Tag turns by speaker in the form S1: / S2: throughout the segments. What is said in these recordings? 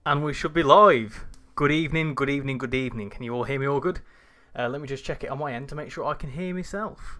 S1: And we should be live. Good evening, good evening, good evening. Can you all hear me all good? Let me just check it on my end to make sure I can hear myself.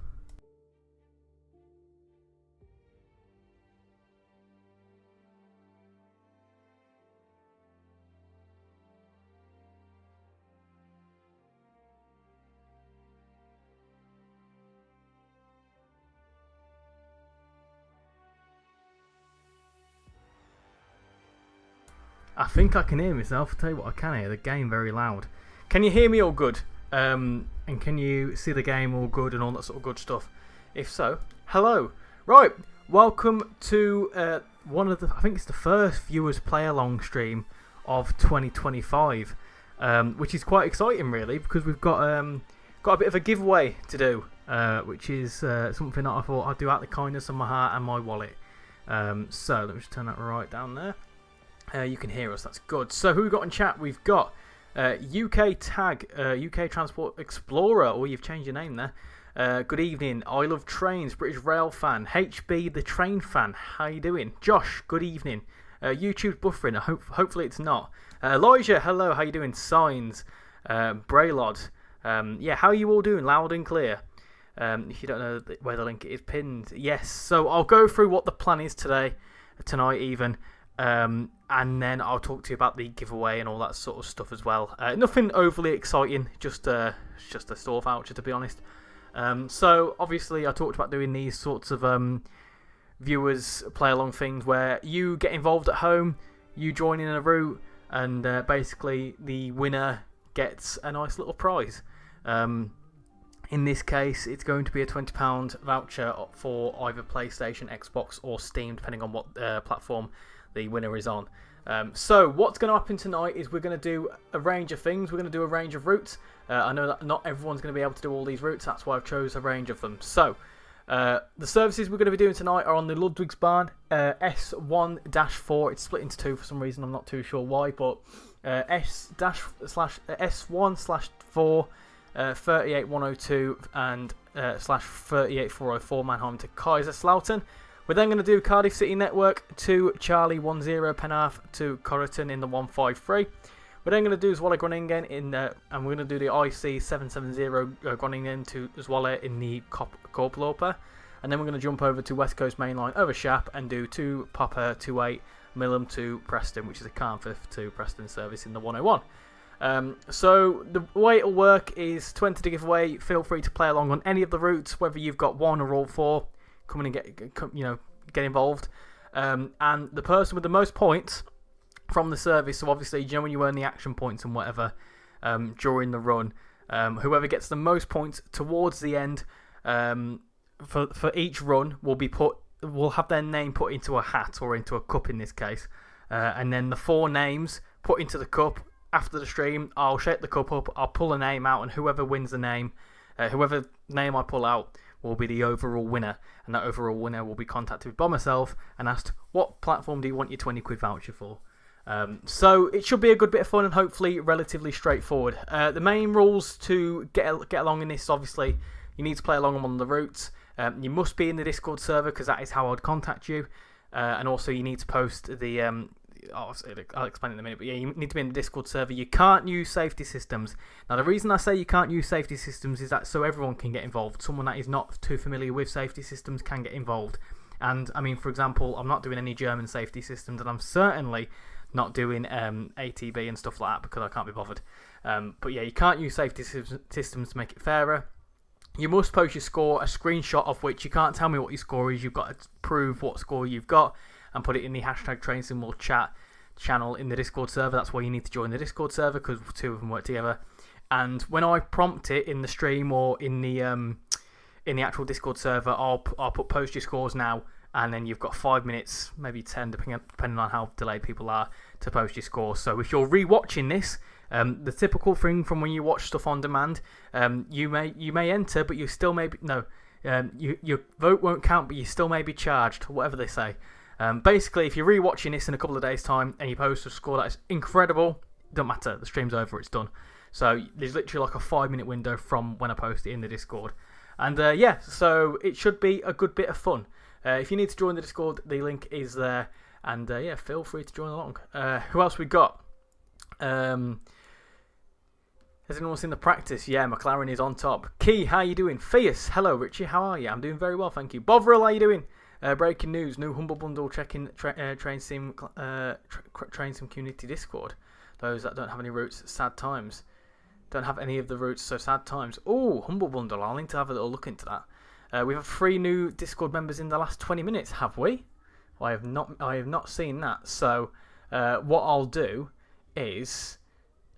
S1: I think I can hear myself. I'll tell you what, I can hear the game very loud. Can you hear me all good? And can you see the game all good and all that sort of good stuff? If so, hello. Right, welcome to one of the, I think it's the first viewers play along stream of 2025, which is quite exciting really because we've got a bit of a giveaway to do, which is something that I thought I'd do out of the kindness of my heart and my wallet. So let me just turn that right down there. You can hear us, that's good. So who we got in chat? We've got UK Tag, UK Transport Explorer, or you've changed your name there. Good evening, I Love Trains, British Rail fan, HB the Train fan, how you doing? Josh, good evening. YouTube's buffering, hopefully it's not. Elijah, hello, how you doing? Signs, Braylod, yeah, how are you all doing? Loud and clear. If you don't know where the link is pinned, yes. So I'll go through what the plan is tonight even. And then I'll talk to you about the giveaway and all that sort of stuff as well. Nothing overly exciting, just a store voucher to be honest. So obviously I talked about doing these sorts of viewers play along things where you get involved at home, you join in a route, and basically the winner gets a nice little prize. In this case, it's going to be a £20 voucher for either PlayStation, Xbox, or Steam, depending on what platform the winner is on. So what's going to happen tonight is we're going to do a range of things. We're going to do a range of routes. I know that not everyone's going to be able to do all these routes. That's why I've chose a range of them. So the services we're going to be doing tonight are on the Ludwigsbahn S1-4. It's split into two for some reason. I'm not too sure why, but S1/4 38102 and /38404 Mannheim to Kaiserlautern. We're then going to do Cardiff City Network to Charlie 10 Penarth to Coryton in the 153. We're then going to do Zwolle Groningen and we're going to do the IC 770 Groningen to Zwolle in the Coryton. And then we're going to jump over to West Coast Mainline over Shap and do 2 Papa 28 Millom to Preston, which is a Cardiff to Preston service in the 101. So the way it'll work is to enter the giveaway, feel free to play along on any of the routes, whether you've got one or all 4. Come in and get involved. And the person with the most points from the service, so obviously, when you earn the action points and whatever during the run, whoever gets the most points towards the end for each run will have their name put into a hat or into a cup in this case. And then the 4 names put into the cup. After the stream, I'll shake the cup up, I'll pull a name out, and whoever wins the name, whoever name I pull out, will be the overall winner, and that overall winner will be contacted by myself and asked, what platform do you want your 20 quid voucher for? So it should be a good bit of fun and hopefully relatively straightforward. The main rules to get along in this, obviously, you need to play along on the routes. You must be in the Discord server because that is how I'd contact you. And also you need to post the... I'll explain in a minute, but yeah, you need to be in the Discord server. You can't use safety systems. Now, the reason I say you can't use safety systems is that so everyone can get involved. Someone that is not too familiar with safety systems can get involved. And, I mean, for example, I'm not doing any German safety systems, and I'm certainly not doing ATB and stuff like that because I can't be bothered. But yeah, you can't use safety systems to make it fairer. You must post your score, a screenshot of which you can't tell me what your score is. You've got to prove what score you've got and put it in the hashtag trainsimworld chat channel in the Discord server. That's why you need to join the Discord server because 2 of them work together. And when I prompt it in the stream or in the actual Discord server, I'll put post your scores now, and then you've got 5 minutes, maybe 10, depending on how delayed people are, to post your scores. So if you're rewatching this, the typical thing from when you watch stuff on demand, you may enter, but you still may be, your vote won't count, but you still may be charged, whatever they say. Basically, if you're rewatching this in a couple of days' time and you post a score that is incredible, don't matter, the stream's over, it's done. So there's literally like a 5-minute window from when I post it in the Discord. And yeah, so it should be a good bit of fun. If you need to join the Discord, the link is there. And yeah, feel free to join along. Who else we got? Has anyone seen the practice? Yeah, McLaren is on top. Key, how you doing? Fierce, hello Richie, how are you? I'm doing very well, thank you. Bovril, how you doing? Breaking news, new Humble Bundle checking Train Sim Community Discord. Those that don't have any routes, sad times. Don't have any of the routes, so sad times. Oh, Humble Bundle, I'll need to have a little look into that. We have 3 new Discord members in the last 20 minutes, have we? I have not seen that. So what I'll do is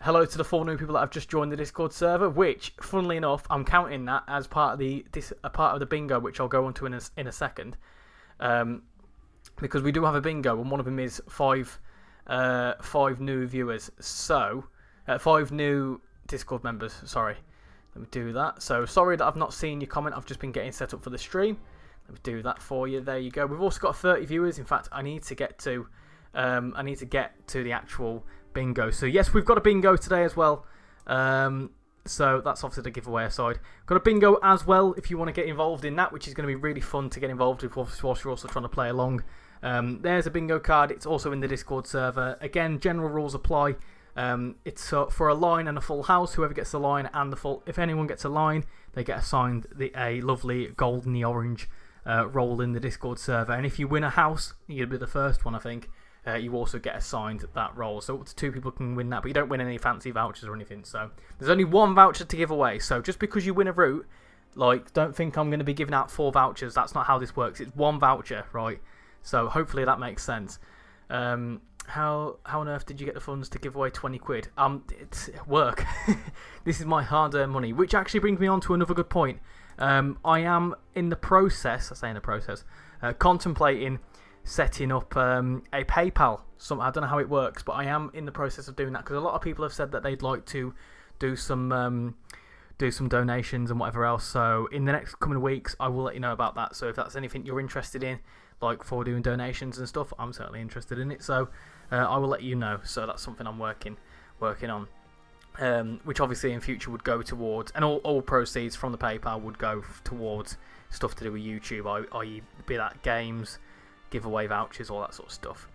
S1: hello to the 4 new people that have just joined the Discord server, which, funnily enough, I'm counting that as part of the bingo, which I'll go on to in a second. Because we do have a bingo, and one of them is 5 new viewers. So 5 new Discord members. Sorry, let me do that. So sorry that I've not seen your comment. I've just been getting set up for the stream. Let me do that for you. There you go. We've also got 30 viewers. In fact, I need to get to the actual bingo. So yes, we've got a bingo today as well. So that's obviously the giveaway aside. Got a bingo as well if you want to get involved in that, which is going to be really fun to get involved with whilst you're also trying to play along. There's a bingo card. It's also in the Discord server. Again, general rules apply. It's for a line and a full house. Whoever gets the line and the full, if anyone gets a line, they get assigned a lovely goldeny orange roll in the Discord server. And if you win a house, you'll be the first one, I think. You also get assigned that roll. So up to 2 people can win that, but you don't win any fancy vouchers or anything. So there's only 1 voucher to give away. So just because you win a route, like, don't think I'm going to be giving out 4 vouchers. That's not how this works. It's 1 voucher, right? So hopefully that makes sense. How on earth did you get the funds to give away 20 quid? It's work. This is my hard-earned money, which actually brings me on to another good point. I am in the process, contemplating setting up a PayPal. I don't know how it works, but I am in the process of doing that because a lot of people have said that they'd like to do some donations and whatever else. So in the next coming weeks, I will let you know about that. So if that's anything you're interested in, like for doing donations and stuff, I'm certainly interested in it. So I will let you know. So that's something I'm working on. Which obviously in future would go towards, and all proceeds from the PayPal would go towards stuff to do with YouTube, i.e. be that games, giveaway vouchers, all that sort of stuff.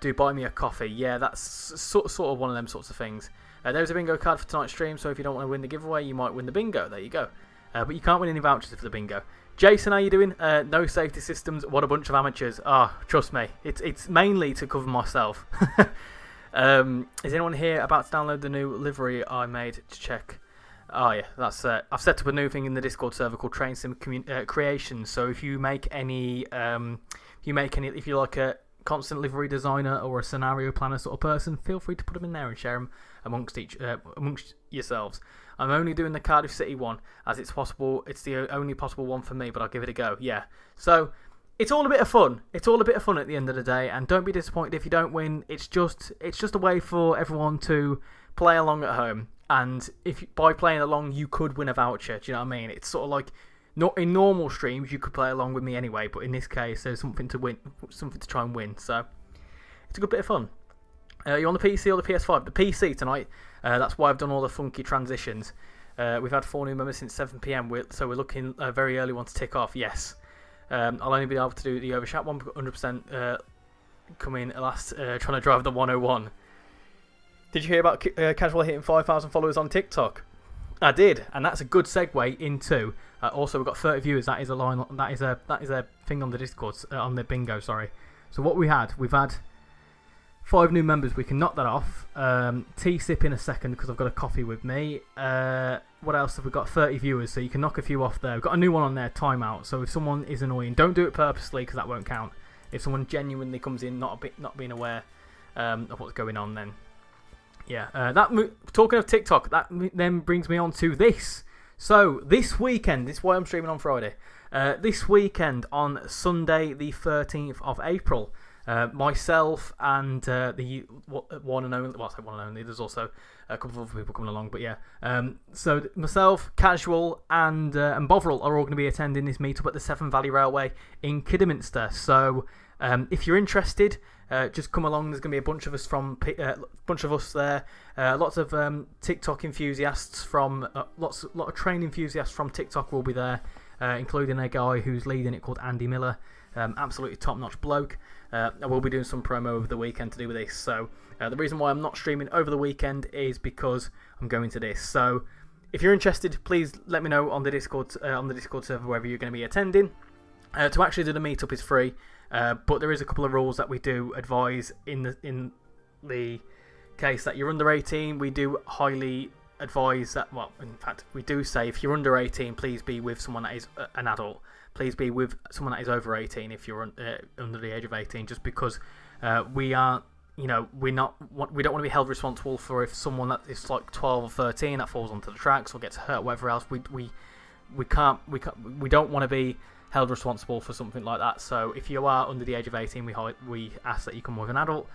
S1: Do buy me a coffee. Yeah, that's sort of one of them sorts of things. There's a bingo card for tonight's stream, so if you don't want to win the giveaway, you might win the bingo. There you go. But you can't win any vouchers for the bingo. Jason, how you doing? No safety systems. What a bunch of amateurs. Trust me, it's mainly to cover myself. Is anyone here about to download the new livery I made to check? Oh yeah, that's I've set up a new thing in the Discord server called Train Sim Creations. So if you make any, if you're like a constant livery designer or a scenario planner sort of person, feel free to put them in there and share them amongst yourselves. I'm only doing the Cardiff City one as it's possible. It's the only possible one for me, but I'll give it a go. Yeah. So it's all a bit of fun. It's all a bit of fun at the end of the day, and don't be disappointed if you don't win. It's just a way for everyone to play along at home, and by playing along you could win a voucher. Do you know what I mean? It's sort of like, not in normal streams you could play along with me anyway, but in this case there's something to win, something to try and win. So it's a good bit of fun. You on the PC or the PS5? The PC tonight. That's why I've done all the funky transitions. We've had 4 new members since 7 PM, so we're looking a very early one to tick off. Yes. I'll only be able to do the overshot 100% coming last, trying to drive the 101. Did you hear about Casual hitting 5,000 followers on TikTok? I did, and that's a good segue into. Also, we've got 30 viewers. That is a line. That is a thing on the Discord, on the bingo. Sorry. So what we've had 5 new members. We can knock that off. Tea sip in a second because I've got a coffee with me. What else have we got? 30 viewers, so you can knock a few off there. We've got a new one on there, timeout. So if someone is annoying, don't do it purposely because that won't count. If someone genuinely comes in not being aware of what's going on, then yeah. Talking of TikTok, that then brings me on to this. So this weekend, this is why I'm streaming on Friday. This weekend on Sunday, the 13th of April. Myself and the one and only, well, I say one and only, there's also a couple of other people coming along, but yeah. So myself, Casual, and Bovril are all going to be attending this meetup at the Severn Valley Railway in Kidderminster. So if you're interested, just come along. There's going to be a bunch of us there. Lots of TikTok enthusiasts from lot of train enthusiasts from TikTok will be there. including a guy who's leading it called Andy Miller. Absolutely top-notch bloke. I will be doing some promo over the weekend to do with this. So the reason why I'm not streaming over the weekend is because I'm going to this. So if you're interested, please let me know on the Discord server whether you're going to be attending. To actually do the meetup is free, but there is a couple of rules that we do advise in the case that you're under 18. We do highly advise that, well, in fact, we do say if you're under 18, please be with someone that is an adult. Please be with someone that is over 18 if you're under the age of 18, just because we aren't, we don't want to be held responsible for if someone that is like 12 or 13 that falls onto the tracks or gets hurt, whatever else. We don't want to be held responsible for something like that. So if you are under the age of 18, we ask that you come with an adult.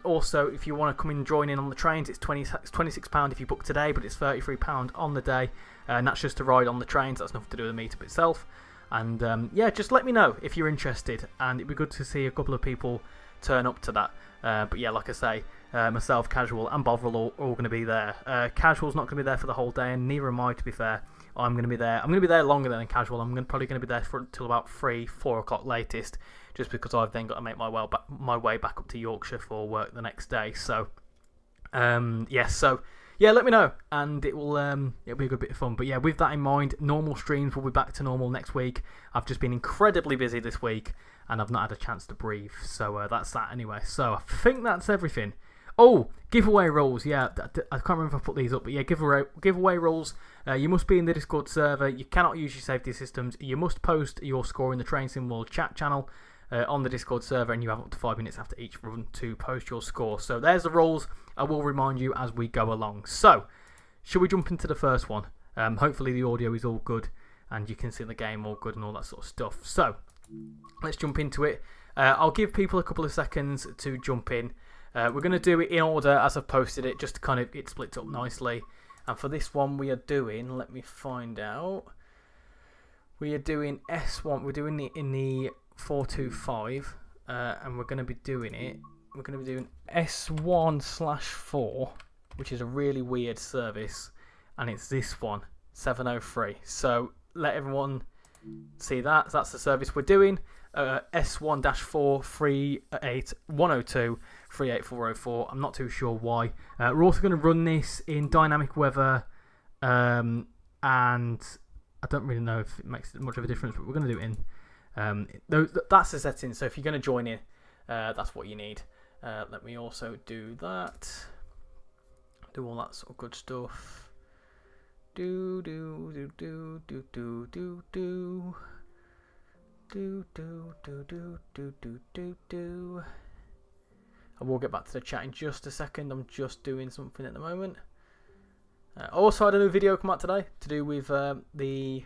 S1: Also, if you want to come and join in on the trains, it's £26 if you book today, but it's £33 on the day, and that's just to ride on the trains. That's nothing to do with the meetup itself. And yeah, just let me know if you're interested, and it'd be good to see a couple of people turn up to that. But yeah, like I say, myself, Casual, and Bovril are all going to be there. Casual's not going to be there for the whole day, and neither am I, to be fair. I'm going to be there. I'm going to be there longer than Casual. I'm probably going to be there until about 3-4 o'clock latest, just because I've then got to make my way back up to Yorkshire for work the next day. So, yes, so yeah, let me know, and it'll be a good bit of fun. But yeah, with that in mind, normal streams will be back to normal next week. I've just been incredibly busy this week, and I've not had a chance to breathe. So that's that anyway. So I think that's everything. Oh, giveaway rules. Yeah, I can't remember if I put these up, but yeah, giveaway rules. You must be in the Discord server. You cannot use your safety systems. You must post your score in the trainsimworld chat channel on the Discord server, and you have up to 5 minutes after each run to post your score. So there's the rules. I will remind you as we go along. So, should we jump into the first one? Hopefully the audio is all good, and you can see the game all good and all that sort of stuff. So, let's jump into it. I'll give people a couple of seconds to jump in. We're going to do it in order as I've posted it, just to kind of get split up nicely. And for this one, we are doing, let me find out. We are doing S1. We're doing it in the 425, and we're going to be doing it. We're going to be doing S1/4, which is a really weird service, and it's this one, 703. So let everyone see that. That's the service we're doing. S1-4 38102 38404. I'm not too sure why. We're also going to run this in dynamic weather, and I don't really know if it makes much of a difference, but we're going to do it in. That's the setting. So if you're going to join in, that's what you need. Let me also do that. Do all that sort of good stuff. Do. I will get back to the chat in just a second. I'm just doing something at the moment. Also, I had a new video come out today to do with the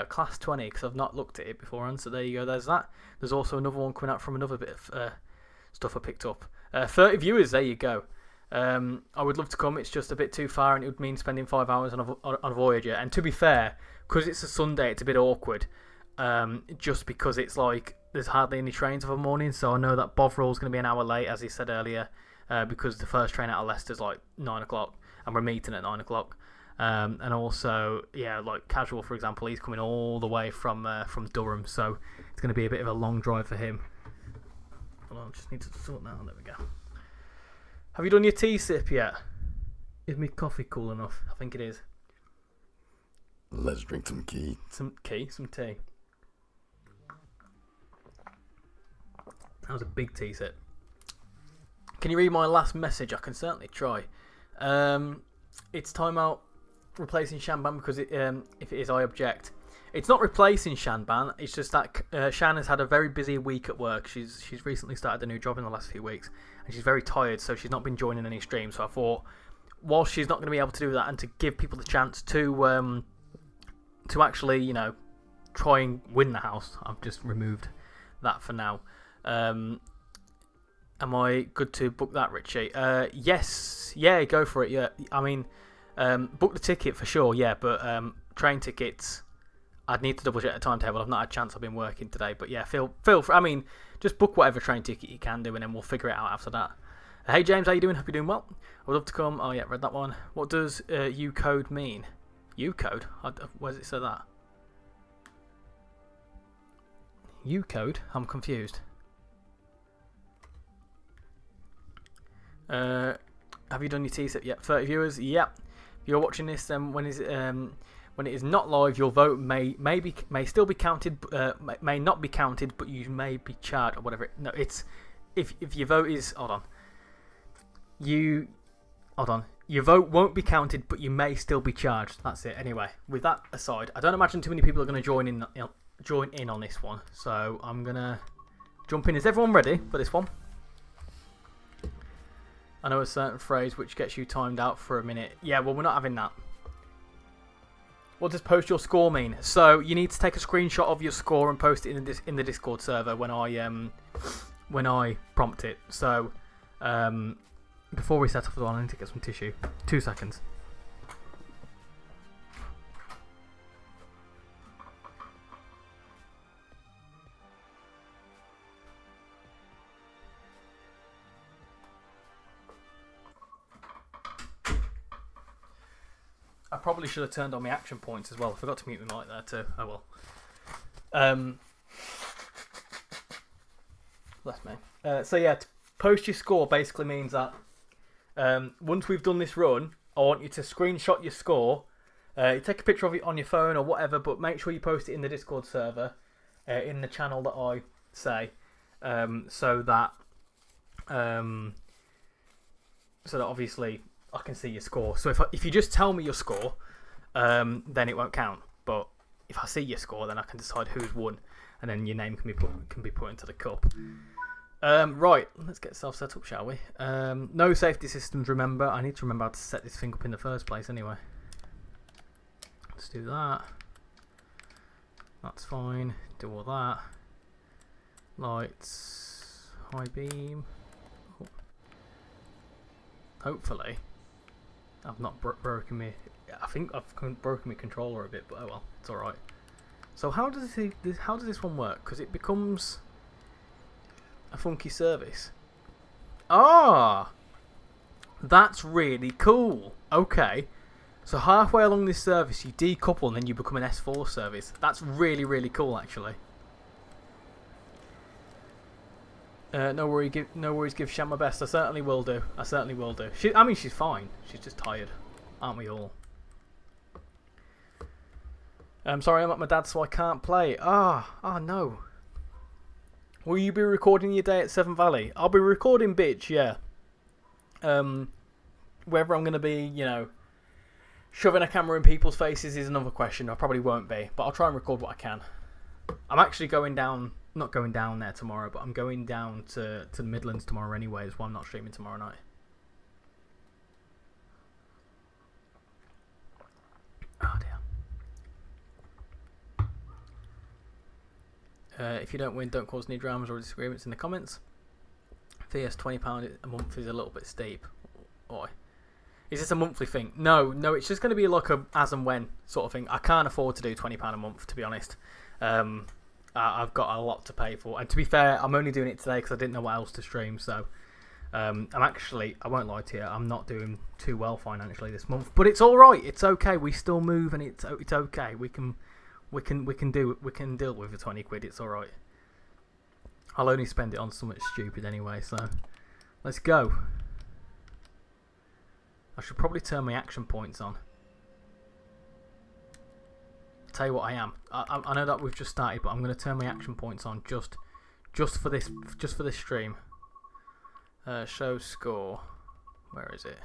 S1: Class 20, because I've not looked at it beforehand. So there you go. There's that. There's also another one coming out from another bit of stuff I picked up. 30 viewers. There you go. I would love to come. It's just a bit too far, and it would mean spending 5 hours on a Voyager. And to be fair, because it's a Sunday, it's a bit awkward. Just because it's like there's hardly any trains of a morning, so I know that Bovril's going to be an hour late, as he said earlier, because the first train out of Leicester's like 9 o'clock, and we're meeting at 9 o'clock. And also, yeah, like Casual, for example, he's coming all the way from Durham, so it's going to be a bit of a long drive for him. Hold on, just need to sort that out. There we go. Have you done your tea sip yet? Is my coffee cool enough? I think it is.
S2: Let's drink some tea.
S1: Some tea. That was a big tea sip. Can you read my last message? I can certainly try. It's time out replacing Shanban, because if it is, I object. It's not replacing Shanban. It's just that Shan has had a very busy week at work. She's recently started a new job in the last few weeks, and she's very tired, so she's not been joining any streams. So I thought, whilst she's not going to be able to do that, and to give people the chance to actually, try and win the house, I've just removed that for now. Am I good to book that, Richie? Yes. Yeah, go for it. Yeah, I mean, book the ticket for sure, yeah, but train tickets, I'd need to double check the timetable. I've not had a chance. I've been working today, but yeah, feel free. I mean, just book whatever train ticket you can do, and then we'll figure it out after that. Hey James, how you doing? Hope you're doing well. I would love to come. Oh yeah, read that one. What does U code mean? U code? Where does it say that? U code? I'm confused. Have you done your T-set? Yep. 30 viewers? Yep. If you're watching this, then when it is not live, your vote may still be counted, may not be counted, but you may be charged or whatever. No, it's if your vote is hold on. Your vote won't be counted, but you may still be charged. That's it. Anyway, with that aside, I don't imagine too many people are going to join in on this one, so I'm gonna jump in. Is everyone ready for this one? I know a certain phrase which gets you timed out for a minute. Yeah, well, we're not having that. What does post your score mean? So you need to take a screenshot of your score and post it in the Discord server when I prompt it. So before we set off the one, I need to get some tissue. 2 seconds. I probably should have turned on my action points as well. I forgot to mute my mic there too. Oh well. Bless me. So yeah, to post your score basically means that once we've done this run, I want you to screenshot your score. You take a picture of it on your phone or whatever, but make sure you post it in the Discord server, in the channel that I say, so that obviously I can see your score. So if you just tell me your score, then it won't count. But if I see your score, then I can decide who's won, and then your name can be put into the cup. Right, let's get self set up, shall we? No safety systems. Remember, I need to remember how to set this thing up in the first place. Anyway, let's do that. That's fine. Do all that. Lights, high beam. Oh. Hopefully, I've not broken me. I think I've broken my controller a bit, but oh well, it's all right. So how does this one work? Because it becomes a funky service. Ah, that's really cool. Okay, so halfway along this service, you decouple and then you become an S4 service. That's really, really cool, actually. No worries, give Shap my best. I certainly will do. I mean, she's fine. She's just tired, aren't we all? I'm sorry, I'm at my dad's, so I can't play. Oh no. Will you be recording your day at Seven Valley? I'll be recording bits, yeah. Whether I'm going to be, shoving a camera in people's faces is another question. I probably won't be, but I'll try and record what I can. I'm actually not going down there tomorrow, but I'm going down to the Midlands tomorrow anyway, that's why I'm not streaming tomorrow night. Oh dear. If you don't win, don't cause any dramas or disagreements in the comments. VS £20 a month is a little bit steep. Boy. Is this a monthly thing? No, it's just going to be like a as and when sort of thing. I can't afford to do £20 a month, to be honest. I've got a lot to pay for. And to be fair, I'm only doing it today because I didn't know what else to stream. So I won't lie to you, I'm not doing too well financially this month. But it's alright. It's okay. We still move and it's okay. We can deal with the 20 quid. It's alright. I'll only spend it on something stupid anyway, so let's go. I should probably turn my action points on. Tell you what I am. I know that we've just started, but I'm going to turn my action points on just for this stream. Show score. Where is it?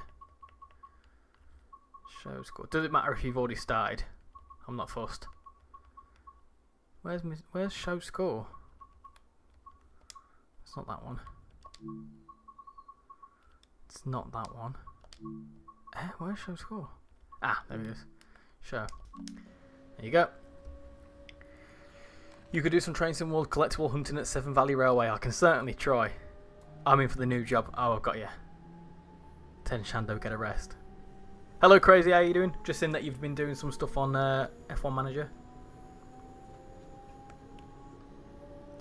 S1: Show score. Does it matter if you've already started? I'm not fussed. Where's show score? It's not that one. It's not that one. Where's show score? Ah, there it is. Show. There you go. You could do some trainsimworld collectible hunting at Seven Valley Railway. I can certainly try. I'm in for the new job. Oh, I've got you. 10 Shando, get a rest. Hello, Crazy. How you doing? Just seen that you've been doing some stuff on F1 Manager.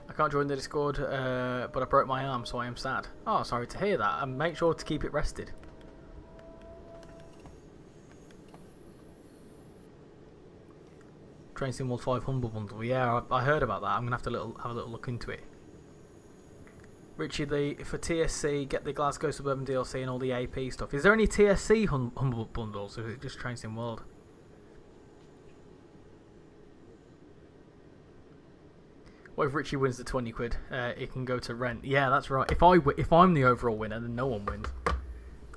S1: I can't join the Discord, but I broke my arm, so I am sad. Oh, sorry to hear that. And make sure to keep it rested. Train Sim World 5 Humble Bundle. Yeah, I heard about that. I'm gonna have to have a little look into it. Richie, for TSC, get the Glasgow Suburban DLC and all the AP stuff. Is there any TSC Humble Bundles, or is it just Train Sim World? What if Richie wins the 20 quid? It can go to rent. Yeah, that's right. If I'm the overall winner, then no one wins.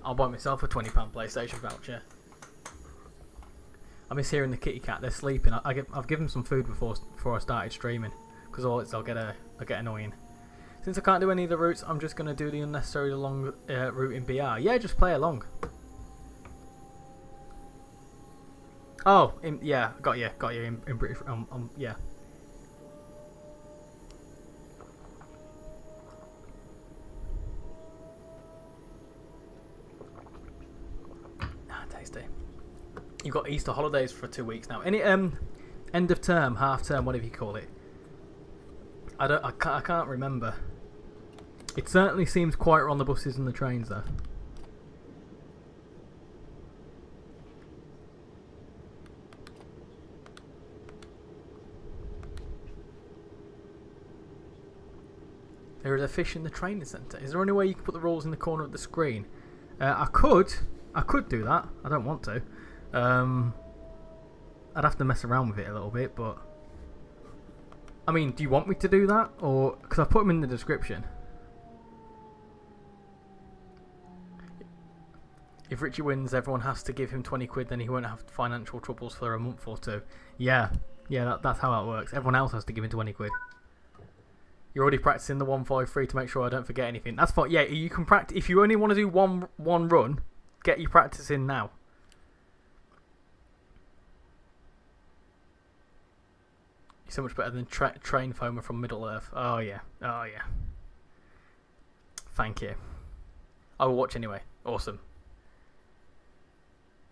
S1: I'll buy myself a £20 PlayStation voucher. I miss hearing the kitty cat. They're sleeping. I've given them some food before I started streaming, because otherwise I'll get annoying. Since I can't do any of the routes, I'm just gonna do the unnecessarily long route in BR. Yeah, just play along. Oh, yeah, got you in British. Yeah. Tasty. You've got Easter holidays for 2 weeks now. Any end of term, half term, whatever you call it. I can't remember. It certainly seems quieter on the buses and the trains though. There is a fish in the training centre. Is there any way you can put the rules in the corner of the screen? I could do that. I don't want to. I'd have to mess around with it a little bit, but I mean, do you want me to do that, or because I put them in the description? If Richie wins, everyone has to give him 20 quid, then he won't have financial troubles for a month or two. Yeah, that's how that works. Everyone else has to give him 20 quid. You're already practicing the 153 to make sure I don't forget anything. That's fine. Yeah, you can practice. If you only want to do one run, get your practice in now. You're so much better than Train Foamer from Middle Earth. Oh yeah. Thank you. I will watch anyway. Awesome.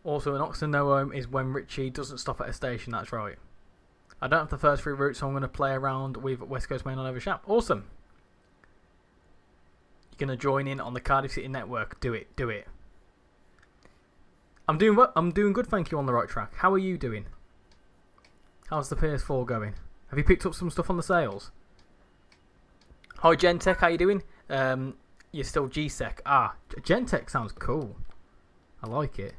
S1: Also, an Oxen No Home is when Richie doesn't stop at a station. That's right. I don't have the first 3 routes, so I'm going to play around with West Coast Main Line over Shap. Awesome. You're going to join in on the Cardiff City Network. Do it. I'm doing good, thank you, on the right track. How are you doing? How's the PS4 going? Have you picked up some stuff on the sales? Hi Gentech, how you doing? You're still GSEC. Ah, Gentech sounds cool. I like it.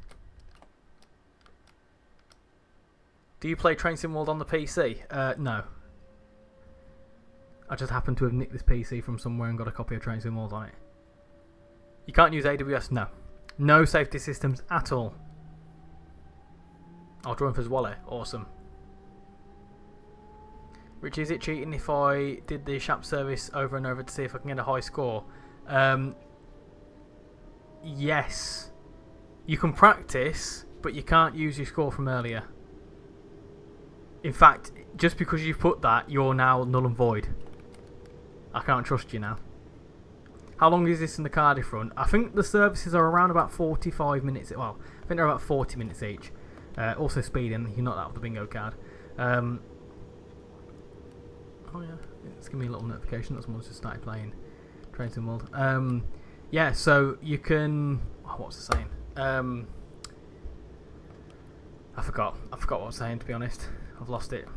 S1: Do you play Train Sim World on the PC? No. I just happened to have nicked this PC from somewhere and got a copy of Train Sim World on it. You can't use AWS? No. No safety systems at all. I'll join for Zwolle. Awesome. Rich, is it cheating if I did the Shap service over and over to see if I can get a high score? Yes. You can practice, but you can't use your score from earlier. In fact, just because you've put that, you're now null and void. I can't trust you now. How long is this in the Cardiff run? I think the services are around about 45 minutes. Well, I think they're about 40 minutes each. Also speeding. You're not out of the bingo card. Oh yeah, it's giving me a little notification that someone's just started playing Train Sim World. Yeah, so you can... Oh, what was I saying? I forgot what I was saying, to be honest. I've lost it.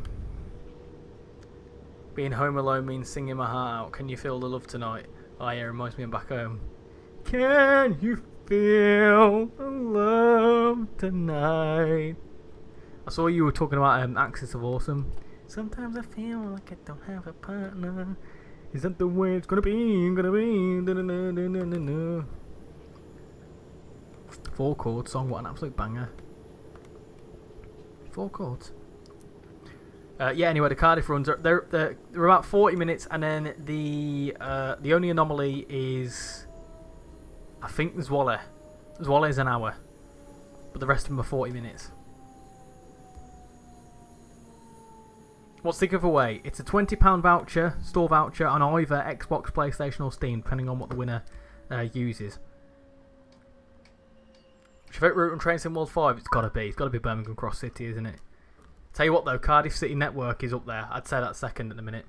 S1: Being home alone means singing my heart out. Can you feel the love tonight? Oh yeah, it reminds me I'm back home. Can you feel the love tonight? I saw you were talking about Axis of Awesome. Sometimes I feel like I don't have a partner. Is that the way it's gonna be? Four chord song, what an absolute banger. 4 chords. Yeah, anyway, the Cardiff runs they're about 40 minutes, and then the only anomaly is, I think, Zwolle. Zwolle is an hour, but the rest of them are 40 minutes. What's the giveaway? It's a £20 voucher, store voucher, on either Xbox, PlayStation or Steam, depending on what the winner uses. Which favourite route on Train Sim World 5? It's got to be Birmingham Cross City, isn't it? Tell you what though, Cardiff City Network is up there. I'd say that's second at the minute.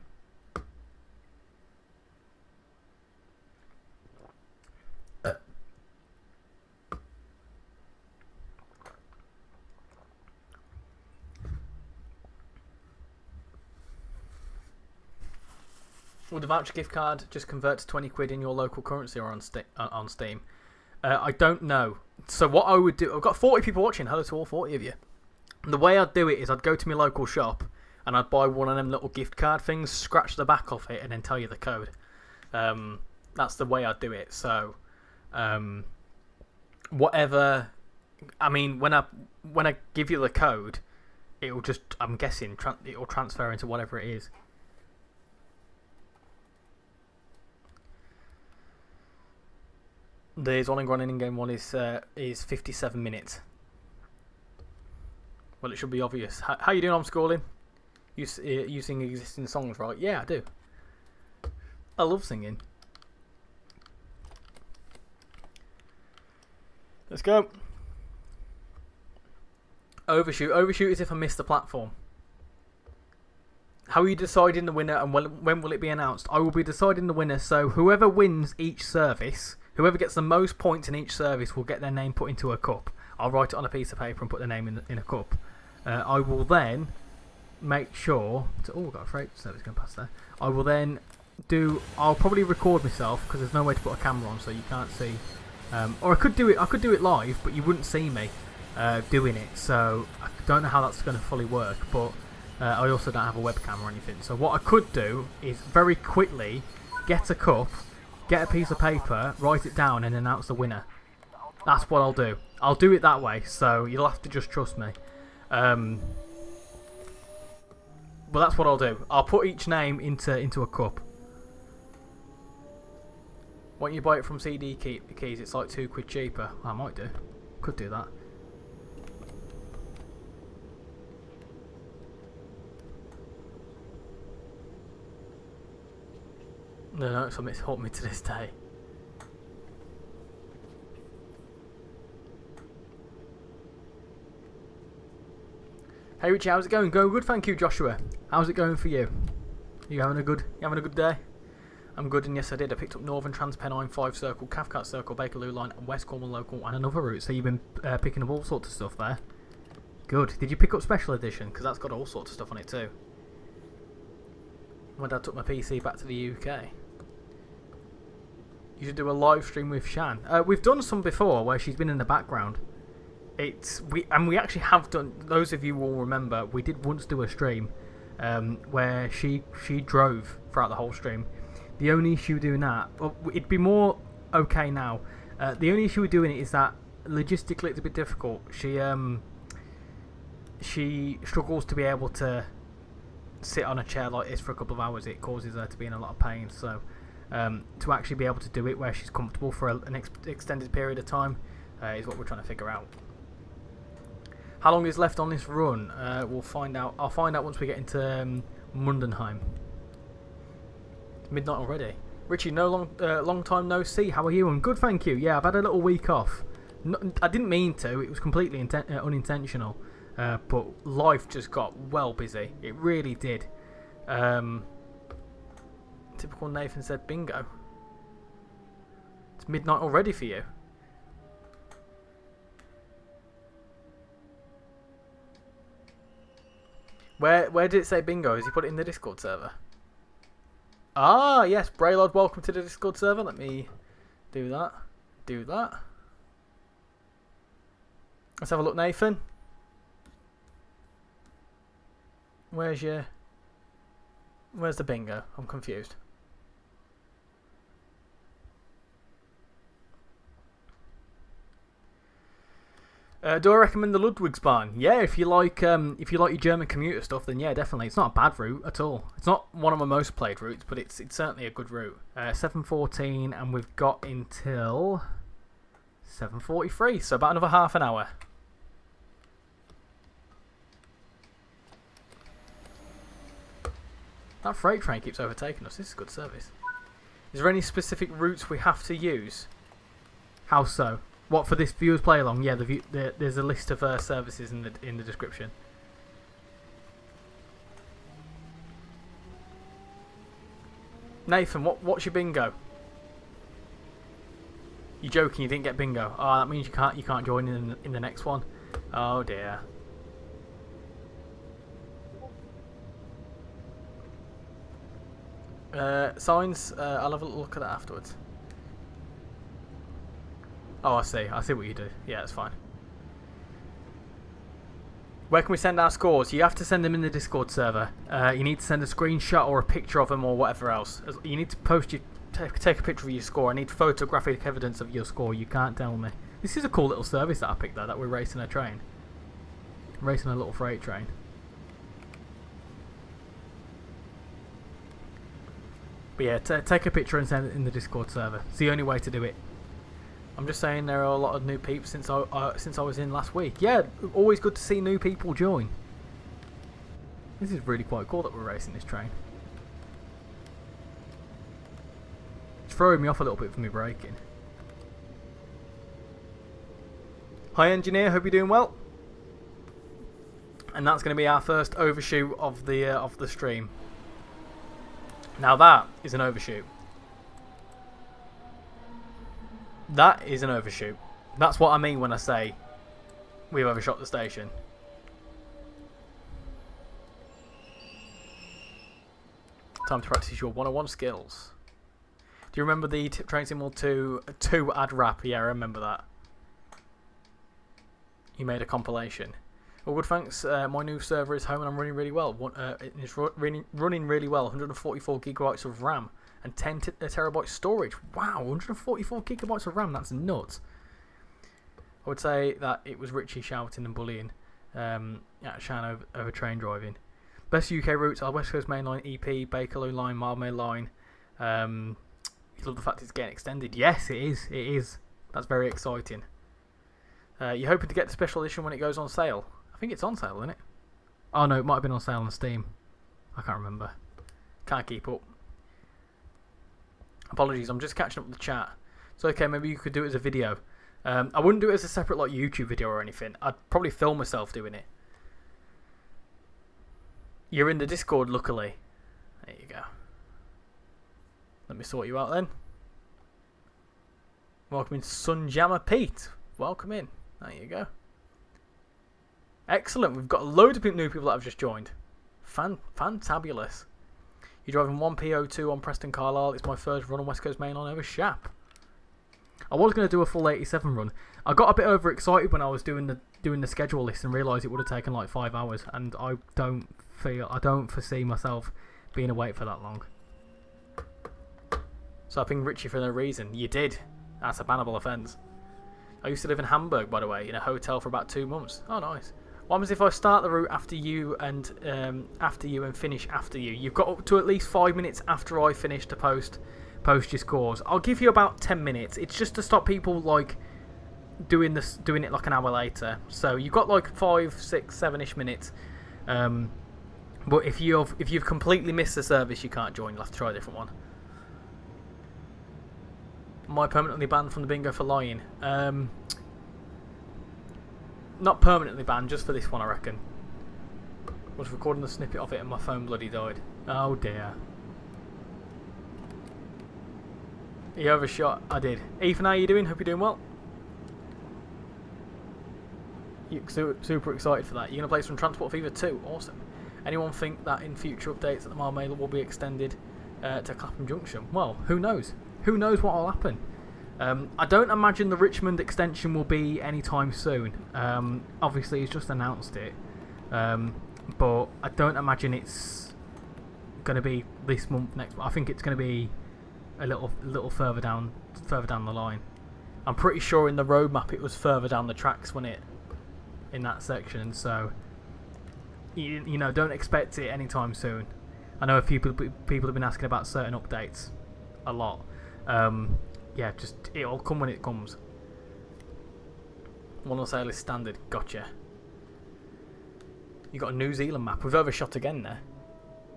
S1: Would the voucher gift card just convert to 20 quid in your local currency or on Steam? I don't know. So what I would do, I've got 40 people watching. Hello to all 40 of you. The way I'd do it is I'd go to my local shop and I'd buy one of them little gift card things, scratch the back off it, and then tell you the code. That's the way I'd do it. So, whatever. I mean, when I give you the code, it'll just, I'm guessing, it'll transfer into whatever it is. The Zwolle and Groningen game one is 57 minutes. Well, it should be obvious. How you doing, homeschooling? You sing existing songs, right? Yeah, I do. I love singing. Let's go. Overshoot. Overshoot is if I miss the platform. How are you deciding the winner and when will it be announced? I will be deciding the winner, so whoever wins each service, whoever gets the most points in each service will get their name put into a cup. I'll write it on a piece of paper and put their name in a cup. I will then make sure to, oh, we've got a freight service going past there. I will then I'll probably record myself because there's no way to put a camera on so you can't see. Or I could do it live, but you wouldn't see me doing it. So I don't know how that's going to fully work, but I also don't have a webcam or anything. So what I could do is very quickly get a cup, get a piece of paper, write it down, and announce the winner. That's what I'll do. I'll do it that way. So you'll have to just trust me. But that's what I'll do. I'll put each name into a cup. Why don't you buy it from CD keys? It's like £2 cheaper. I might do. Could do that. No, it's something that's haunted me to this day. Hey Richie, how's it going? Going good, thank you, Joshua. How's it going for you? You having a good day? I'm good, and yes I did. I picked up Northern Trans-Pennine 5 Circle, Cathcart Circle, Bakerloo Line, West Cornwall Local, and another route. So you've been picking up all sorts of stuff there. Good. Did you pick up Special Edition? Because that's got all sorts of stuff on it too. My dad took my PC back to the UK. You should do a live stream with Shan. We've done some before where she's been in the background. We actually have done. Those of you will remember we did once do a stream where she drove throughout the whole stream. The only issue doing that, well, it'd be more okay now. The only issue with doing it is that logistically it's a bit difficult. She struggles to be able to sit on a chair like this for a couple of hours. It causes her to be in a lot of pain. So to actually be able to do it where she's comfortable for an extended period of time is what we're trying to figure out. How long is left on this run? We'll find out. I'll find out once we get into Mannheim. It's midnight already. Richie, long time no see. How are you? I'm good, thank you. Yeah, I've had a little week off. I didn't mean to. It was completely unintentional. But life just got well busy. It really did. Typical Nathan said bingo. It's midnight already for you. Where did it say bingo? Has he put it in the Discord server? Ah, yes, Braylord, welcome to the Discord server. Let me do that. Let's have a look, Nathan. Where's the bingo? I'm confused. Do I recommend the Ludwigsbahn? Yeah, if you like your German commuter stuff, then yeah, definitely. It's not a bad route at all. It's not one of my most played routes, but it's certainly a good route. 7:14, and we've got until 7:43, so about another half an hour. That freight train keeps overtaking us. This is good service. Is there any specific routes we have to use? How so? What, for this viewers play along? Yeah, there's a list of services in the description. Nathan, what's your bingo? You joking? You didn't get bingo? Oh, that means you can't join in the next one. Oh dear. Signs, I'll have a look at that afterwards. Oh, I see what you do. Yeah, that's fine. Where can we send our scores? You have to send them in the Discord server. You need to send a screenshot or a picture of them or whatever else. You need to post take a picture of your score. I need photographic evidence of your score. You can't tell me. This is a cool little service that I picked though, that we're racing a train. Racing a little freight train. But yeah, take a picture and send it in the Discord server. It's the only way to do it. I'm just saying there are a lot of new peeps since I was in last week. Yeah, always good to see new people join. This is really quite cool that we're racing this train. It's throwing me off a little bit for me braking. Hi engineer, hope you're doing well. And that's going to be our first overshoot of the stream. Now that is an overshoot. That is an overshoot. That's what I mean when I say we've overshot the station. Time to practice your 101 skills. Do you remember the Train Sim World 2 ad rap? Yeah, I remember that. You made a compilation. Well, good thanks. My new server is home and I'm running really well. It's running really well. 144 gigabytes of RAM and 10 terabytes storage. Wow, 144 gigabytes of RAM. That's nuts. I would say that it was Richie shouting and bullying at Shan over train driving. Best UK routes are West Coast Main Line, EP, Bakerloo Line, Mildmay Line. You love the fact it's getting extended. Yes, it is. It is. That's very exciting. You're hoping to get the special edition when it goes on sale. I think it's on sale, isn't it? Oh no, it might have been on sale on Steam. I can't remember. Can't keep up. Apologies, I'm just catching up with the chat. It's okay, maybe you could do it as a video. I wouldn't do it as a separate like YouTube video or anything. I'd probably film myself doing it. You're in the Discord, luckily. There you go. Let me sort you out then. Welcome in Sunjammer Pete. Welcome in. There you go. Excellent. We've got a load of new people that have just joined. Fantabulous. You're driving 1P02 on Preston Carlisle. It's my first run on West Coast Main Line over Shap. I was going to do a full 87 run. I got a bit overexcited when I was doing the schedule list and realised it would have taken like 5 hours. And I don't foresee myself being awake for that long. So I pinged Richie for no reason. You did. That's a bannable offence. I used to live in Hamburg, by the way, in a hotel for about 2 months. Oh, nice. What happens if I start the route after you and finish after you? You've got up to at least 5 minutes after I finish to post your scores. I'll give you about 10 minutes. It's just to stop people like doing it like an hour later. So you've got like 5, 6, 7-ish minutes. But if you've completely missed the service, you can't join. You'll have to try a different one. Am I permanently banned from the bingo for lying? Not permanently banned, just for this one, I reckon. I was recording the snippet of it and my phone bloody died. Oh dear. You overshot? I did. Ethan, how you doing? Hope you're doing well. You're super excited for that. You're going to play some Transport Fever 2? Awesome. Anyone think that in future updates that the Mile Mailer will be extended to Clapham Junction? Well, who knows? Who knows what will happen? I don't imagine the Richmond extension will be anytime soon. Obviously, he's just announced it. But I don't imagine it's going to be this month, next month. I think it's going to be a little further down the line. I'm pretty sure in the roadmap it was further down the tracks, wasn't it? In that section, so you know, don't expect it anytime soon. I know a few people have been asking about certain updates a lot. Yeah, just it'll come when it comes. One on sale is standard. Gotcha. You got a New Zealand map. We've overshot again there.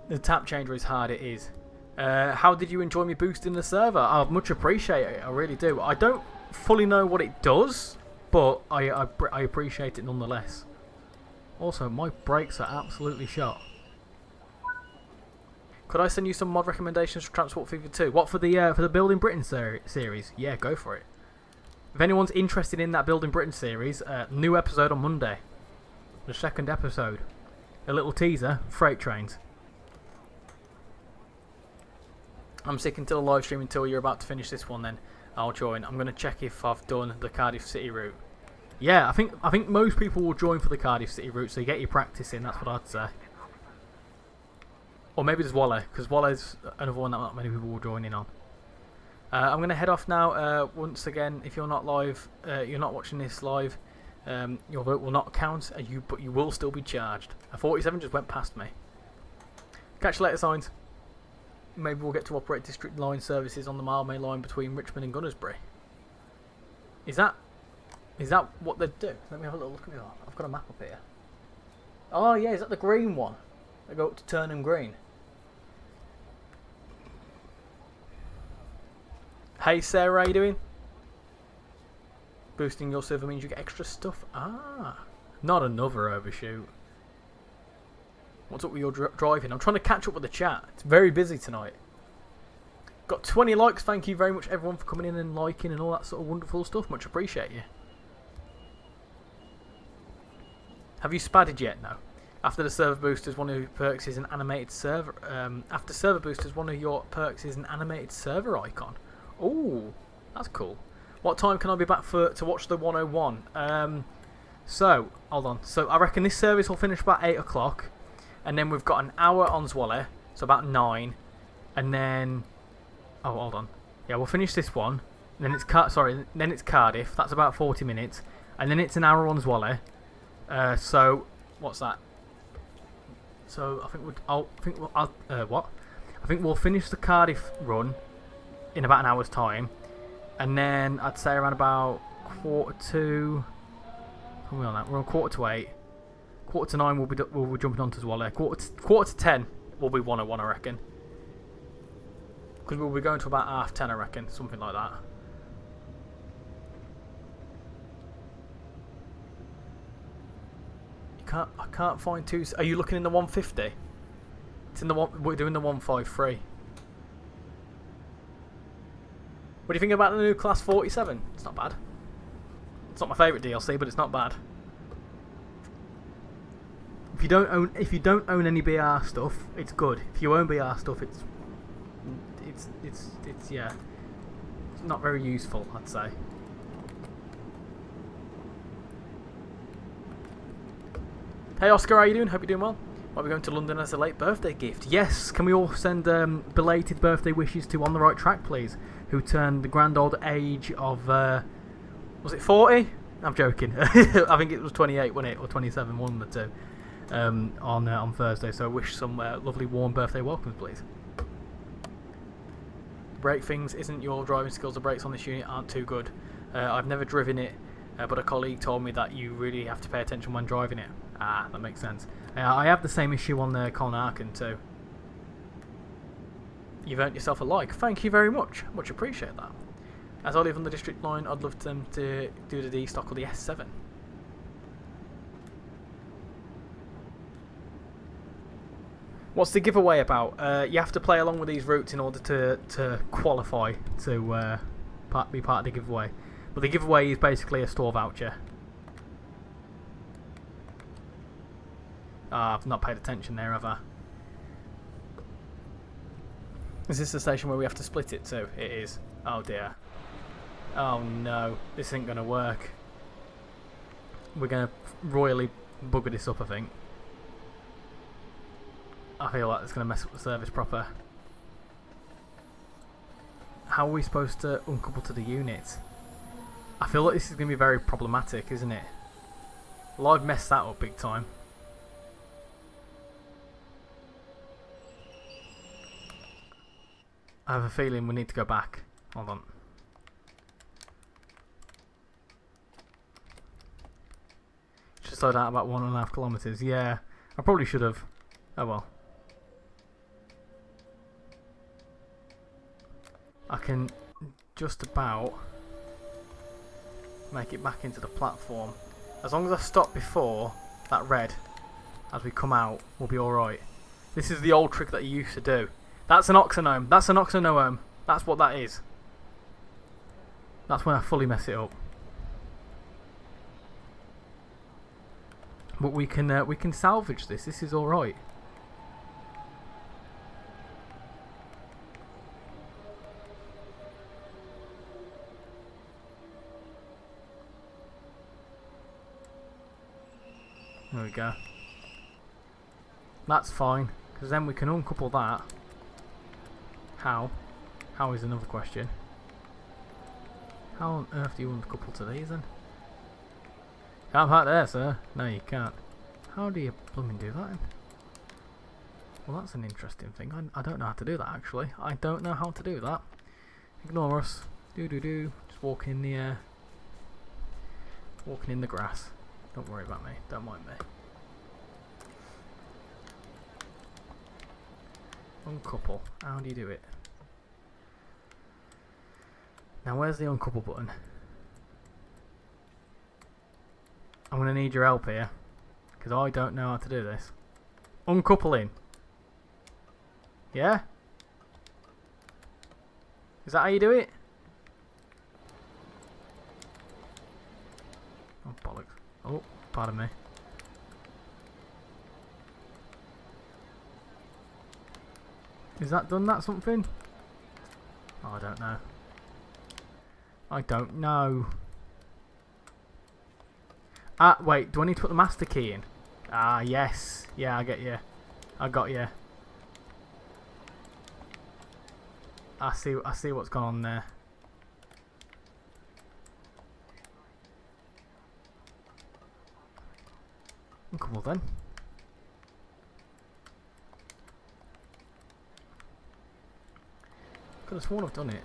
S1: The tap changer is hard. It is. How did you enjoy me boosting the server? I much appreciate it. I really do. I don't fully know what it does, but I appreciate it nonetheless. Also, my brakes are absolutely shot. Could I send you some mod recommendations for Transport Fever 2? What, for the Building Britain series? Yeah, go for it. If anyone's interested in that Building Britain series, new episode on Monday. The second episode. A little teaser, freight trains. I'm sticking to the live stream until you're about to finish this one. Then I'll join. I'm going to check if I've done the Cardiff City route. Yeah, I think most people will join for the Cardiff City route, so you get your practice in. That's what I'd say. Or maybe there's Zwolle, because Zwolle's another one that not many people will join in on. I'm going to head off now. Once again, if you're not live, you're not watching this live, your vote will not count, but you will still be charged. A 47 just went past me. Catch you later, signs. Maybe we'll get to operate district line services on the Mildmay line between Richmond and Gunnersbury. Is that what they do? Let me have a little look at it. I've got a map up here. Oh yeah, is that the green one? They go up to Turnham Green. Hey Sarah, how you doing? Boosting your server means you get extra stuff. Ah, not another overshoot. What's up with your driving? I'm trying to catch up with the chat. It's very busy tonight. Got 20 likes. Thank you very much everyone for coming in and liking and all that sort of wonderful stuff. Much appreciate you. Have you spadded yet? No. After the server boosters, one of your perks is an animated server. After server boosters, one of your perks is an animated server icon. Oh, that's cool. What time can I be back to watch the 101? So, hold on. So, I reckon this service will finish about 8 o'clock. And then we've got an hour on Zwolle. So, about 9. And then... Oh, hold on. Yeah, we'll finish this one. And then it's then it's Cardiff. That's about 40 minutes. And then it's an hour on Zwolle. So, what's that? So, I think we'll finish the Cardiff run in about an hour's time, and then I'd say around about quarter to... We're on 8:15. 8:45 we'll be jumping onto Zwolle. Quarter to 10 will be 101, I reckon. Because we'll be going to about 10:30, I reckon, something like that. I can't find two. Are you looking in the 150? It's in the one. We're doing the 153. What do you think about the new Class 47? It's not bad. It's not my favourite DLC, but it's not bad. If you don't own any BR stuff, it's good. If you own BR stuff, it's yeah, it's not very useful, I'd say. Hey Oscar, how you doing? Hope you're doing well. Might be going to London as a late birthday gift. Yes, can we all send belated birthday wishes to On The Right Track, please? Who turned the grand old age of, was it 40? I'm joking. I think it was 28, wasn't it? Or 27, one of the two. On Thursday. So I wish some lovely warm birthday welcomes, please. Brake things, isn't your driving skills? The brakes on this unit aren't too good. I've never driven it, but a colleague told me that you really have to pay attention when driving it. Ah, that makes sense. I have the same issue on the Colnarken too. You've earned yourself a like. Thank you very much. Much appreciate that. As I live on the district line, I'd love them to do the D-stock of the S7. What's the giveaway about? You have to play along with these routes in order to qualify to be part of the giveaway. But the giveaway is basically a store voucher. I've not paid attention there, have I? Is this the station where we have to split it to? It is. Oh dear. Oh no, this ain't going to work. We're going to royally bugger this up, I think. I feel like it's going to mess up the service proper. How are we supposed to uncouple to the unit? I feel like this is going to be very problematic, isn't it? Well, I've messed that up big time. I have a feeling we need to go back. Hold on. Should slow down about 1.5 kilometres. Yeah, I probably should have. Oh well. I can just about make it back into the platform. As long as I stop before that red as we come out, we'll be alright. This is the old trick that you used to do. That's an oxonome. That's an oxonome. That's what that is. That's when I fully mess it up. But we can salvage this. This is all right. we go. That's fine, because then we can uncouple that. How? How is another question. How on earth do you uncouple to these then? Can't park there, sir. No, you can't. How do you blooming do that then? Well, that's an interesting thing. I don't know how to do that, actually. I don't know how to do that. Ignore us. Do. Just walking in the air. Walking in the grass. Don't worry about me. Don't mind me. Uncouple. How do you do it? Now, where's the uncouple button? I'm going to need your help here, because I don't know how to do this. Uncoupling. Yeah? Is that how you do it? Oh, bollocks. Oh, pardon me. Is that done that something? Oh, I don't know. I don't know. Ah, wait, do I need to put the master key in? Ah, yes. Yeah, I get you. I got you. I see what's gone on there. Uncouple then. Could have sworn I've done it.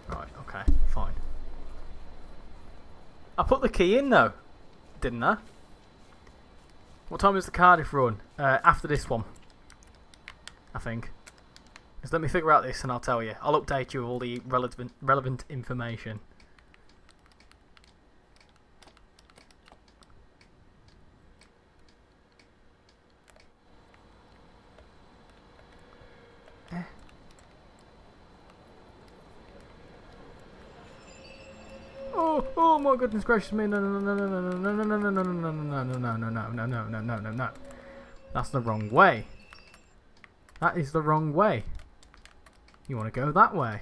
S1: Right, okay, fine. I put the key in though, didn't I? What time is the Cardiff run? After this one, I think. Just let me figure out this and I'll tell you. I'll update you with all the relevant information. Oh my goodness gracious me, no. That's the wrong way. That is the wrong way. You want to go that way.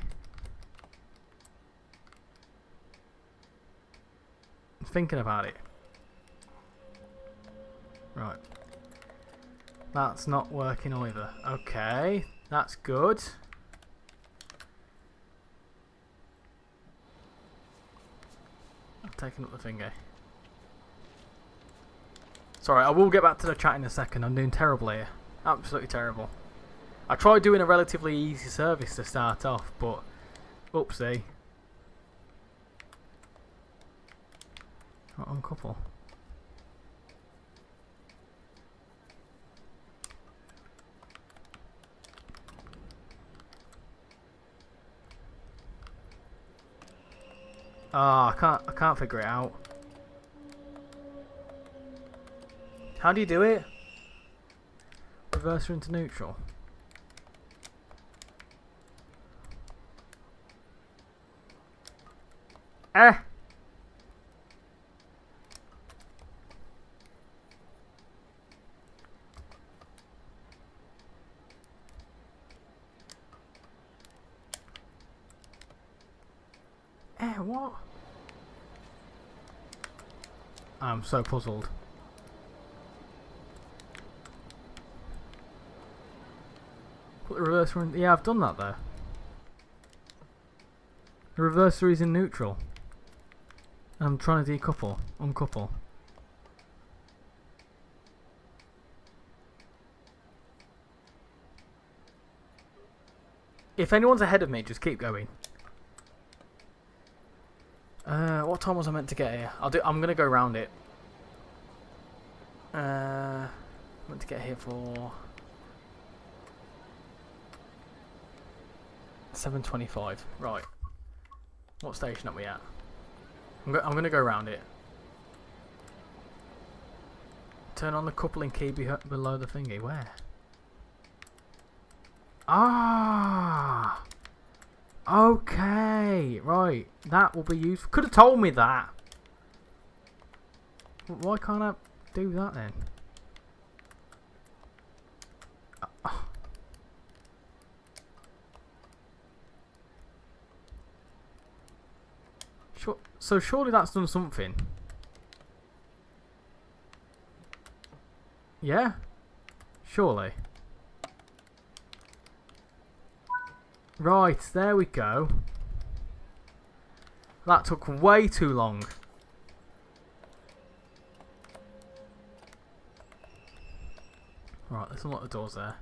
S1: I'm thinking about it. Right. That's not working either. Okay, that's good. Taking up the finger. Sorry, I will get back to the chat in a second. I'm doing terrible here. Absolutely terrible. I tried doing a relatively easy service to start off, but oopsie. Not uncouple. Ah, I can't figure it out. How do you do it? Reverse her into neutral. What? I'm so puzzled. Put the reverser in. Yeah, I've done that though. The reverser is in neutral. I'm trying to decouple, uncouple. If anyone's ahead of me, just keep going. What time was I meant to get here? I'm gonna go round it. I meant to get here for 7:25. Right. What station are we at? I'm gonna go round it. Turn on the coupling key below the thingy. Where? Ah. Okay, right. That will be useful. Could have told me that. Why can't I do that then? Sure. So surely that's done something. Yeah? Surely. Right, there we go. That took way too long. Right, let's unlock the doors there.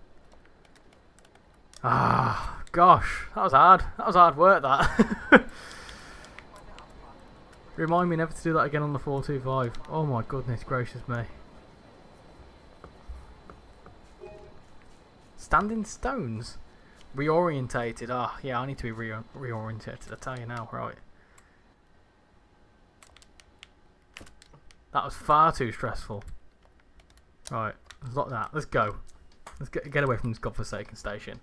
S1: Ah, gosh, that was hard. That was hard work, that. Remind me never to do that again on the 425. Oh my goodness gracious me. Standing stones? Reorientated. Ah, yeah, I need to be reorientated, I tell you now, right. That was far too stressful. Right, let's lock that. Let's go. Let's get away from this godforsaken station.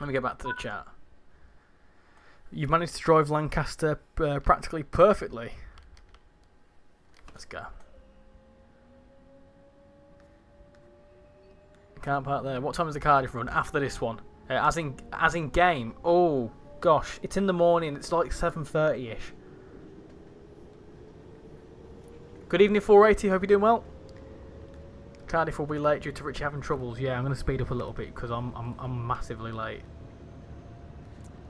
S1: Let me get back to the chat. You've managed to drive Lancaster practically perfectly. Let's go. Can't park there. What time is the Cardiff run? After this one. As in game. Oh gosh, it's in the morning. It's like 7:30ish. Good evening, 480. Hope you're doing well. Cardiff will be late due to Richie having troubles. Yeah, I'm going to speed up a little bit because I'm massively late.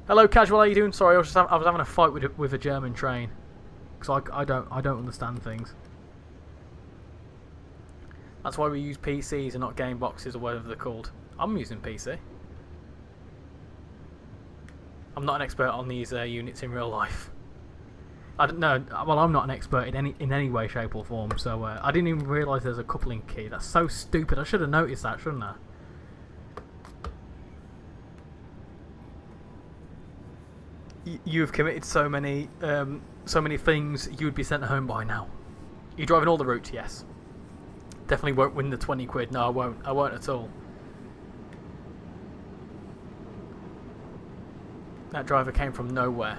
S1: Hello, casual. How you doing? Sorry, I was having a fight with a German train because I don't understand things. That's why we use PCs and not game boxes or whatever they're called. I'm using PC. I'm not an expert on these units in real life. I don't know. Well, I'm not an expert in any way, shape, or form. So I didn't even realise there's a coupling key. That's so stupid. I should have noticed that, shouldn't I? You have committed so many things. You would be sent home by now. You're driving all the routes, yes. Definitely won't win the 20 quid. No, I won't. I won't at all. That driver came from nowhere.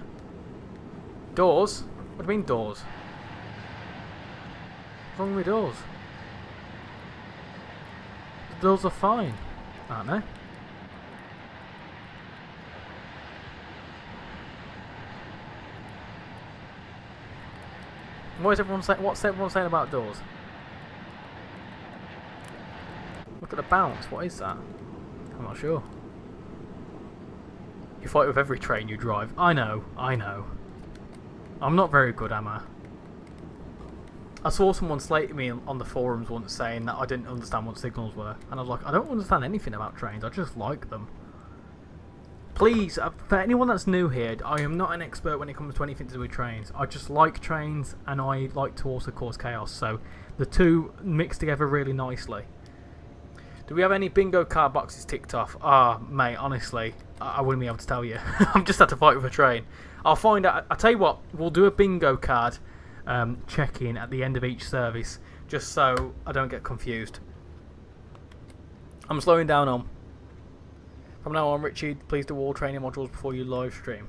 S1: Doors? What do you mean doors? What's wrong with doors? The doors are fine, aren't they? What's everyone saying about doors? Look at the bounce. What is that? I'm not sure. You fight with every train you drive. I know. I'm not very good, am I? I saw someone slate me on the forums once saying that I didn't understand what signals were. And I was like, I don't understand anything about trains. I just like them. Please, for anyone that's new here, I am not an expert when it comes to anything to do with trains. I just like trains and I like to also cause chaos. So the two mix together really nicely. Do we have any bingo card boxes ticked off? Ah, mate, honestly, I wouldn't be able to tell you. I've just had to fight with a train. I'll find out. I'll tell you what, we'll do a bingo card check-in at the end of each service, just so I don't get confused. I'm slowing down on. From now on, Richie, please do all training modules before you live stream.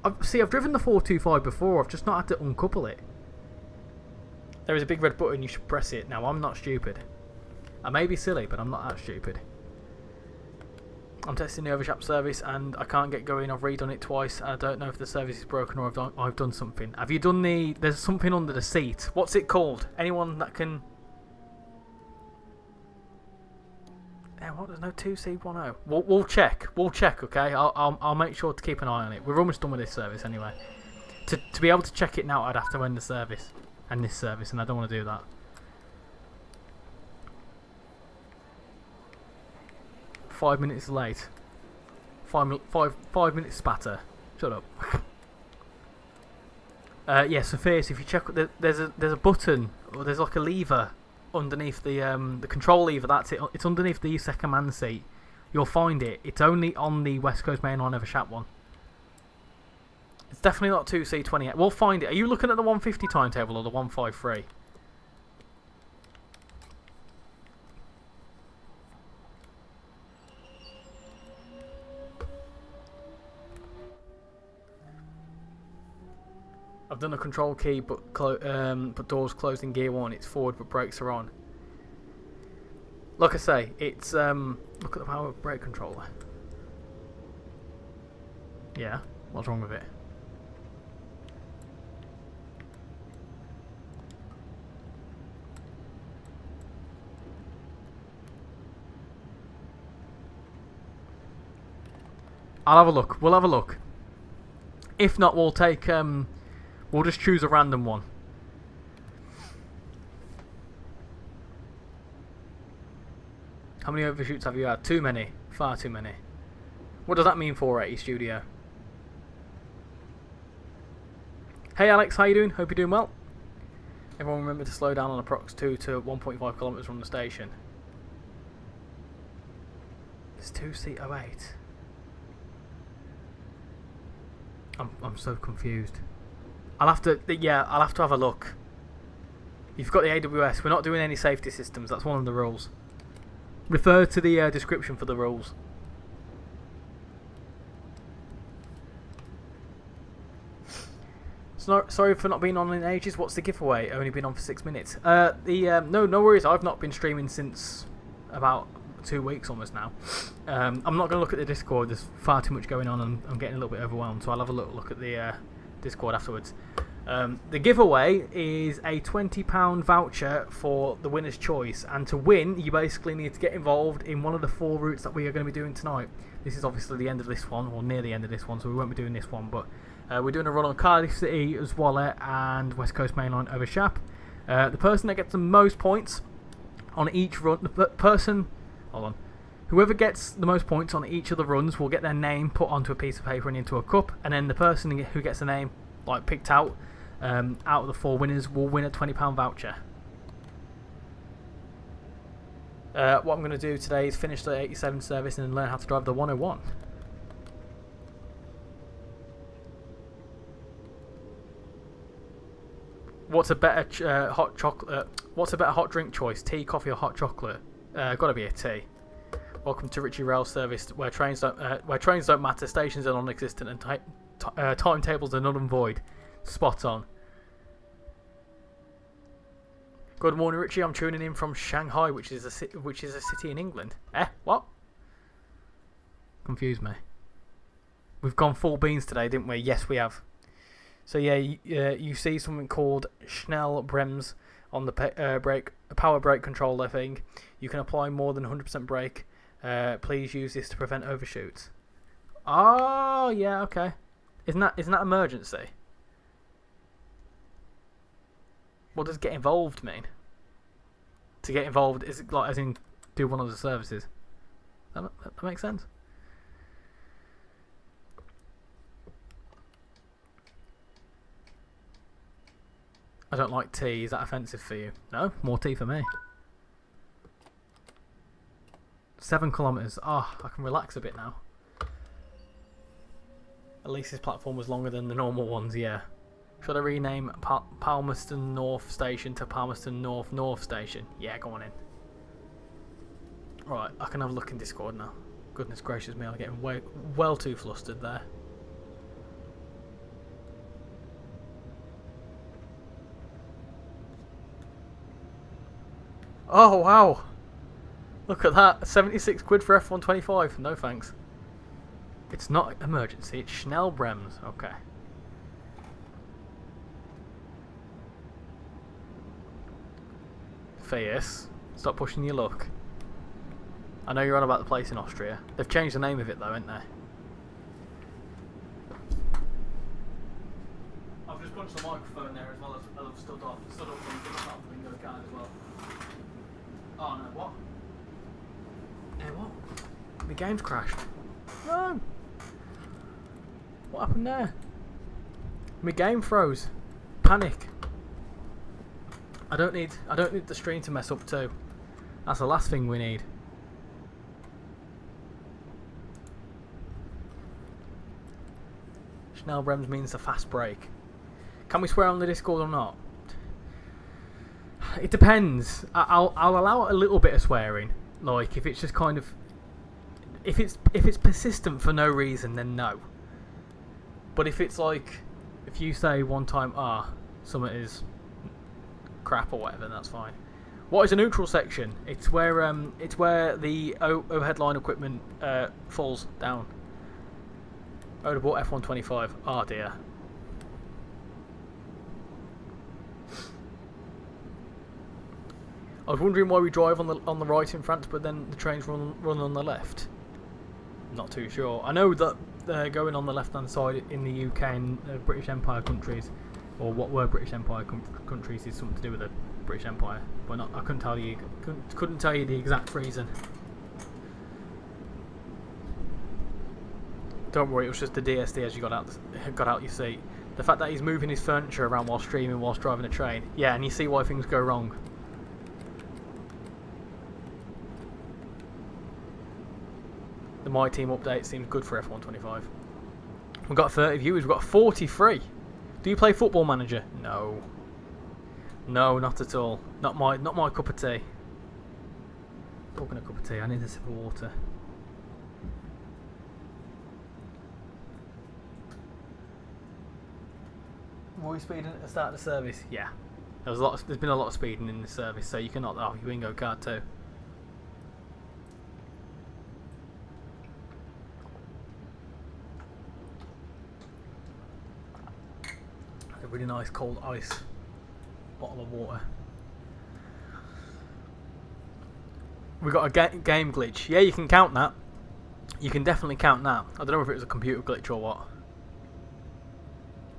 S1: I've driven the 425 before, I've just not had to uncouple it. There is a big red button, you should press it. Now, I'm not stupid. I may be silly, but I'm not that stupid. I'm testing the Overshap service and I can't get going. I've redone it twice. I don't know if the service is broken or I've done something. Have you done the... There's something under the seat. What's it called? Anyone that can... What? There's no 2C10. We'll check. We'll check, okay? I'll make sure to keep an eye on it. We're almost done with this service anyway. To be able to check it now, I'd have to end the service. And this service, and I don't want to do that. Five minutes late. Five minutes spatter. Shut up. Yeah, Sophia, if you check, there's a button, or there's like a lever underneath the control lever. That's it. It's underneath the second man seat. You'll find it. It's only on the West Coast Main Line Shap one. It's definitely not 2C28. We'll find it. Are you looking at the 150 timetable or the 153? I've done a control key, but doors closed in gear 1. It's forward, but brakes are on. Like I say, it's look at the power brake controller. Yeah, what's wrong with it? I'll have a look. We'll have a look. If not, we'll take we'll just choose a random one. How many overshoots have you had? Too many. Far too many. What does that mean for 480 Studio? Hey Alex, how you doing? Hope you're doing well. Everyone remember to slow down on approx 2 to 1.5 kilometers from the station. It's 2C08. I'm so confused. I'll have to have a look. You've got the AWS. We're not doing any safety systems. That's one of the rules. Refer to the description for the rules. Sorry for not being on in ages. What's the giveaway? Only been on for 6 minutes. No worries. I've not been streaming since about 2 weeks almost now. I'm not going to look at the Discord. There's far too much going on, and I'm getting a little bit overwhelmed. So I'll have a look at the Discord afterwards. The giveaway is a £20 voucher for the winner's choice, and to win, you basically need to get involved in one of the 4 routes that we are going to be doing tonight. This is obviously the end of this one, or near the end of this one, so we won't be doing this one, but we're doing a run on Cardiff City, Zwolle, and West Coast Main Line over Shap. The person that gets the most points on each run, whoever gets the most points on each of the runs will get their name put onto a piece of paper and into a cup, and then the person who gets the name picked out of the 4 winners will win a £20 voucher. What I'm going to do today is finish the 87 service and learn how to drive the 101. What's a better hot chocolate? What's a better hot drink choice? Tea, coffee, or hot chocolate? Got to be a tea. Welcome to RichyRail service, where trains don't matter, stations are non-existent, and timetables are null and void. Spot on. Good morning, Richie. I'm tuning in from Shanghai, which is a city in England. What? Confused me. We've gone full beans today, didn't we? Yes, we have. So yeah, you see something called Schnell Brems on the power brake controller thing. You can apply more than 100% brake. Please use this to prevent overshoots. Oh yeah, okay. Isn't that emergency? What does get involved mean? To get involved is like as in do one of the services. That makes sense. I don't like tea. Is that offensive for you? No? More tea for me. 7 kilometres. Oh, I can relax a bit now. At least this platform was longer than the normal ones, yeah. Should I rename Palmerston North Station to Palmerston North Station? Yeah, go on in. Right, I can have a look in Discord now. Goodness gracious me, I'm getting well too flustered there. Oh wow! Look at that, 76 quid for F125. No thanks. It's not emergency, it's Schnell Brems. Okay. Fierce. Stop pushing your luck. I know you're on about the place in Austria. They've changed the name of it though, haven't they? I've just punched the microphone there as well as I've stood up from the window card as well. Oh no, what? What? The game's crashed. No! What happened there? My game froze. Panic. I don't need the stream to mess up too. That's the last thing we need. Schnell Brems means a fast break. Can we swear on the Discord or not? It depends. I'll allow a little bit of swearing. Like if it's just kind of if it's persistent for no reason, then no. But if it's like if you say one time something is crap or whatever, that's fine. What is a neutral section? It's where the overhead line equipment falls down. I would have bought F125. Oh dear. I was wondering why we drive on the right in France, but then the trains run on the left. Not too sure. I know that going on the left-hand side in the UK and British Empire countries, or what were British Empire countries, is something to do with the British Empire, but I couldn't tell you the exact reason. Don't worry, it was just the DSD as you got out your seat. The fact that he's moving his furniture around while streaming, whilst driving a train, yeah, and you see why things go wrong. The My Team update seems good for F125. We've got 30 viewers, we've got 43. Do you play Football Manager? No. No, not at all. Not my cup of tea. Talking of cup of tea, I need a sip of water. Were we speeding at the start of the service? Yeah. There's been a lot of speeding in the service, so you cannot. Oh, your bingo card too. A really nice cold ice bottle of water. We got a game glitch. Yeah, you can count that. You can definitely count that. I don't know if it was a computer glitch or what.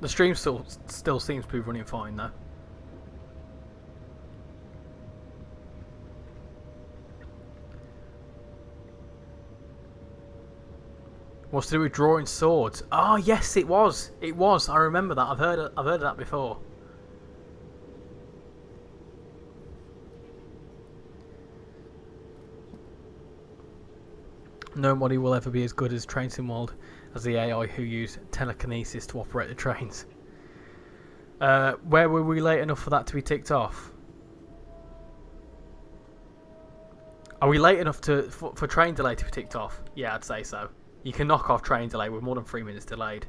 S1: The stream still seems to be running fine though. What's to do with drawing swords? Oh yes, it was. It was. I remember that. I've heard of that before. Nobody will ever be as good as trainsimworld as the AI who use telekinesis to operate the trains. Where were we late enough for that to be ticked off? Are we late enough for train delay to be ticked off? Yeah, I'd say so. You can knock off train delay with more than 3 minutes delayed.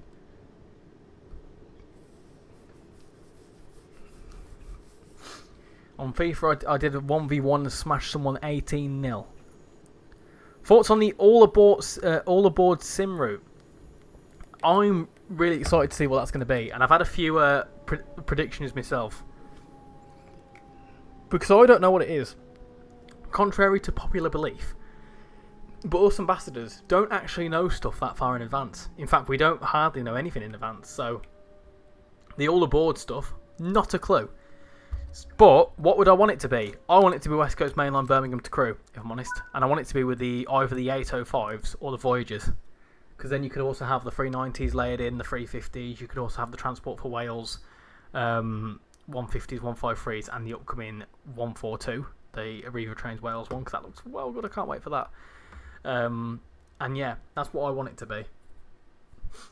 S1: On FIFA, I did a 1v1 and smashed someone 18-0. Thoughts on the all aboard sim route? I'm really excited to see what that's going to be, and I've had a few predictions myself because I don't know what it is. Contrary to popular belief, but us ambassadors don't actually know stuff that far in advance. In fact, we don't hardly know anything in advance. So the all aboard stuff, not a clue. But what would I want it to be? I want it to be West Coast Mainline Birmingham to Crewe, if I'm honest. And I want it to be with either the 805s or the Voyagers. Because then you could also have the 390s layered in, the 350s. You could also have the Transport for Wales, 150s, 153s, and the upcoming 142, the Arriva Trains Wales one, because that looks well good. I can't wait for that. And yeah, that's what I want it to be.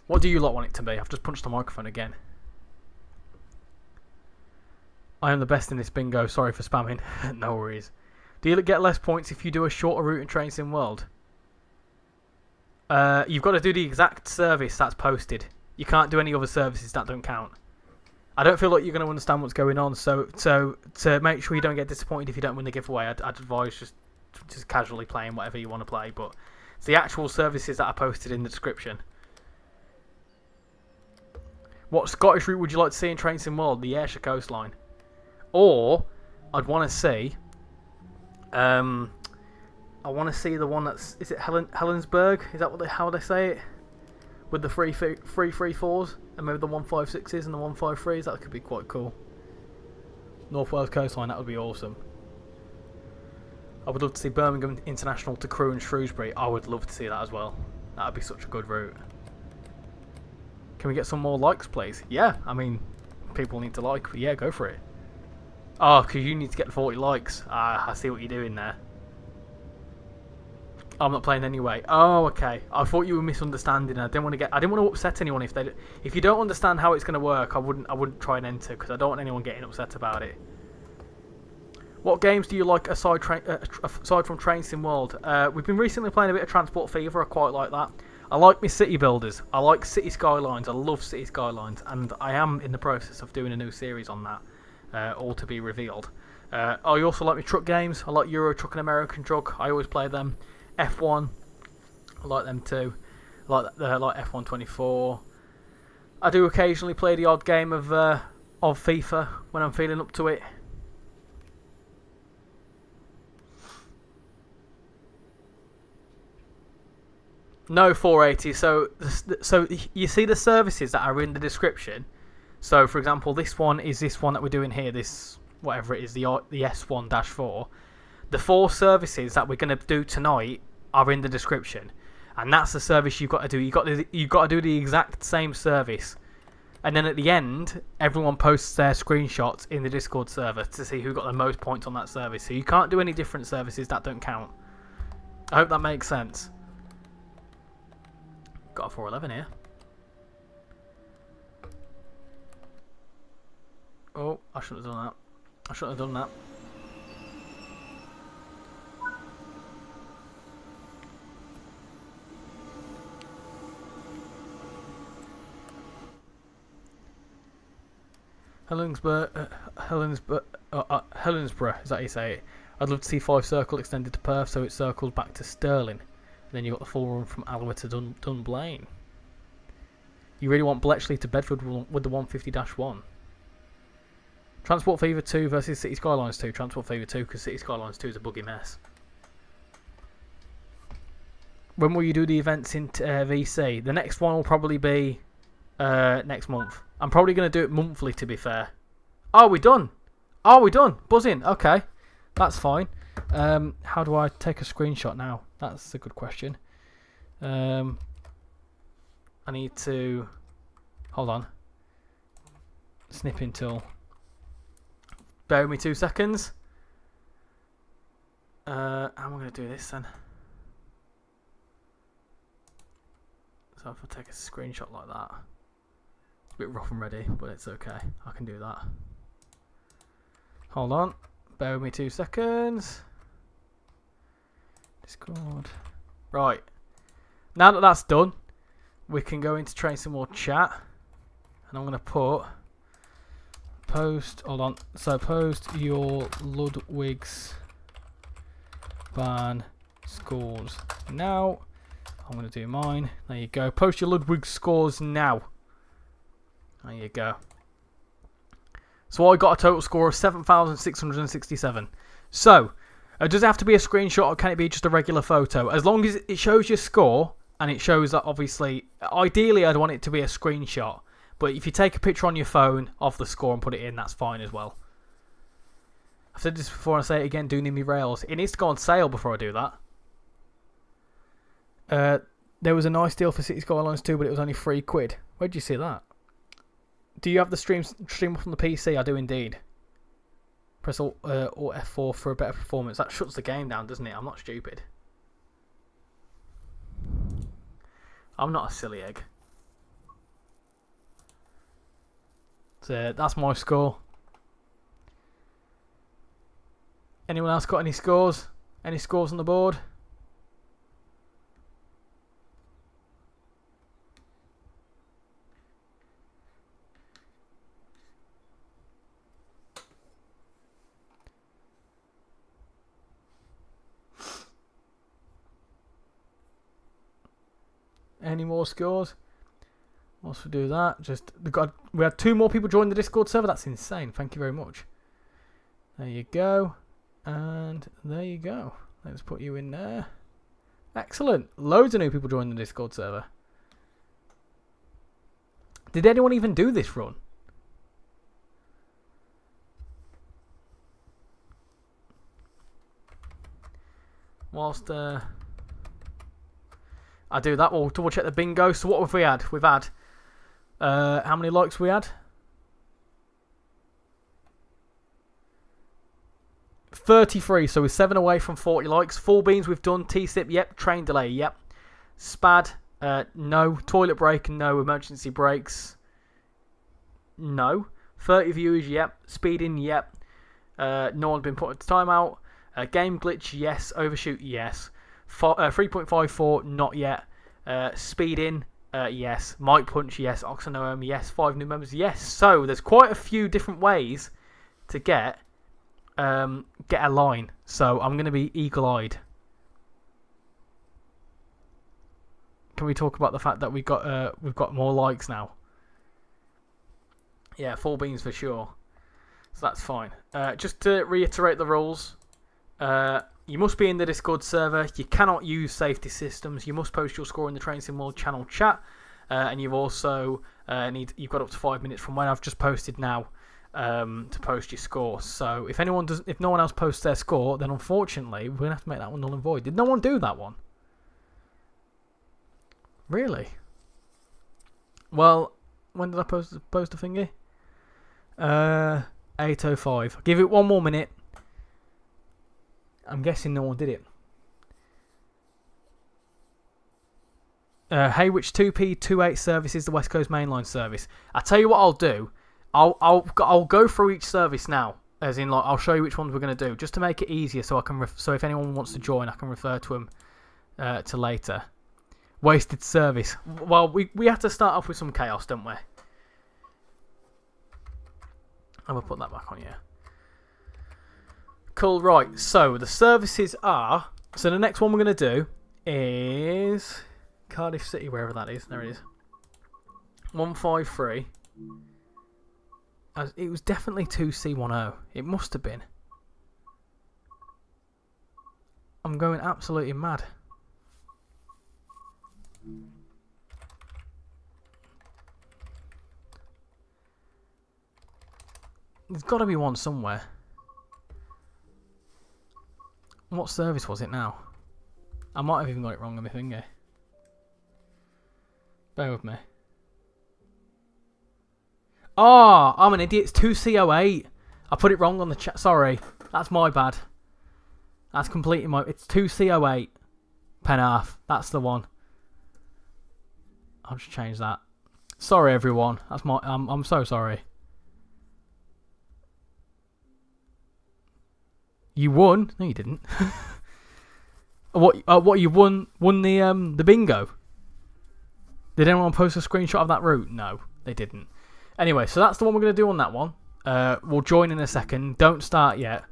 S1: What do you lot want it to be? I've just punched the microphone again. I am the best in this bingo. Sorry for spamming. No worries. Do you get less points if you do a shorter route in trainsimworld? You've got to do the exact service that's posted. You can't do any other services that don't count. I don't feel like you're going to understand what's going on. So to make sure you don't get disappointed if you don't win the giveaway, I'd advise just casually playing whatever you want to play. But it's the actual services that are posted in the description. What Scottish route would you like to see in trainsimworld? The Ayrshire coastline. Or I'd want to see. I want to see the one that's. Is it Helensburgh? Is that how they say it? With the 334s and maybe the 156s and the 153s. That could be quite cool. North Wales coastline. That would be awesome. I would love to see Birmingham International to Crewe and Shrewsbury. I would love to see that as well. That would be such a good route. Can we get some more likes, please? Yeah, I mean, people need to like. But yeah, go for it. Oh, because you need to get 40 likes. Ah, I see what you're doing there. I'm not playing anyway. Oh, okay. I thought you were misunderstanding. I didn't want to upset anyone if you don't understand how it's going to work. I wouldn't try and enter because I don't want anyone getting upset about it. What games do you like aside from trainsimworld? We've been recently playing a bit of Transport Fever. I quite like that. I like my city builders. I like city skylines. I love city skylines, and I am in the process of doing a new series on that. All to be revealed. I also like my truck games. I like Euro Truck and American Truck. I always play them. F1, I like them too. I like F1 24. I do occasionally play the odd game of FIFA when I'm feeling up to it. No 480. So you see the services that are in the description. So for example, this one is this one that we're doing here. This whatever it is, the S1-4. The 4 services that we're going to do tonight are in the description, and that's the service you've got to do. You've got to do the exact same service, and then at the end, everyone posts their screenshots in the Discord server to see who got the most points on that service. So you can't do any different services that don't count. I hope that makes sense. Got a 411 here. Oh, I shouldn't have done that. I shouldn't have done that. Helensburgh, is that how you say it? I'd love to see 5 Circle extended to Perth so it circles back to Stirling. And then you've got the full run from Alloa to Dunblane. You really want Bletchley to Bedford with the 150-1. Transport Fever 2 versus City Skylines 2. Transport Fever 2 because City Skylines 2 is a buggy mess. When will you do the events in VC? The next one will probably be next month. I'm probably going to do it monthly, to be fair. Are we done? Are we done? Buzzing. Okay. That's fine. How do I take a screenshot now? That's a good question. I need to... Hold on. Snipping tool. Bear with me 2 seconds. How am I going to do this then? So if I take a screenshot like that. It's a bit rough and ready, but it's okay. I can do that. Hold on. Bear with me 2 seconds. Discord. Right. Now that that's done, we can go into trainsimworld chat. And I'm going to put... Post, hold on. So post your Ludwigsbahn scores now. I'm going to do mine. There you go. Post your Ludwig scores now. There you go. So I got a total score of 7,667. So, does it have to be a screenshot or can it be just a regular photo? As long as it shows your score and it shows that obviously, ideally I'd want it to be a screenshot. But if you take a picture on your phone of the score and put it in, that's fine as well. I've said this before and I say it again, do need me rails. It needs to go on sale before I do that. There was a nice deal for City Skylines 2, but it was only £3. Where'd you see that? Do you have the stream up on the PC? I do indeed. Press Alt F4 for a better performance. That shuts the game down, doesn't it? I'm not stupid. I'm not a silly egg. So that's my score. Anyone else got any scores? Any scores on the board? Any more scores? Once we do that, we had 2 more people join the Discord server. That's insane. Thank you very much. There you go. And there you go. Let's put you in there. Excellent. Loads of new people joined the Discord server. Did anyone even do this run? Whilst I do that, we'll double check the bingo. So what have we had? We've had... how many likes we had? 33, so we're 7 away from 40 likes. Full beans we've done. T-sip, yep. Train delay, yep. Spad, no. Toilet break, no. Emergency brakes, no. 30 viewers, yep. Speeding, yep. No one's been put into timeout. Game glitch, yes. Overshoot, yes. 3.54, not yet. Speeding, yes. Mic punch, yes. Oxenoem, yes. 5 new members, yes. So there's quite a few different ways to get a line. So I'm going to be eagle-eyed. Can we talk about the fact that we've got more likes now? Yeah, 4 beans for sure. So that's fine. Just to reiterate the rules, You must be in the Discord server. You cannot use safety systems. You must post your score in the TrainSimWorld channel chat. And you've also you've got up to 5 minutes from when I've just posted now to post your score. So if no one else posts their score, then unfortunately we're gonna have to make that one null and void. Did no one do that one? Really? Well, when did I post a thingy? 8:05. I'll give it one more minute. I'm guessing no one did it. Hey, which 2P28 service is the West Coast Mainline service? I tell you what I'll do. I'll go through each service now, as in like I'll show you which ones we're gonna do, just to make it easier, so I can so if anyone wants to join, I can refer to them to later. Wasted service. Well, we have to start off with some chaos, don't we? I'm gonna put that back on here. Cool. Right. So the services are. So the next one we're gonna do is Cardiff City, wherever that is. There it is. 153. It was definitely 2C10. It must have been. I'm going absolutely mad. There's got to be one somewhere. What service was it now? I might have even got it wrong on my finger. Bear with me. Oh, I'm an idiot. It's 2C08. I put it wrong on the chat. Sorry. That's my bad. That's completely my... It's 2C08. Penarth. That's the one. I'll just change that. Sorry, everyone. That's my... I'm so sorry. You won? No, you didn't. What you won the bingo? Did anyone post a screenshot of that route? No, they didn't. Anyway, so that's the one we're going to do on that one. We'll join in a second. Don't start yet.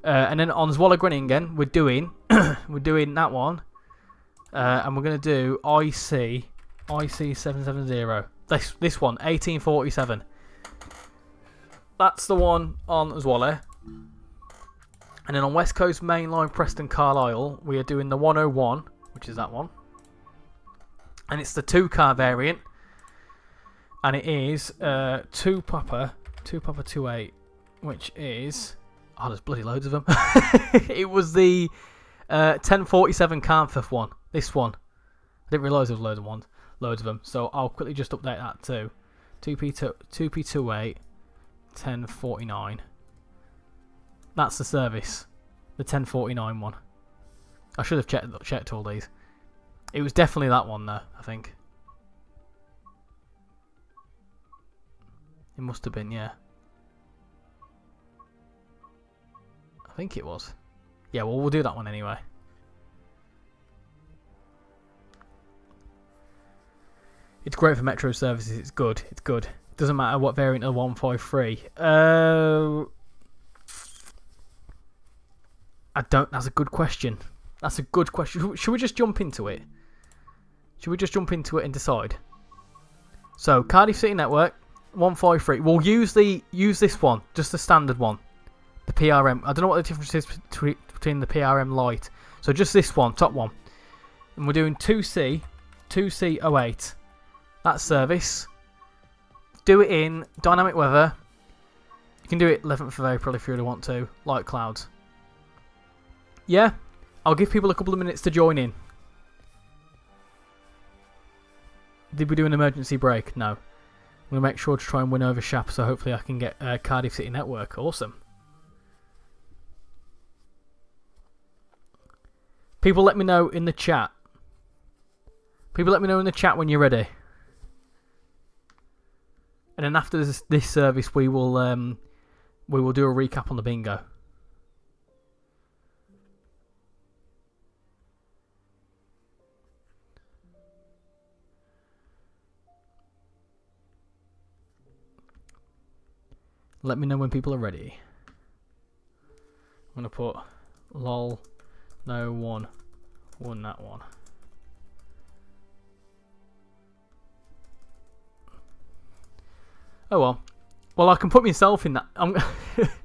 S1: And then on Zwolle Groningen, we're doing that one. And we're going to do IC 770. This one, 1847. That's the one on Zwolle. And then on West Coast Mainline Preston Carlisle, we are doing the 101, which is that one. And it's the 2-car variant. And it is 2 Papa 28, which is... Oh, there's bloody loads of them. It was the 1047 Cardiff one. This one. I didn't realise there was loads of them. So I'll quickly just update that too. 2P28, 1049. That's the service. The 1049 one. I should have checked all these. It was definitely that one though, I think. It must have been, yeah. I think it was. Yeah, well, we'll do that one anyway. It's great for metro services. It's good. It's good. It doesn't matter what variant of 153. I don't. That's a good question. That's a good question. Should we just jump into it? Should we just jump into it and decide? So, Cardiff City Network 153. We'll use this one, just the standard one. The PRM. I don't know what the difference is between the PRM Lite. So just this one, top one. And we're doing 2C08. That service. Do it in dynamic weather. You can do it 11th of April if you really want to. Light clouds. Yeah. I'll give people a couple of minutes to join in. Did we do an emergency break? No. I'm going to make sure to try and win over Shap, so hopefully I can get Cardiff City Network. Awesome. People let me know in the chat. People let me know in the chat when you're ready. And then after this service, we will do a recap on the bingo. Let me know when people are ready. I'm going to put lol, no one, won that one. Oh well. Well, I can put myself in that.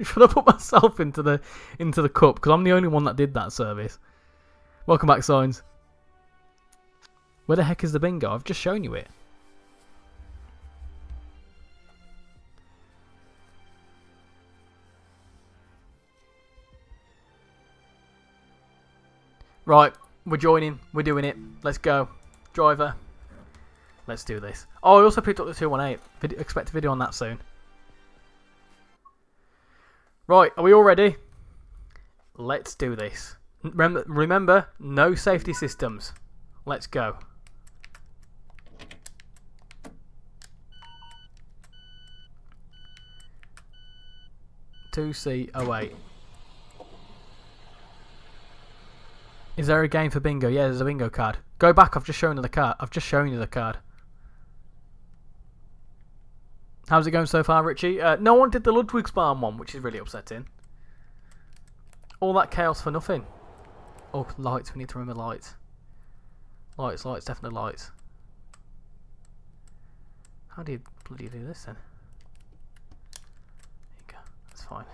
S1: Should I put myself into the cup? Because I'm the only one that did that service. Welcome back, Signs. Where the heck is the bingo? I've just shown you it. Right, we're joining. We're doing it. Let's go. Driver. Let's do this. Oh, I also picked up the 218. Expect a video on that soon. Right, are we all ready? Let's do this. Remember, no safety systems. Let's go. C08. Is there a game for bingo? Yeah, there's a bingo card. Go back. I've just shown you the card. I've just shown you the card. How's it going so far, Richie? No one did the Ludwigsbahn one, which is really upsetting. All that chaos for nothing. Oh, lights. We need to remember lights. Lights, definitely lights. How do you bloody do this then? There you go. That's fine.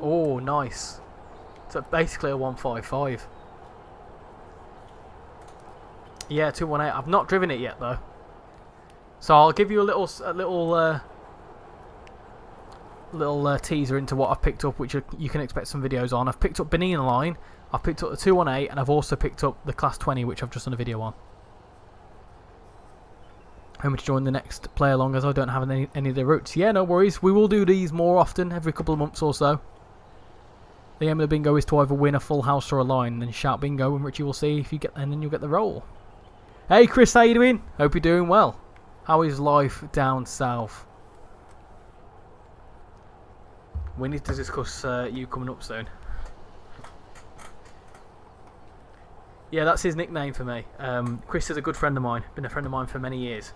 S1: Oh, nice. So basically a 155. Yeah, 218. I've not driven it yet though, so I'll give you a little teaser into what I've picked up, which you can expect some videos on. I've picked up Banana Line, I've picked up the 218, and I've also picked up the Class 20, which I've just done a video on. How much join the next play along, as I don't have any of the routes. Yeah, no worries. We will do these more often, every couple of months or so. The aim of the bingo is to either win a full house or a line, and then shout bingo, and Richie will see if you get, and then you'll get the roll. Hey Chris, how you doing? Hope you're doing well. How is life down south? We need to discuss you coming up soon. Yeah, that's his nickname for me. Chris is a good friend of mine. Been a friend of mine for many years.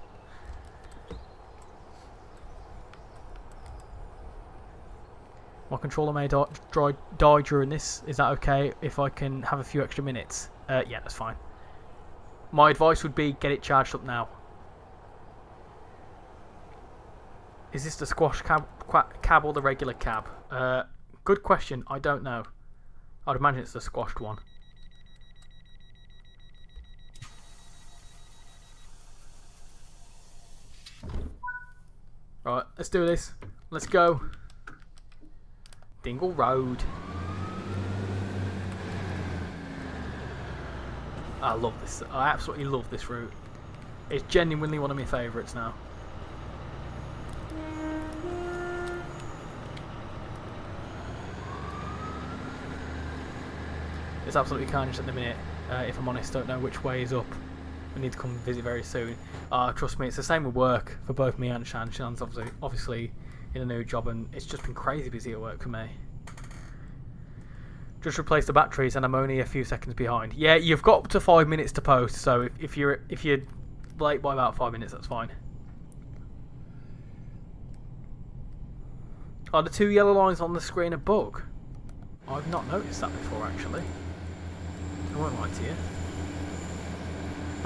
S1: My controller may die during this. Is that okay if I can have a few extra minutes? Yeah, that's fine. My advice would be get it charged up now. Is this the squash cab or the regular cab? Good question. I don't know. I'd imagine it's the squashed one. Right, let's do this. Let's go. Dingle Road. I love this. I absolutely love this route. It's genuinely one of my favourites now. It's absolutely carnage at the minute. If I'm honest, don't know which way is up. We need to come visit very soon. Trust me, it's the same with work for both me and Shan. Shan's obviously in a new job, and it's just been crazy busy at work for me. Just replaced the batteries, and I'm only a few seconds behind. Yeah, you've got up to 5 minutes to post, so if you're late by about 5 minutes, that's fine. Are the 2 yellow lines on the screen a bug? I've not noticed that before, actually. I won't lie to you.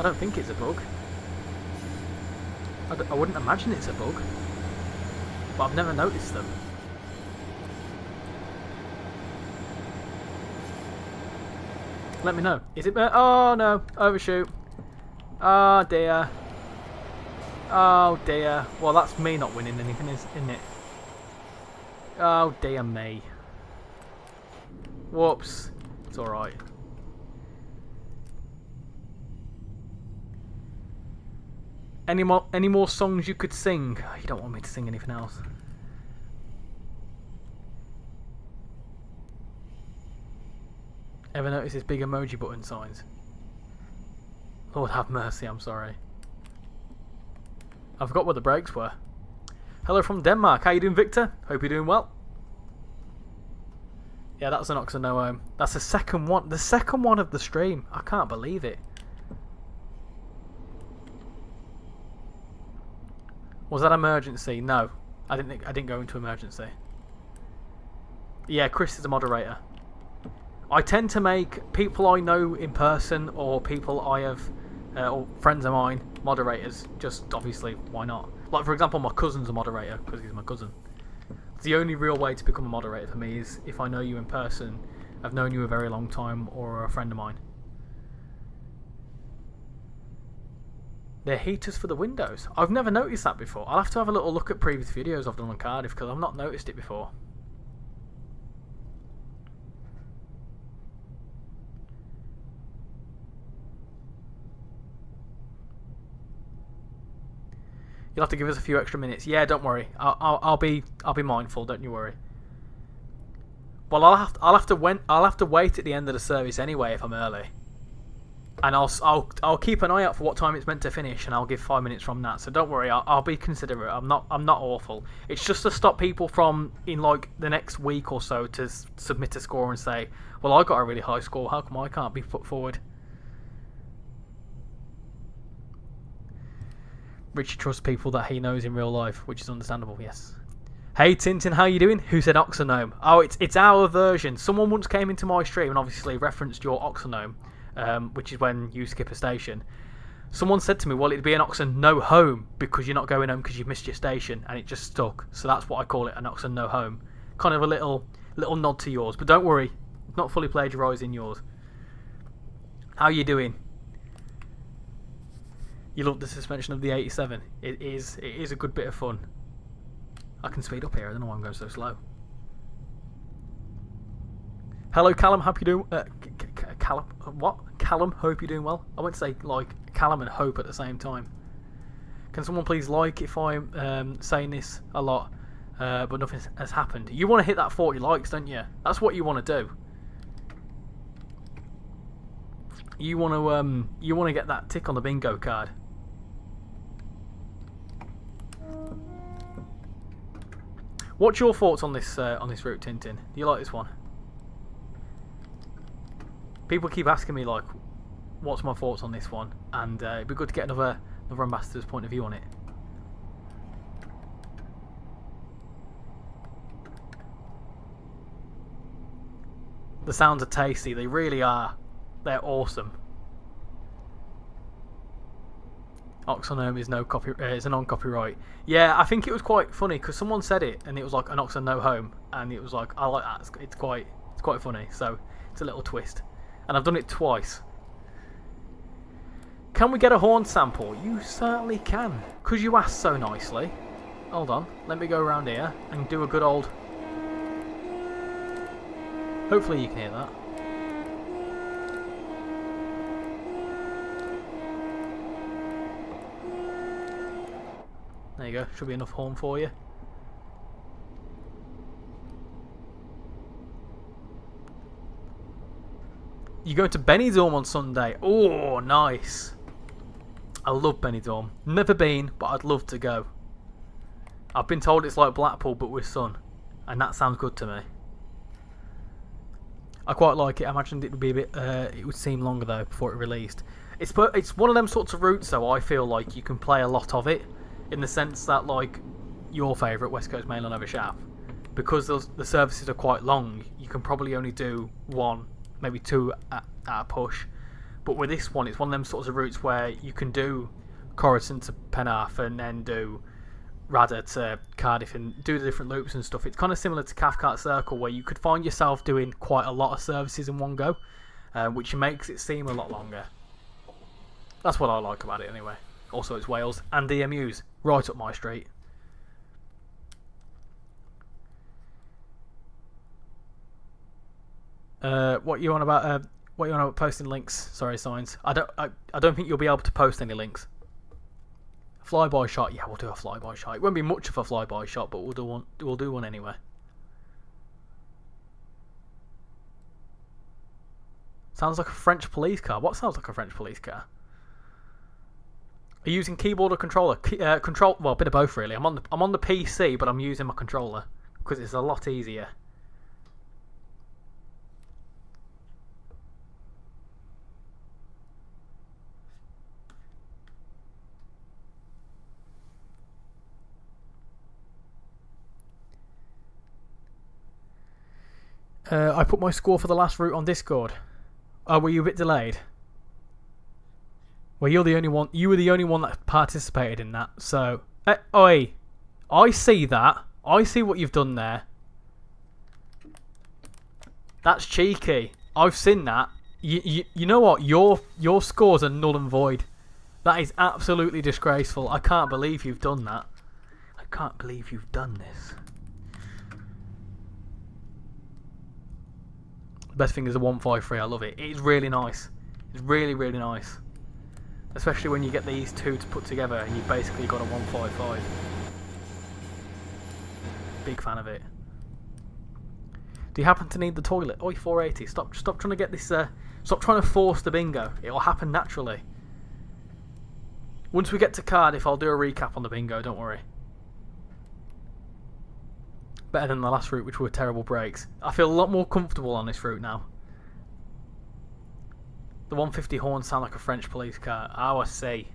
S1: I don't think it's a bug. I wouldn't imagine it's a bug, but I've never noticed them. Let me know. Is it? Oh no! Overshoot. Oh dear. Oh dear. Well, that's me not winning anything, isn't it? Oh dear me. Whoops. It's all right. Any more songs you could sing? You don't want me to sing anything else. Ever notice this big emoji button signs? Lord have mercy, I'm sorry. I forgot what the brakes were. Hello from Denmark. How you doing, Victor? Hope you're doing well. Yeah, that's an Oxo. That's the second one. The second one of the stream. I can't believe it. Was that emergency? No, I didn't go into emergency. Yeah, Chris is the moderator. I tend to make people I know in person or people I have, or friends of mine, moderators, just obviously, why not? Like, for example, my cousin's a moderator, because he's my cousin. The only real way to become a moderator for me is if I know you in person, I've known you a very long time, or a friend of mine. They're heaters for the windows. I've never noticed that before. I'll have to have a little look at previous videos I've done on Cardiff, because I've not noticed it before. You'll have to give us a few extra minutes. Yeah, don't worry. I'll be mindful. Don't you worry. Well, I'll have to wait at the end of the service anyway if I'm early, and I'll keep an eye out for what time it's meant to finish, and I'll give 5 minutes from that. So don't worry. I'll be considerate. I'm not awful. It's just to stop people from in like the next week or so to submit a score and say, well, I got a really high score. How come I can't be put forward? Richie trusts people that he knows in real life, which is understandable, yes. Hey Tintin, how you doing? Who said Oxonome? Oh, it's our version. Someone once came into my stream and obviously referenced your Oxonome, which is when you skip a station. Someone said to me, well, it'd be an Oxon no home because you're not going home because you've missed your station, and it just stuck. So that's what I call it, an Oxon no home. Kind of a little nod to yours, but don't worry, it's not fully plagiarising yours. How you doing? You love the suspension of the 87. It is a good bit of fun. I can speed up here. I don't know why I'm going so slow. Hello, Callum. Hope you're doing. Callum, what? Callum. Hope you're doing well. I went to say like Callum and Hope at the same time. Can someone please like if I'm saying this a lot, but nothing has happened? You want to hit that 40 likes, don't you? That's what you want to do. You want to get that tick on the bingo card. What's your thoughts on this route, Tintin? Do you like this one? People keep asking me like, what's my thoughts on this one, and it'd be good to get another ambassador's point of view on it. The sounds are tasty. They really are. They're awesome. Oxonome is is a non-copyright. Yeah, I think it was quite funny because someone said it and it was like an Oxon no home, and it was like, I like that. It's quite funny. So it's a little twist, and I've done it twice. Can we get a horn sample? You certainly can, because you asked so nicely. Hold on, let me go around here and do a good old. Hopefully you can hear that. There you go, should be enough horn for you. You going to Benidorm on Sunday? Oh, nice. I love Benidorm. Never been, but I'd love to go. I've been told it's like Blackpool but with sun, and that sounds good to me. I quite like it. I imagined it would be a bit. It would seem longer though before it released. It's one of them sorts of routes though. I feel like you can play a lot of it, in the sense that like your favourite West Coast Mail over Shap, because the services are quite long. You can probably only do one, maybe two at a push. But with this one, it's one of them sorts of routes where you can do Coryton to Penarth and then do Radda to Cardiff and do the different loops and stuff. It's kind of similar to Cathcart Circle, where you could find yourself doing quite a lot of services in one go, which makes it seem a lot longer. That's what I like about it anyway. Also, it's Wales and DMUs, right up my street. What you on about? What you on about posting links? Sorry, Signs. I don't think you'll be able to post any links. Flyby shot, yeah, we'll do a flyby shot. It won't be much of a flyby shot, but we'll do one. We'll do one anyway. Sounds like a French police car. What sounds like a French police car? Are you using keyboard or controller? Control. Well, a bit of both really. I'm on the PC, but I'm using my controller because it's a lot easier. I put my score for the last route on Discord. Oh, were you a bit delayed? Well, you're the only one. You were the only one that participated in that. So, oi, I see that. I see what you've done there. That's cheeky. I've seen that. You know what? Your scores are null and void. That is absolutely disgraceful. I can't believe you've done that. I can't believe you've done this. The best thing is the 153. I love it. It's really nice. It's really, really nice. Especially when you get these two to put together and you've basically got a 155. Big fan of it. Do you happen to need the toilet? Oi, 480. Stop trying to get this. Stop trying to force the bingo. It will happen naturally. Once we get to Cardiff, I'll do a recap on the bingo. Don't worry. Better than the last route, which were terrible breaks. I feel a lot more comfortable on this route now. The 150 horns sound like a French police car. Oh, I see.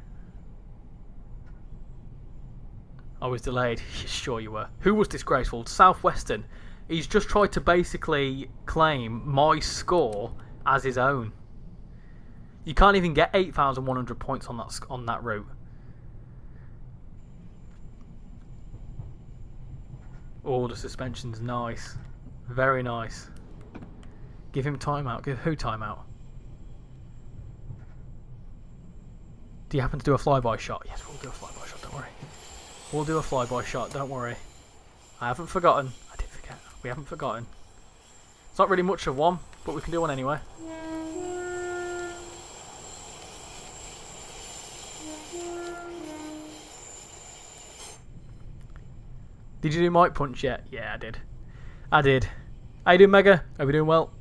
S1: I was delayed. Sure you were. Who was disgraceful? Southwestern. He's just tried to basically claim my score as his own. You can't even get 8,100 points on that route. Oh, the suspension's nice. Very nice. Give him timeout. Give who timeout? Do you happen to do a flyby shot? Yes, we'll do a flyby shot, don't worry. We'll do a flyby shot, don't worry. I haven't forgotten. I did forget. We haven't forgotten. It's not really much of one, but we can do one anyway. Did you do Mike Punch yet? Yeah, I did. I did. How you doing, Mega? Are we doing well?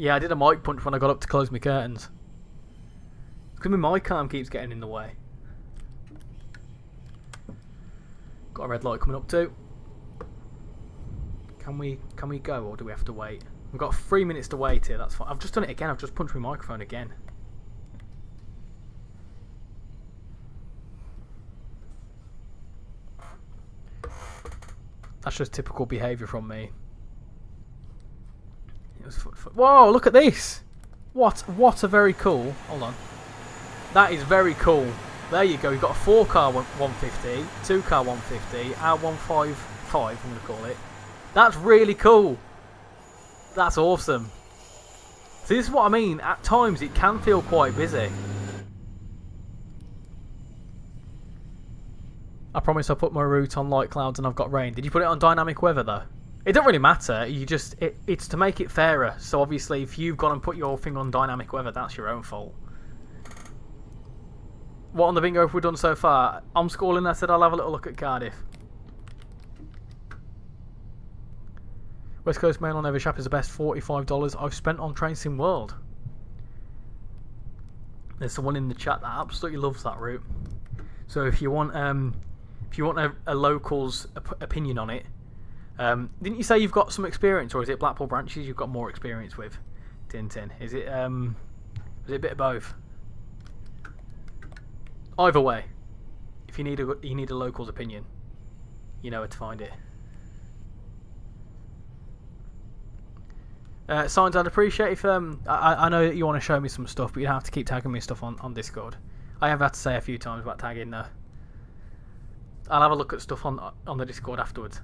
S1: Yeah, I did a mic punch when I got up to close my curtains. It's because my mic arm keeps getting in the way. Got a red light coming up too. Can we go or do we have to wait? We've got 3 minutes to wait here, that's fine. I've just done it again, I've just punched my microphone again. That's just typical behaviour from me. Whoa, look at this! What a very cool... Hold on. That is very cool. There you go, you've got a 4-car 150, 2-car 150, R155, I'm going to call it. That's really cool. That's awesome. See, this is what I mean. At times, it can feel quite busy. I promise I'll put my route on light clouds and I've got rain. Did you put it on dynamic weather, though? It don't really matter. You just it's to make it fairer. So obviously, if you've gone and put your thing on dynamic weather, that's your own fault. What on the bingo have we done so far? I'm scrolling. I said I'll have a little look at Cardiff. West Coast Mail on every Shap is the best $45 I've spent on trainsimworld. There's someone in the chat that absolutely loves that route. So if you want a local's opinion on it. Didn't you say you've got some experience, or is it Blackpool branches you've got more experience with? Tintin. Is it a bit of both? Either way, if you need a local's opinion, you know where to find it. Signs, I'd appreciate if I know that you want to show me some stuff, but you have to keep tagging me stuff on Discord. I have had to say a few times about tagging though. I'll have a look at stuff on the Discord afterwards.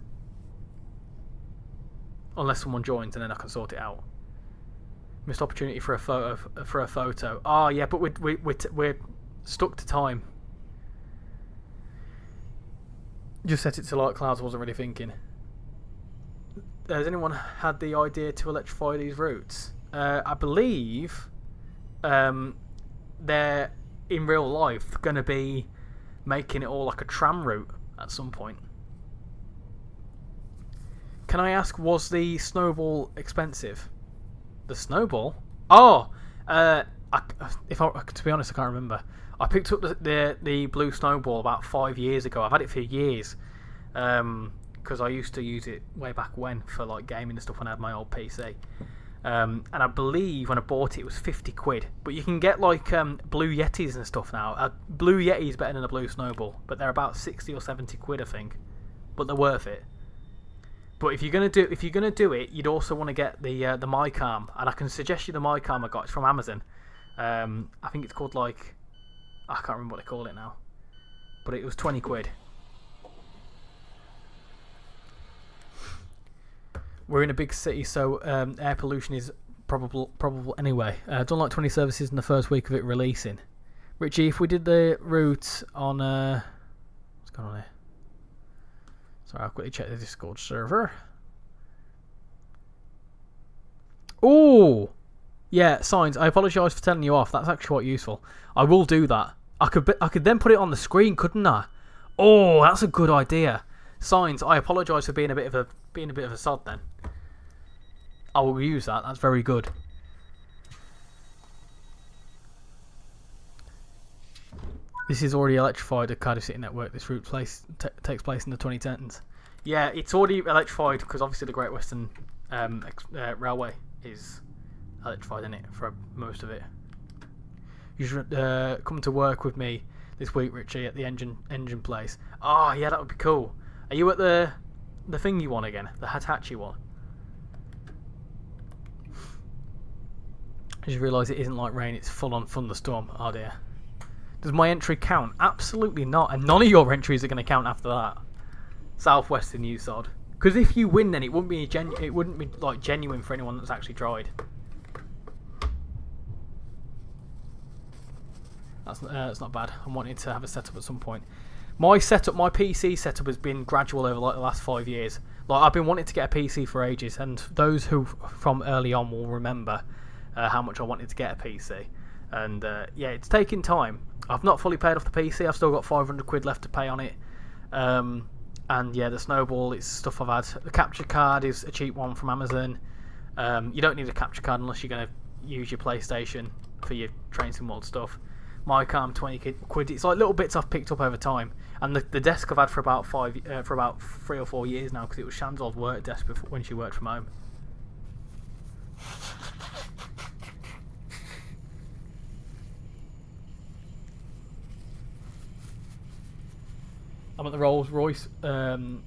S1: Unless someone joins and then I can sort it out. Missed opportunity for a photo. Oh yeah, but we're stuck to time. Just set it to light clouds. Wasn't really thinking. Has anyone had the idea to electrify these routes? I believe they're in real life going to be making it all like a tram route at some point. Can I ask, was the snowball expensive? The snowball? Oh, to be honest, I can't remember. I picked up the blue snowball about 5 years ago. I've had it for years, because I used to use it way back when for like gaming and stuff when I had my old PC. And I believe when I bought it, it was 50 quid. But you can get like blue Yetis and stuff now. A blue Yeti is better than a blue snowball, but they're about 60 or 70 quid, I think. But they're worth it. But if you're gonna do it, you'd also want to get the mic arm, and I can suggest you the mic arm I got. It's from Amazon. I think it's called like, I can't remember what they call it now, but it was 20 quid. We're in a big city, so air pollution is probable anyway. Done like 20 services in the first week of it releasing. Richie, if we did the route on what's going on here? Sorry, I'll quickly check the Discord server. Oh, yeah, signs. I apologise for telling you off. That's actually quite useful. I will do that. I could then put it on the screen, couldn't I? Oh, that's a good idea. Signs. I apologise for being a bit of a sod. Then I will use that. That's very good. This is already electrified at Cardiff City Network. This route takes place in the 2010s. Yeah, it's already electrified because obviously the Great Western Railway is electrified in it for most of it. You should come to work with me this week, Richie, at the engine place. Oh, yeah, that would be cool. Are you at the thingy one again? The Hitachi one? I just realised it isn't like rain, it's full on thunderstorm. Oh dear. Does my entry count? Absolutely not. And none of your entries are going to count after that. Southwestern you sod. Because if you win, then it wouldn't be like genuine for anyone that's actually tried. That's not bad. I'm wanting to have a setup at some point. My PC setup has been gradual over like the last 5 years. Like I've been wanting to get a PC for ages, and those who from early on will remember how much I wanted to get a PC. And yeah, it's taking time. I've not fully paid off the PC. I've still got 500 quid left to pay on it. And yeah, the Snowball, it's stuff I've had. The capture card is a cheap one from Amazon. You don't need a capture card unless you're going to use your PlayStation for your trainsimworld stuff. My arm, 20 quid. It's like little bits I've picked up over time. And the desk I've had for about 3 or 4 years now, because it was Shan's old work desk before, when she worked from home. I'm at the Rolls Royce. You're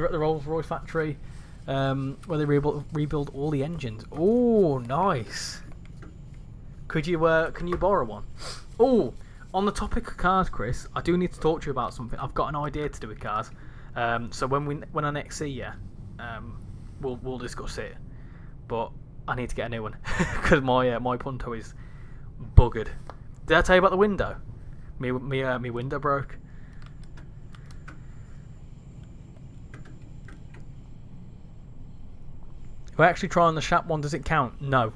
S1: at the Rolls Royce factory, where they rebuild all the engines. Oh, nice. Could you? Can you borrow one? Oh, on the topic of cars, Chris, I do need to talk to you about something. I've got an idea to do with cars. So when I next see you, we'll discuss it. But I need to get a new one because my Punto is buggered. Did I tell you about the window? Me window broke. If I actually try on the Shap one, does it count? No,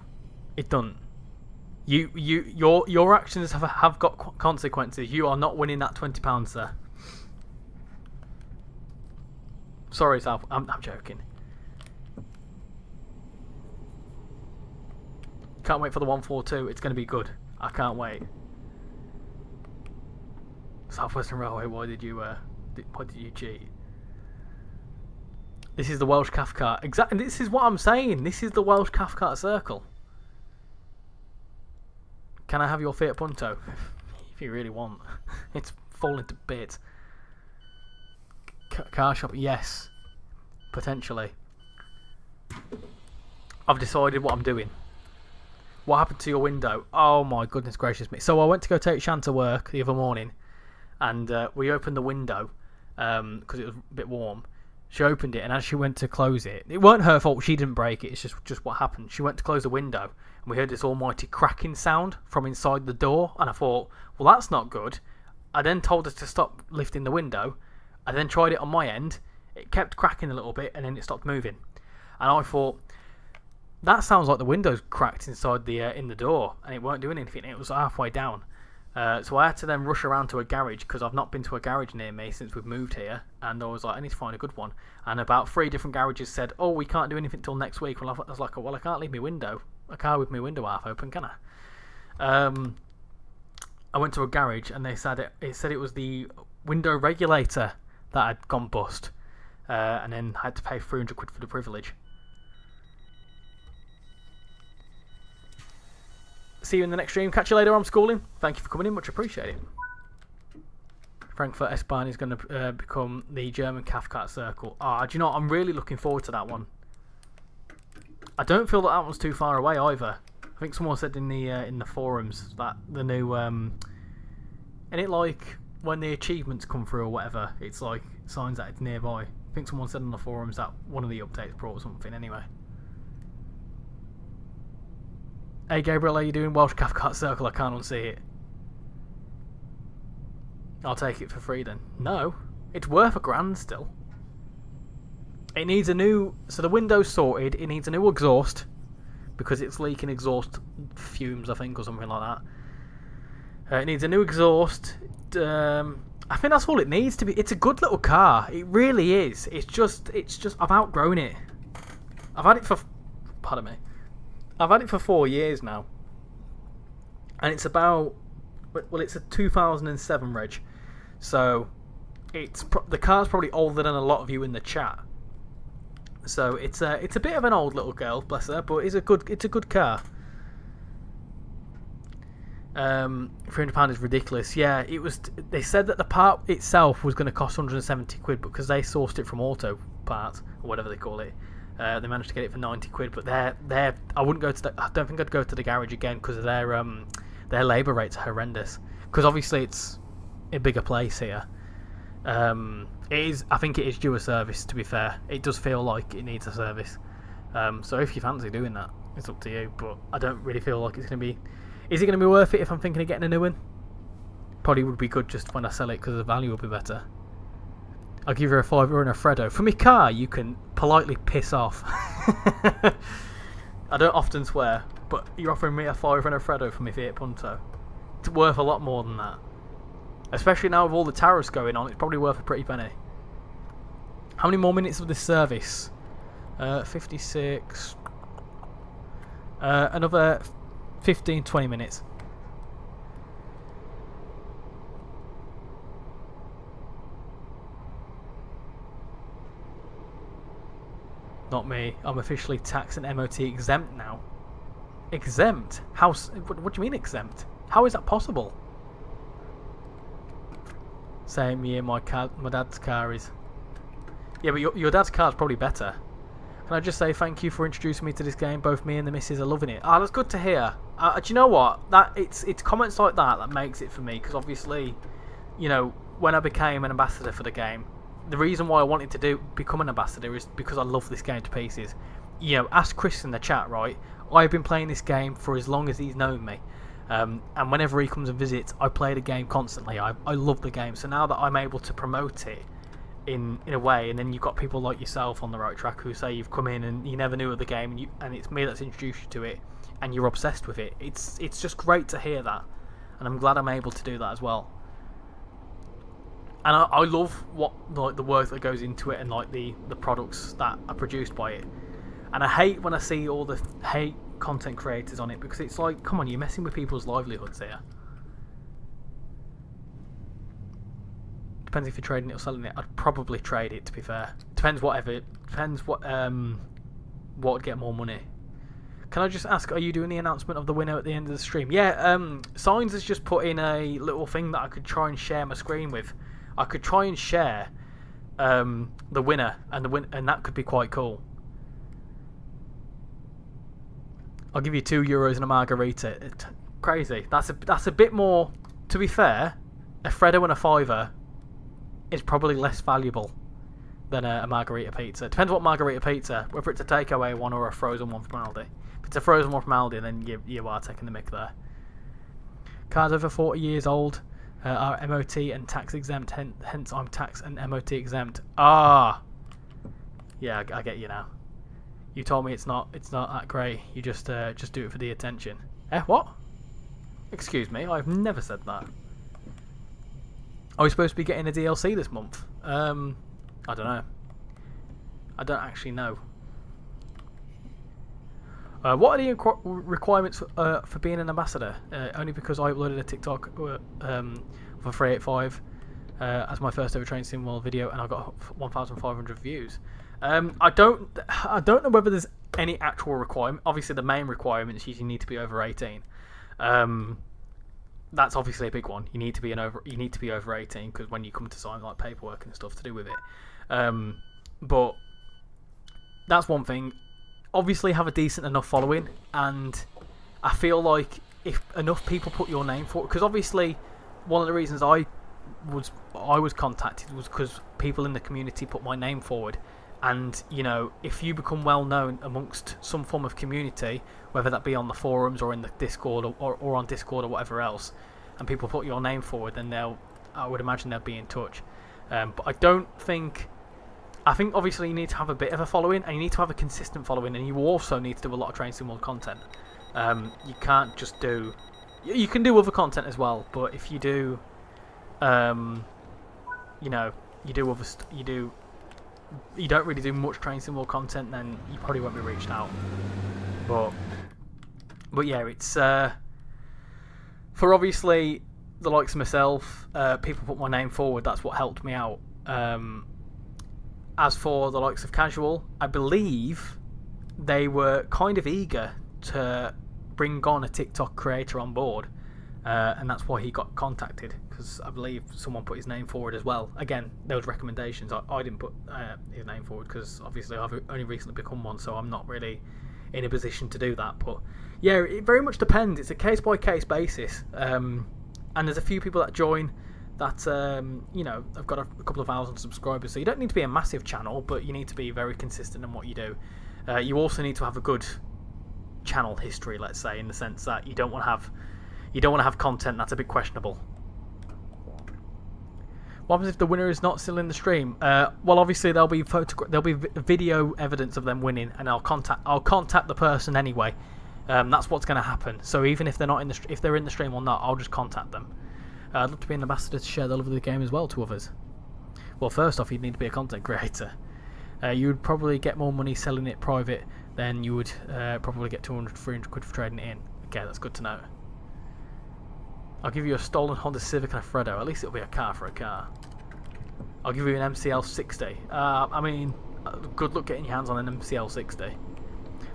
S1: it doesn't. Your actions have got consequences. You are not winning that £20, sir. Sorry, Sal. I'm joking. Can't wait for the 142. It's going to be good. I can't wait. Southwestern Railway. Why did you cheat? This is the Welsh Cathcart. Exactly. This is what I'm saying. This is the Welsh Cathcart circle. Can I have your Fiat Punto? If you really want. It's falling to bits. Car shop, yes. Potentially. I've decided what I'm doing. What happened to your window? Oh my goodness gracious me. So I went to go take Shan to work the other morning, and we opened the window because it was a bit warm. She opened it, and as she went to close it, it weren't her fault. She didn't break it. It's just what happened. She went to close the window, and we heard this almighty cracking sound from inside the door. And I thought, well, that's not good. I then told her to stop lifting the window. I then tried it on my end. It kept cracking a little bit, and then it stopped moving. And I thought, that sounds like the window's cracked inside the in the door, and it weren't doing anything. It was halfway down. So I had to then rush around to a garage because I've not been to a garage near me since we've moved here, and I was like, I need to find a good one. And about 3 different garages said, oh, we can't do anything till next week. Well, I was like, well, I can't leave a car with my window half open, can I? I went to a garage, and they said it was the window regulator that had gone bust, and then I had to pay 300 quid for the privilege. See you in the next stream. Catch you later. I'm schooling. Thank you for coming in. Much appreciated. Frankfurt S-Bahn is going to become the German Cathcart Circle. Do you know what? I'm really looking forward to that one. I don't feel that one's too far away either. I think someone said in the forums that the new and it like when the achievements come through or whatever, it's like signs that it's nearby. I think someone said on the forums that one of the updates brought something anyway. Hey Gabriel, how you doing? Welsh Cathcart Circle, I can't unsee it. I'll take it for free then. No, it's worth £1,000 still. It needs a new... So the window's sorted, it needs a new exhaust because it's leaking exhaust fumes, I think, or something like that. It needs a new exhaust. I think that's all it needs to be. It's a good little car. It really is. It's just I've outgrown it. I've had it for... Pardon me. I've had it for 4 years now. And it's about... Well, it's a 2007 reg. So, the car's probably older than a lot of you in the chat. So it's a bit of an old little girl, bless her, but it's a good car. £300 is ridiculous. Yeah, it was. They said that the part itself was going to cost 170 quid because they sourced it from Auto Parts or whatever they call it. They managed to get it for 90 quid, but they're I wouldn't go to I don't think I'd go to the garage again because of their labour rates are horrendous. Because obviously it's a bigger place here. It is. I think it is due a service. To be fair, it does feel like it needs a service. So if you fancy doing that, it's up to you. But I don't really feel like it's going to be. Is it going to be worth it if I'm thinking of getting a new one? Probably would be good just when I sell it because the value will be better. I'll give you a £5 and a Freddo for my car. You can politely piss off. I don't often swear, but you're offering me a £5 and a Freddo for my Fiat Punto. It's worth a lot more than that. Especially now with all the tariffs going on, it's probably worth a pretty penny. How many more minutes of this service? 56. Another 15-20 minutes. Not me. I'm officially tax and MOT exempt now. Exempt? How? What do you mean exempt? How is that possible? Same year my dad's car is. Yeah, but your dad's car is probably better. Can I just say thank you for introducing me to this game? Both me and the missus are loving it. That's good to hear. Do you know what? It's comments like that makes it for me because obviously, you know, when I became an ambassador for the game, the reason why I wanted to become an ambassador is because I love this game to pieces. You know, ask Chris in the chat, right? I've been playing this game for as long as he's known me. And whenever he comes and visits, I play the game constantly. I love the game. So now that I'm able to promote it in a way, and then you've got people like yourself on the right track who say you've come in and you never knew of the game, and it's me that's introduced you to it, and you're obsessed with it. It's just great to hear that, and I'm glad I'm able to do that as well. And I love what the work that goes into it and like the products that are produced by it. And I hate when I see all the hate content creators on it because it's like, come on, you're messing with people's livelihoods here. Depends if you're trading it or selling it. I'd probably trade it, to be fair. Depends what would get more money. Can I just ask, are you doing the announcement of the winner at the end of the stream? Yeah, Signs has just put in a little thing that I could try and share my screen with. I could try and share the winner and that could be quite cool. I'll give you €2 and a margarita. Crazy. That's a bit more. To be fair, a Freddo and a fiver is probably less valuable than a margarita pizza. Depends what margarita pizza, whether it's a takeaway one or a frozen one from Aldi. If it's a frozen one from Aldi, then you are taking the mick there. Cars over 40 years old are MOT and tax exempt. Hence, I'm tax and MOT exempt. Yeah, I get you now. You told me it's not that great. You just do it for the attention. What? Excuse me, I've never said that. Are we supposed to be getting a DLC this month? I don't know. I don't actually know. What are the requirements for being an ambassador? Only because I uploaded a TikTok for 385 as my first ever trainsimworld video, and I got 1,500 views. I don't know whether there's any actual requirement. Obviously, the main requirement is you need to be over 18. that's obviously a big one. You need to be over 18 because when you come to sign like paperwork and stuff to do with it. But that's one thing. Obviously, have a decent enough following, and I feel like if enough people put your name forward, because obviously one of the reasons I was contacted was because people in the community put my name forward. And, you know, if you become well known amongst some form of community, whether that be on the forums or in the Discord or on Discord or whatever else, and people put your name forward, then I would imagine they'll be in touch. But I think obviously you need to have a bit of a following, and you need to have a consistent following, and you also need to do a lot of Train Sim World content. You can't just do... You can do other content as well, but if you do, you know, you don't really do much Train Sim World content, then you probably won't be reached out. But yeah, it's for obviously the likes of myself, people put my name forward. That's what helped me out. As for the likes of Casual, I believe they were kind of eager to bring on a TikTok creator on board, and that's why he got contacted, because I believe someone put his name forward as well. Again, there was recommendations. I didn't put his name forward because obviously I've only recently become one, so I'm not really in a position to do that. But yeah, it very much depends. It's a case by case basis, and there's a few people that join that you know, have got a couple of thousand subscribers, so you don't need to be a massive channel, but you need to be very consistent in what you do. You also need to have a good channel history, let's say, in the sense that you don't want to have content that's a bit questionable. What happens if the winner is not still in the stream? Well, obviously there'll be video evidence of them winning, and I'll contact the person anyway. That's what's going to happen. So even if they're not if they're in the stream or not, I'll just contact them. I'd love to be an ambassador to share the love of the game as well to others. Well, first off, you'd need to be a content creator. You would probably get more money selling it private than you would probably get 200, 300 quid for trading it in. Okay, that's good to know. I'll give you a stolen Honda Civic and a Freddo. At least it'll be a car for a car. I'll give you an MCL 60. I mean, good luck getting your hands on an MCL 60.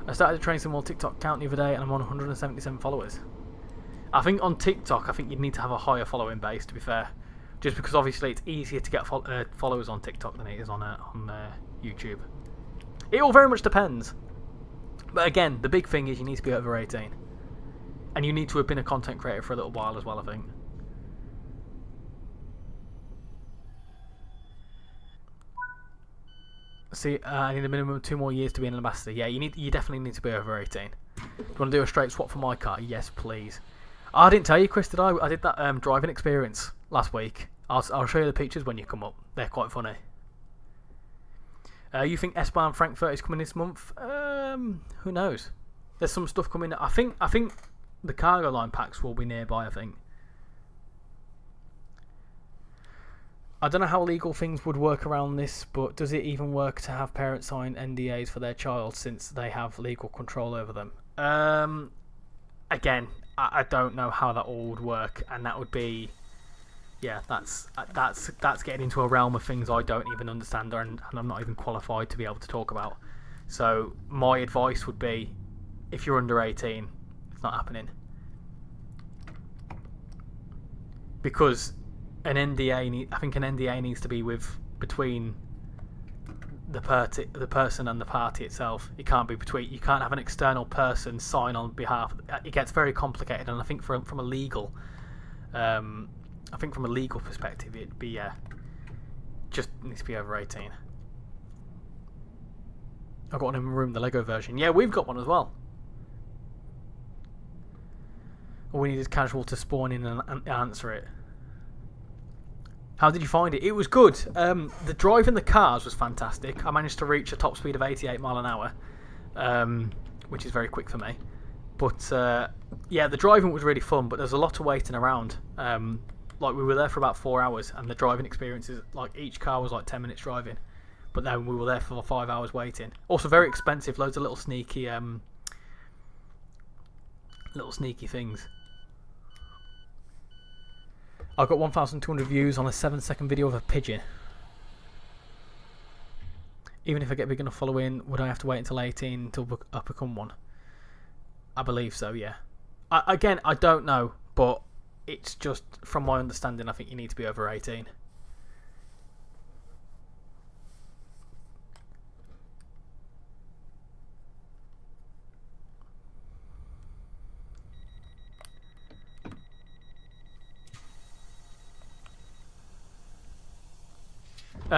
S1: I started a Train Sim World TikTok account the other day, and I'm on 177 followers. I think on TikTok, I think you'd need to have a higher following base, to be fair. Just because obviously it's easier to get followers on TikTok than it is on YouTube. It all very much depends. But again, the big thing is you need to be over 18. And you need to have been a content creator for a little while as well, I think. See, I need a minimum of 2 more years to be an ambassador. Yeah, you definitely need to be over 18. Do you want to do a straight swap for my car? Yes, please. Oh, I didn't tell you, Chris, did I? I did that driving experience last week. I'll show you the pictures when you come up. They're quite funny. You think S-Bahn Frankfurt is coming this month? Who knows? There's some stuff coming. I think the cargo line packs will be nearby, I think. I don't know how legal things would work around this, but does it even work to have parents sign NDAs for their child since they have legal control over them? Again, I don't know how that all would work, and that would be... Yeah, that's getting into a realm of things I don't even understand, and I'm not even qualified to be able to talk about. So my advice would be, if you're under 18, it's not happening. Because an NDA, I think an NDA needs to be between the person and the party itself. It can't be between. You can't have an external person sign on behalf. It gets very complicated, and I think from a legal. I think from a legal perspective, it'd be just needs to be over 18. I've got one in my room, the Lego version. Yeah, we've got one as well. All we need is Casual to spawn in and answer it. How did you find it? It was good. The drive in the cars was fantastic. I managed to reach a top speed of 88 mile an hour, which is very quick for me. But yeah, the driving was really fun, but there's a lot of waiting around. Like, we were there for about 4 hours, and the driving experiences, like, each car was like 10 minutes driving, but then we were there for 5 hours waiting. Also very expensive, loads of little sneaky things. I've got 1,200 views on a 7-second video of a pigeon. Even if I get big enough following, would I have to wait until 18 until I become one? I believe so, yeah. Again, I don't know, but it's just, from my understanding, I think you need to be over 18.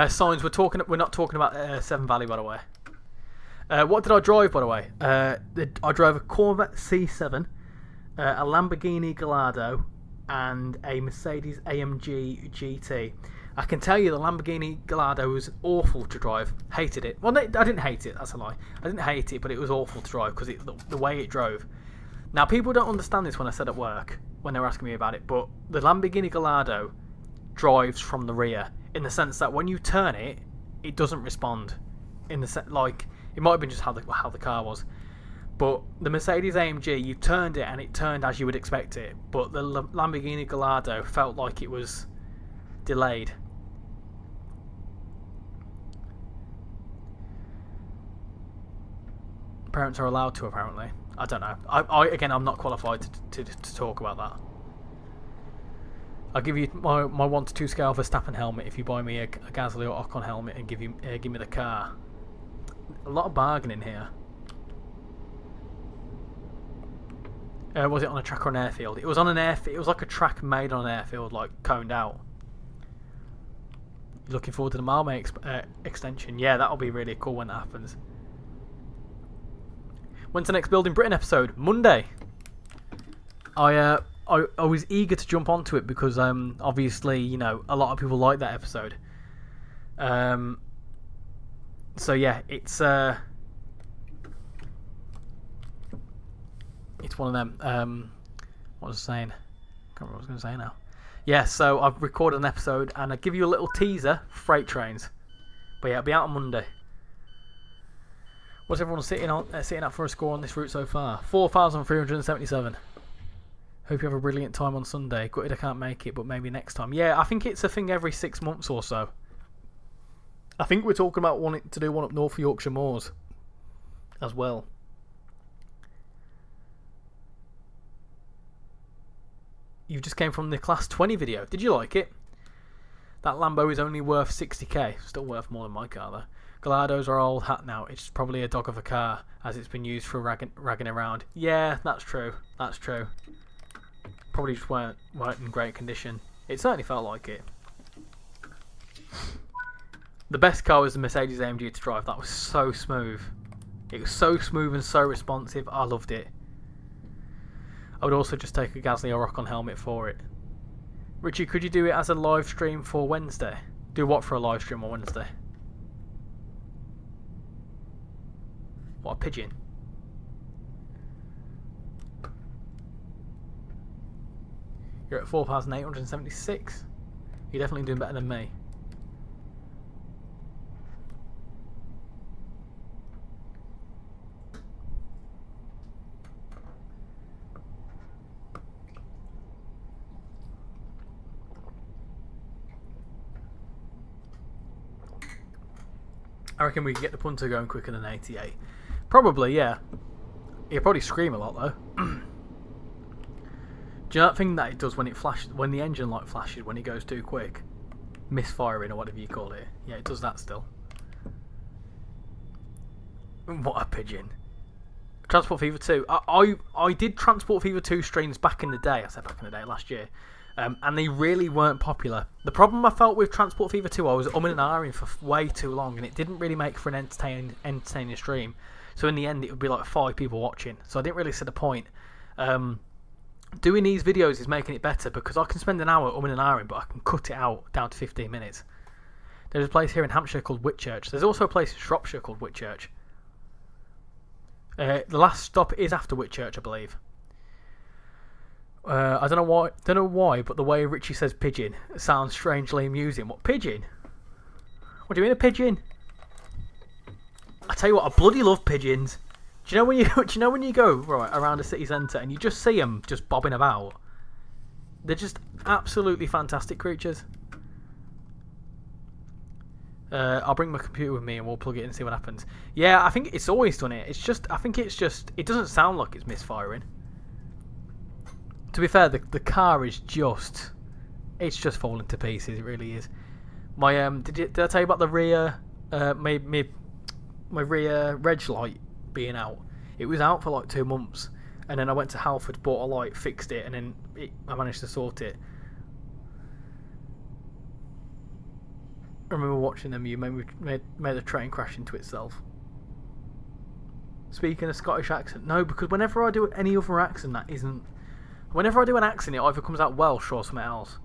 S1: Signs. We're not talking about Severn Valley, by the way. What did I drive, by the way? I drove a Corvette C7, a Lamborghini Gallardo, and a Mercedes AMG GT. I can tell you the Lamborghini Gallardo was awful to drive. Hated it. Well, I didn't hate it. That's a lie. I didn't hate it, but it was awful to drive because the way it drove. Now, people don't understand this when I said at work, when they were asking me about it, but the Lamborghini Gallardo drives from the rear, in the sense that when you turn it, it doesn't respond. In the like, it might have been just how the car was, but the Mercedes AMG, you turned it and it turned as you would expect it. But the Lamborghini Gallardo felt like it was delayed. Parents are allowed to, apparently. I don't know. I'm not qualified to talk about that. I'll give you my 1 to 2 scale Verstappen helmet if you buy me a Gasly or Ocon helmet and give me the car. A lot of bargaining here. Was it on a track or an airfield? It was on an airfield. It was like a track made on an airfield, like coned out. Looking forward to the Mannheim extension. Yeah, that'll be really cool when that happens. When's the next Building Britain episode? Monday. I was eager to jump onto it because obviously, you know, a lot of people like that episode. So yeah, it's one of them. What was I saying? Can't remember what I was going to say now. Yeah, so I've recorded an episode and I give you a little teaser. Freight trains, but yeah, it'll be out on Monday. What's everyone sitting out for a score on this route so far? 4,377. Hope you have a brilliant time on Sunday. Gutted I can't make it, but maybe next time. Yeah, I think it's a thing every 6 months or so. I think we're talking about wanting to do one up North Yorkshire Moors as well. You just came from the Class 20 video. Did you like it? That Lambo is only worth 60k. Still worth more than my car though. Gallardos are old hat now. It's probably a dog of a car as it's been used for ragging around. Yeah, that's true. That's true. Probably just weren't in great condition. It certainly felt like it. The best car was the Mercedes AMG to drive. That was so smooth. It was so smooth and so responsive. I loved it. I would also just take a Gasly or Ocon helmet for it. Richie, could you do it as a live stream for Wednesday? Do what for a live stream on Wednesday? What, a pigeon? You're at 4,876. You're definitely doing better than me. I reckon we could get the punter going quicker than 88. Probably, yeah. He'll probably scream a lot though. Do you know that thing that it does when it flashes, when the engine light flashes when it goes too quick? Misfiring or whatever you call it. Yeah, it does that still. What a pigeon. Transport Fever 2. I did Transport Fever 2 streams back in the day. I said back in the day, last year. And they really weren't popular. The problem I felt with Transport Fever 2, I was umming and ahhing for way too long, and it didn't really make for an entertaining stream. So in the end, it would be like 5 people watching. So I didn't really see the point. Doing these videos is making it better because I can spend an hour umming and ahhing, but I can cut it out down to 15 minutes. There's a place here in Hampshire called Whitchurch. There's also a place in Shropshire called Whitchurch. The last stop is after Whitchurch, I believe. I don't know why, but the way Richie says pigeon sounds strangely amusing. What, pigeon? What do you mean a pigeon? I tell you what, I bloody love pigeons. Do you know when you go right around a city centre and you just see them just bobbing about? They're just absolutely fantastic creatures. I'll bring my computer with me and we'll plug it in and see what happens. Yeah, I think it's always done it. I think it's just, it doesn't sound like it's misfiring. To be fair, the car is just... It's just falling to pieces, it really is. My did I tell you about the rear... my rear reg light being out? It was out for like 2 months. And then I went to Halford, bought a light, fixed it, and then I managed to sort it. I remember watching them. You made the train crash into itself. Speaking of Scottish accent, no, because whenever I do any other accent that isn't... Whenever I do an accent, it either comes out Welsh or something else.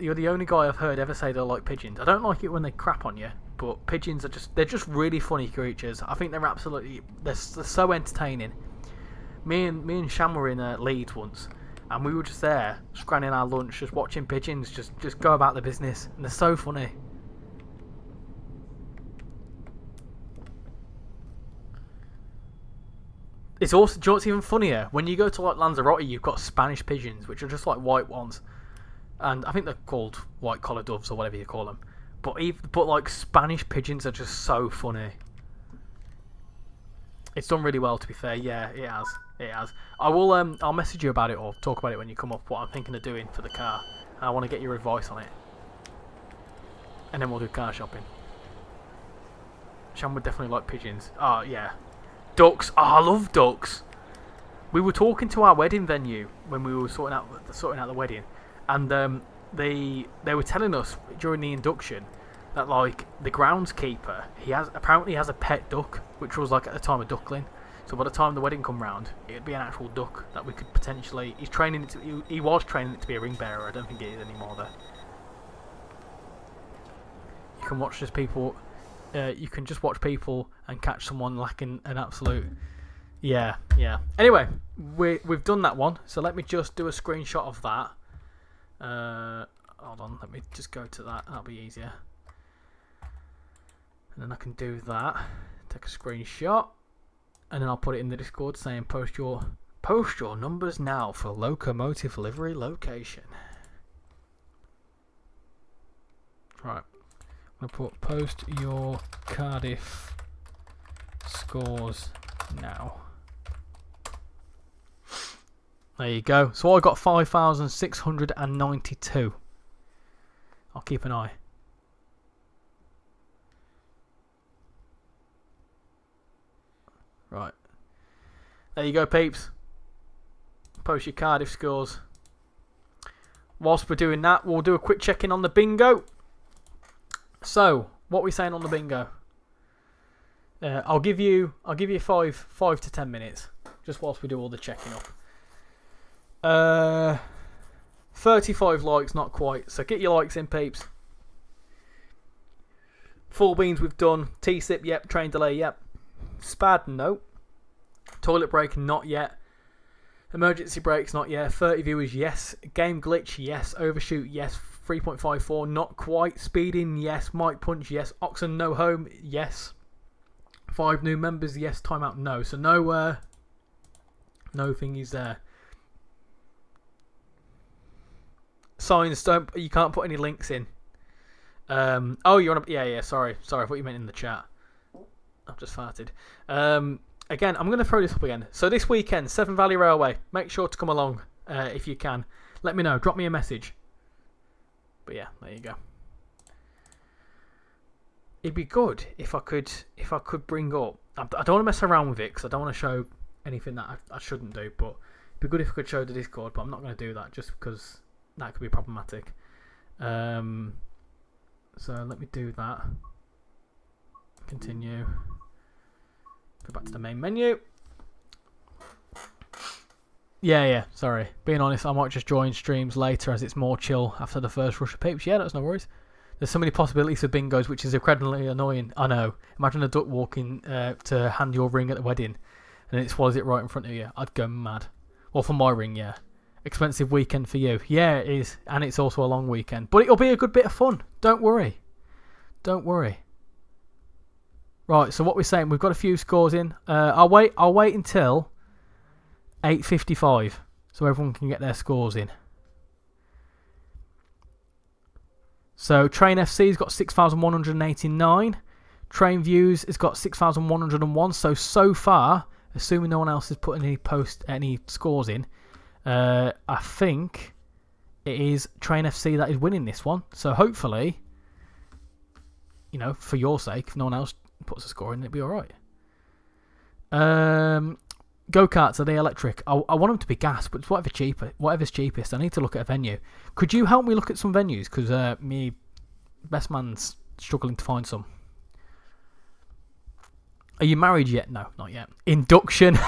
S1: You're the only guy I've heard ever say they like pigeons. I don't like it when they crap on you, but pigeons are they're just really funny creatures. I think they're so entertaining. Me and Sham were in Leeds once, and we were just there, scranning our lunch, just watching pigeons just go about their business, and they're so funny. It's also, do you know what's even funnier? When you go to like Lanzarote, you've got Spanish pigeons, which are just like white ones, and I think they're called white collar doves or whatever you call them. But like Spanish pigeons are just so funny. It's done really well, to be fair. Yeah, it has. It has. I'll message you about it or talk about it when you come up. What I'm thinking of doing for the car. I want to get your advice on it, and then we'll do car shopping. Sham would definitely like pigeons. Oh yeah, ducks. Oh, I love ducks. We were talking to our wedding venue when we were sorting out the wedding, and they were telling us during the induction that like the groundskeeper apparently has a pet duck, which was like at the time a duckling. So by the time the wedding come round, it'd be an actual duck that we could potentially... He was training it to be a ring bearer. I don't think it is anymore though. You can watch just people. You can just watch people and catch someone lacking an absolute. Yeah. Anyway, we've done that one. So let me just do a screenshot of that. Hold on. Let me just go to that. That'll be easier. And then I can do that. Take a screenshot. And then I'll put it in the Discord saying post your numbers now for locomotive livery location. Right. I'm going to put post your Cardiff scores now. There you go. So I got 5,692. I'll keep an eye. Right. There you go, peeps. Post your Cardiff scores. Whilst we're doing that, we'll do a quick check-in on the bingo. So, what are we saying on the bingo? I'll give you 5 to 10 minutes, just whilst we do all the checking up. 35 likes, not quite. So get your likes in, peeps. Full beans we've done. T-sip, yep. Train delay, yep. Spad, no. Toilet break, not yet. Emergency brakes, not yet. 30 viewers, yes. Game glitch, yes. Overshoot, yes. 3.54, not quite. Speeding, yes. Mic punch, yes. Oxen, no home, yes. 5 new members, yes. Timeout, no. So no thingies there. Signs, you can't put any links in. Oh, you're on a... Yeah, sorry. I thought you meant in the chat. I've just farted. Again, I'm going to throw this up again. So this weekend, Severn Valley Railway. Make sure to come along if you can. Let me know. Drop me a message. But yeah, there you go. It'd be good if I could bring up... I don't want to mess around with it because I don't want to show anything that I shouldn't do. But it'd be good if I could show the Discord. But I'm not going to do that just because that could be problematic. So let me do that. Continue. Go back to the main menu. Yeah, sorry. Being honest, I might just join streams later as it's more chill after the first rush of peeps. Yeah, that's no worries. There's so many possibilities for bingos, which is incredibly annoying. I know. Imagine a duck walking to hand your ring at the wedding and it swallows it right in front of you. I'd go mad. Well, for my ring, yeah. Expensive weekend for you. Yeah, it is. And it's also a long weekend. But it'll be a good bit of fun. Don't worry. Right, so what we're saying, we've got a few scores in. I'll wait until 8:55 so everyone can get their scores in. So Train FC's got 6,189. Train Views has got 6,101. So far, assuming no one else has put any scores in, I think it is Train FC that is winning this one. So hopefully, you know, for your sake, if no one else puts a score in, it'll be alright. Go-karts, are they electric? I want them to be gas, but it's whatever's cheapest. I need to look at a venue. Could you help me look at some venues? Because me, best man's struggling to find some. Are you married yet? No, not yet. Induction.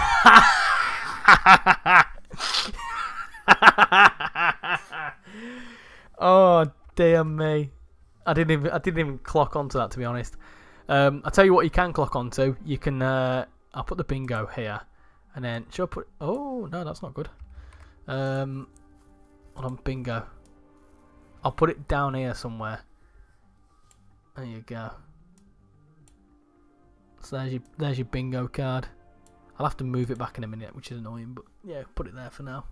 S1: Oh dear me! I didn't even clock onto that, to be honest. I'll tell you what you can clock onto. You can. I'll put the bingo here, and then should I put? Oh no, that's not good. Hold on, bingo. I'll put it down here somewhere. There you go. So there's your bingo card. I'll have to move it back in a minute, which is annoying, but yeah, put it there for now.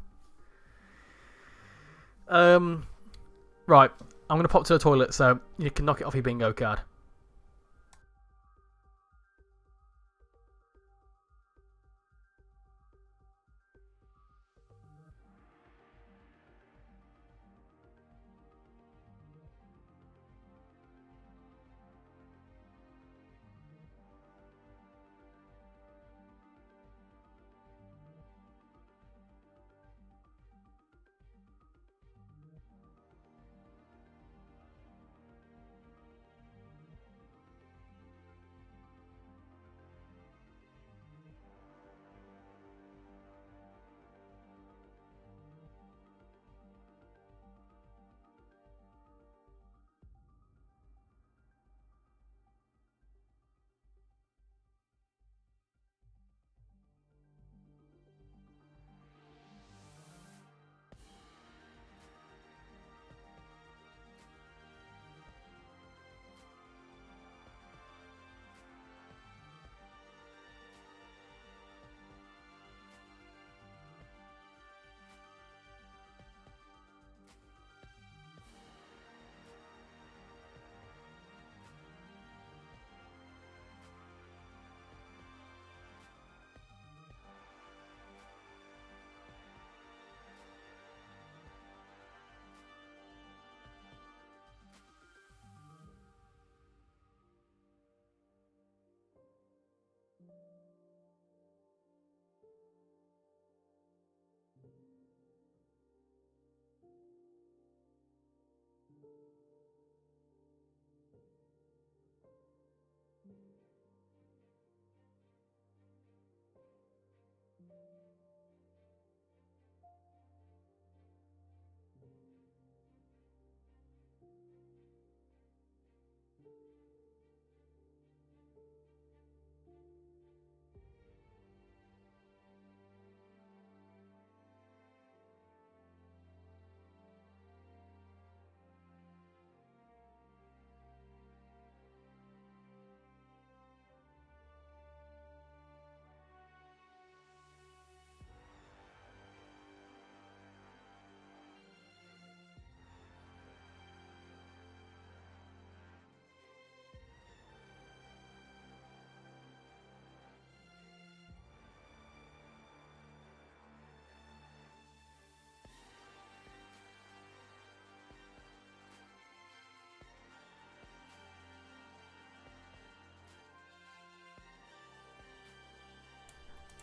S1: Right, I'm gonna pop to the toilet, so you can knock it off your bingo card.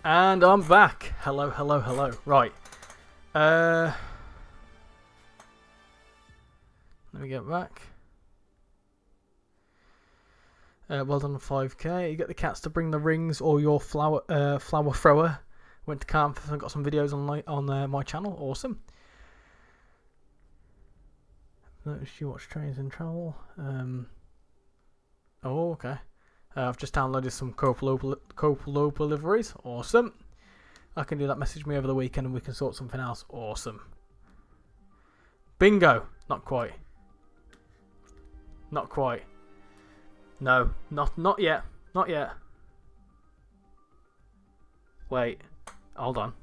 S1: And I'm back. Hello, hello, hello. Right. Let me get back. Well done on 5k. You get the cats to bring the rings or your flower thrower. Went to Cardiff and got some videos on my channel. Awesome. Notice you watch Trains and Travel. Oh, okay. I've just downloaded some co-op deliveries. Awesome. I can do that. Message me over the weekend and we can sort something else. Awesome. Bingo. Not quite. Not quite. No. Not yet. Not yet. Wait. Hold on.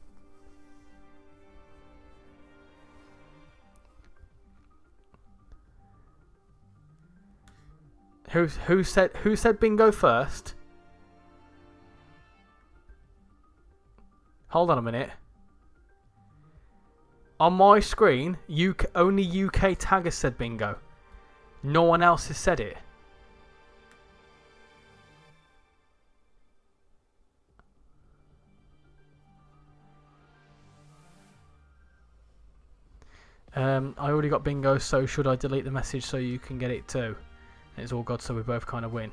S1: Who said bingo first? Hold on a minute. On my screen, only UK Tag has said bingo. No one else has said it. I already got bingo, so should I delete the message so you can get it too? It's all good, so we both kind of win.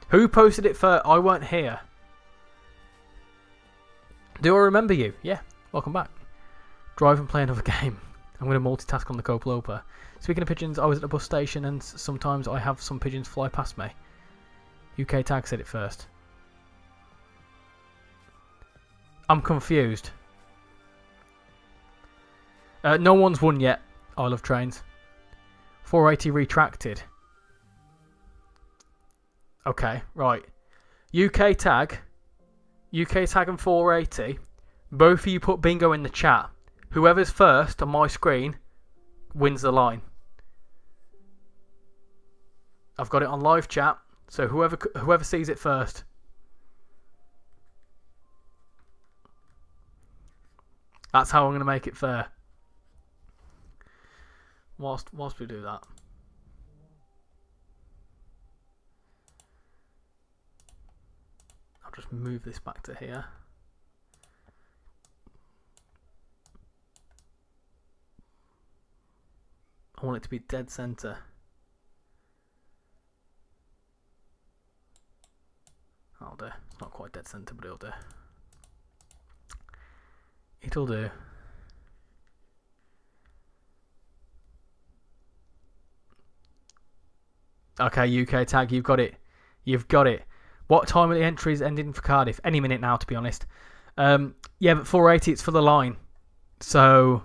S1: Who posted it first? I weren't here. Do I remember you? Yeah, welcome back. Drive and play another game. I'm going to multitask on the co-ploper. Speaking of pigeons, I was at the bus station and sometimes I have some pigeons fly past me. UK Tag said it first. I'm confused. No one's won yet. I love trains. 480 retracted. Okay, right. UK Tag and 480. Both of you put bingo in the chat. Whoever's first on my screen wins the line. I've got it on live chat, so whoever sees it first. That's how I'm going to make it fair. Whilst we do that. I'll just move this back to here. I want it to be dead center. That'll do. It's not quite dead center, but it'll do. It'll do. Okay, UK Tag, you've got it. You've got it. What time are the entries ending for Cardiff? Any minute now, to be honest. Yeah, but 480, it's for the line. So,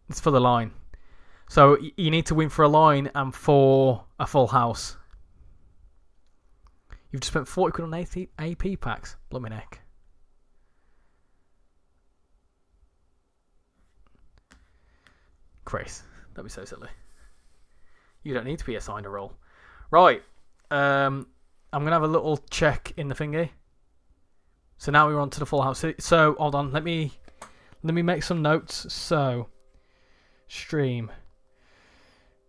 S1: it's for the line. So, you need to win for a line and for a full house. You've just spent 40 quid on AP packs. Blooming heck. Chris, that'd be so silly. You don't need to be assigned a role. Right. I'm going to have a little check in the thingy. So now we're on to the full house. So, hold on. Let me make some notes. So, stream.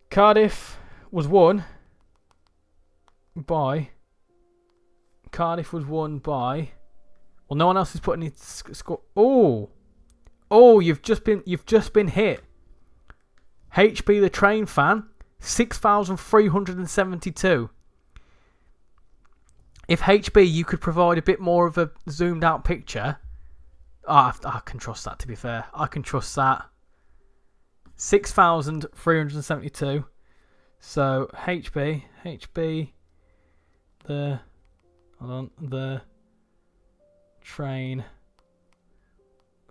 S1: Cardiff was won by... Well, no one else is putting any score. Oh, you've just been hit. HB the train fan, 6,372. If HB, you could provide a bit more of a zoomed out picture. I can trust that, to be fair. I can trust that. 6,372. So HB, the train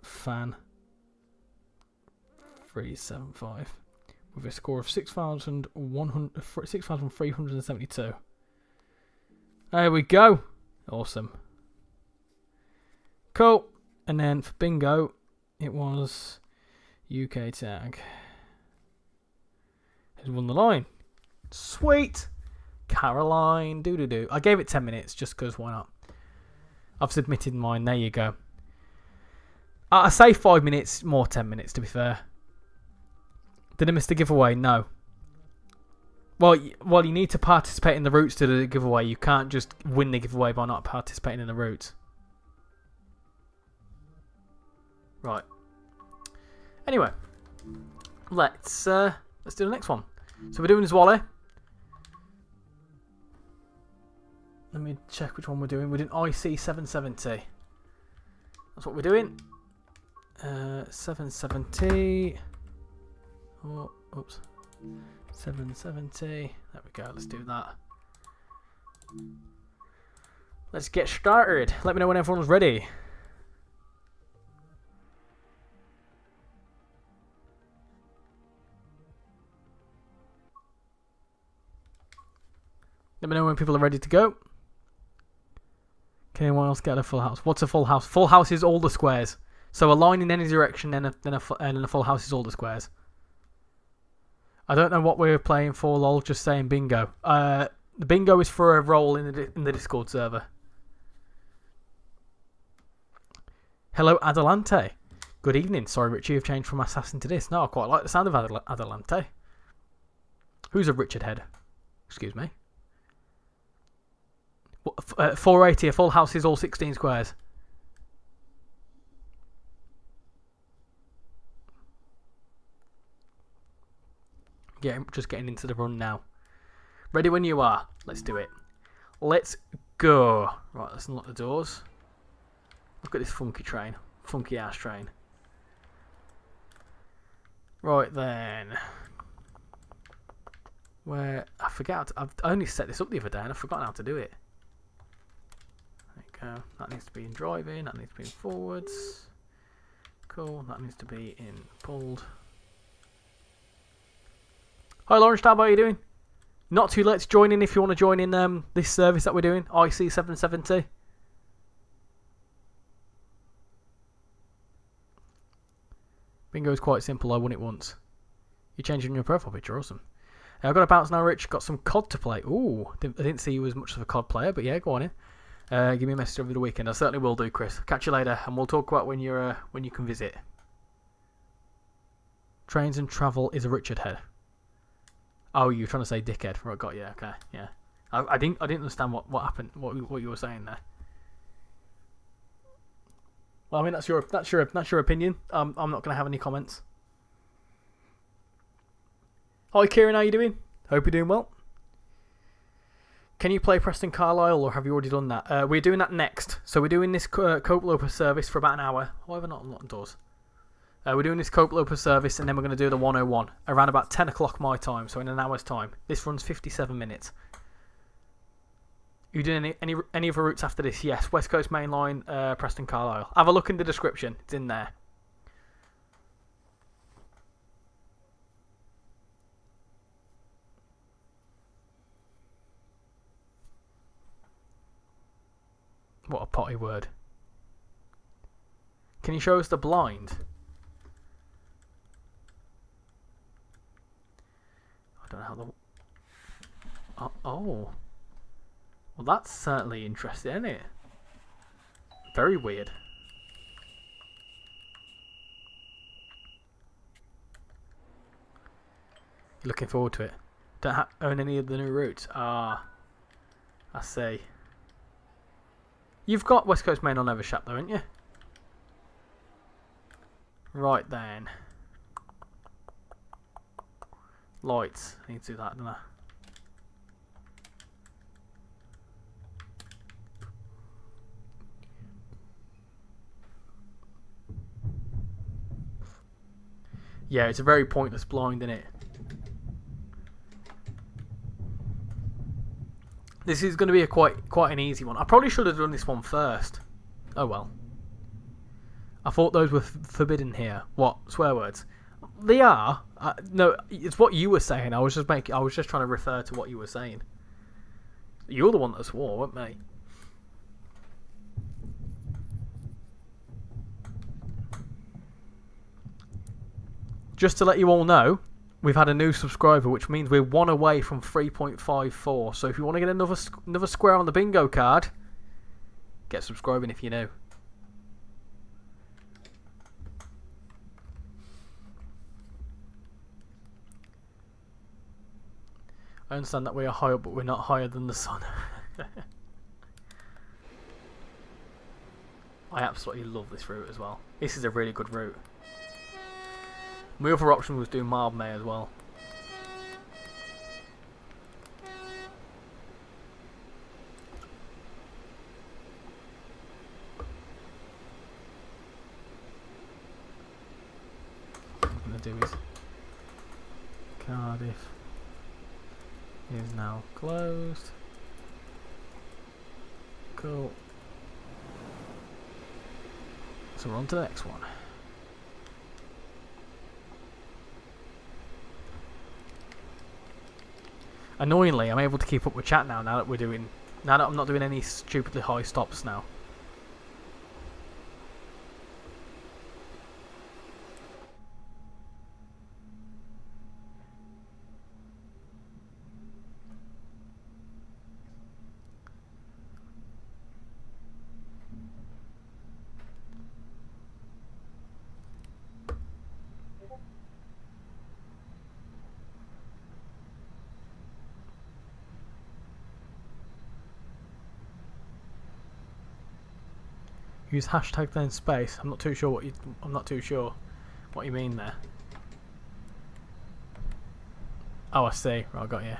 S1: fan 375 with a score of 6,372. There we go. Awesome. Cool. And then for bingo, it was UK Tag has won the line. Sweet. Caroline. Do. I gave it 10 minutes just because why not? I've submitted mine. There you go. I say 5 minutes, more 10 minutes to be fair. Did I miss the giveaway? No. Well, you need to participate in the routes to the giveaway. You can't just win the giveaway by not participating in the routes. Right. Anyway, let's do the next one. So we're doing Zwolle. Let me check which one we're doing. We're doing IC 770. That's what we're doing. 770. Oh, oops. 770. There we go. Let's do that. Let's get started. Let me know when everyone's ready. Let me know when people are ready to go. Can anyone else get a full house? What's a full house? Full house is all the squares. So a line in any direction, and a full house is all the squares. I don't know what we're playing for, lol. Just saying bingo. The bingo is for a role in the Discord server. Hello, Adelante. Good evening. Sorry, Richie, you've changed from assassin to this. No, I quite like the sound of Adelante. Who's a Richard head? Excuse me. 480, a full house is all 16 squares. Yeah, just getting into the run now. Ready when you are. Let's do it. Let's go. Right, let's unlock the doors. Look at this funky train. Funky ass train. Right then. Where I forgot. I only set this up the other day and I've forgotten how to do it. There you go. That needs to be in driving. That needs to be in forwards. Cool. That needs to be in pulled. Hi Lawrence, how are you doing? Not too late to join in if you want to join in this service that we're doing, IC770. Bingo is quite simple, I won it once. You're changing your profile picture, awesome. I've got to bounce now, Rich. Got some COD to play. Ooh, I didn't see you as much of a COD player, but yeah, go on in. Give me a message over the weekend. I certainly will do, Chris. Catch you later, and we'll talk about when you can visit. Trains and travel is a Richard head. Oh, you're trying to say dickhead. Right, got you. Okay, yeah. I didn't understand what happened. What you were saying there. Well, I mean that's your opinion. I'm not going to have any comments. Hi, Kieran. How you doing? Hope you're doing well. Can you play Preston Carlisle, or have you already done that? We're doing that next. So we're doing this Cope Loper service for about an hour. Why have I not unlocked doors? We're doing this Cope Loper service, and then we're going to do the 101 around about 10 o'clock my time, so in an hour's time. This runs 57 minutes. You doing any other routes after this? Yes, West Coast Main Line, Preston Carlisle. Have a look in the description. It's in there. What a potty word. Can you show us the blind? I don't know how the... Oh. Well, that's certainly interesting, isn't it? Very weird. Looking forward to it. Don't own any of the new routes. Ah. I see. You've got West Coast Main on over Shap though, haven't you? Right then. Lights. I need to do that, don't I? Yeah, it's a very pointless blind, isn't it? This is going to be a quite an easy one. I probably should have done this one first. Oh well. I thought those were forbidden here. What? Swear words? They are. No, it's what you were saying. I was just trying to refer to what you were saying. You're the one that swore, weren't me? Just to let you all know, we've had a new subscriber, which means we're one away from 3.54. So if you want to get another square on the bingo card, get subscribing if you know. I understand that we are high up, but we're not higher than the sun. I absolutely love this route as well. This is a really good route. My other option was doing Mild May as well. What I'm going to do is Cardiff is now closed. Cool. So we're on to the next one. Annoyingly, I'm able to keep up with chat now that I'm not doing any stupidly high stops now. Use hashtag then space. I'm not too sure what you mean there. Oh, I see. Right, I got you.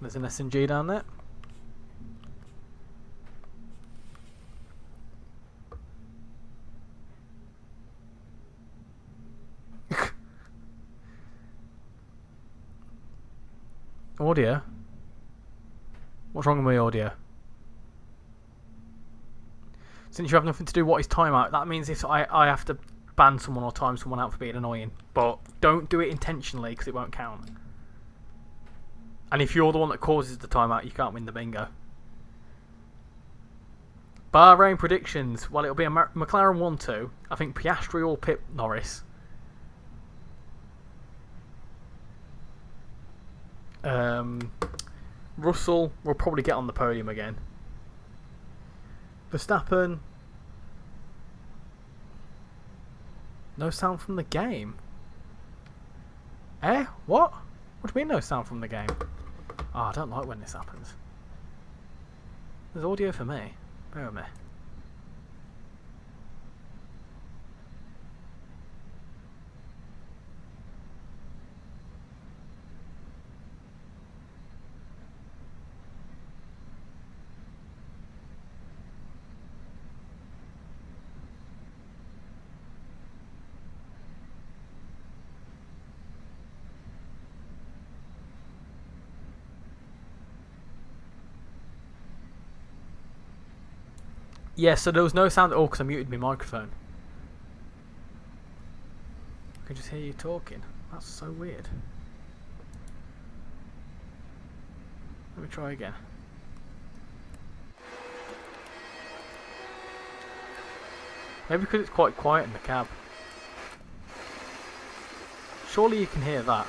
S1: There's an SNG down there. Audio? What's wrong with my audio? Since you have nothing to do, what is timeout? That means if I have to ban someone or time someone out for being annoying. But don't do it intentionally because it won't count. And if you're the one that causes the timeout, you can't win the bingo. Bahrain predictions. Well, it'll be a McLaren 1-2. I think Piastri or Pip Norris. Russell will probably get on the podium again. Verstappen. No sound from the game. Eh? What? What do you mean no sound from the game? Oh, I don't like when this happens. There's audio for me. Bear with me. Yeah, so there was no sound at all because I muted my microphone. I can just hear you talking. That's so weird. Let me try again. Maybe because it's quite quiet in the cab. Surely you can hear that.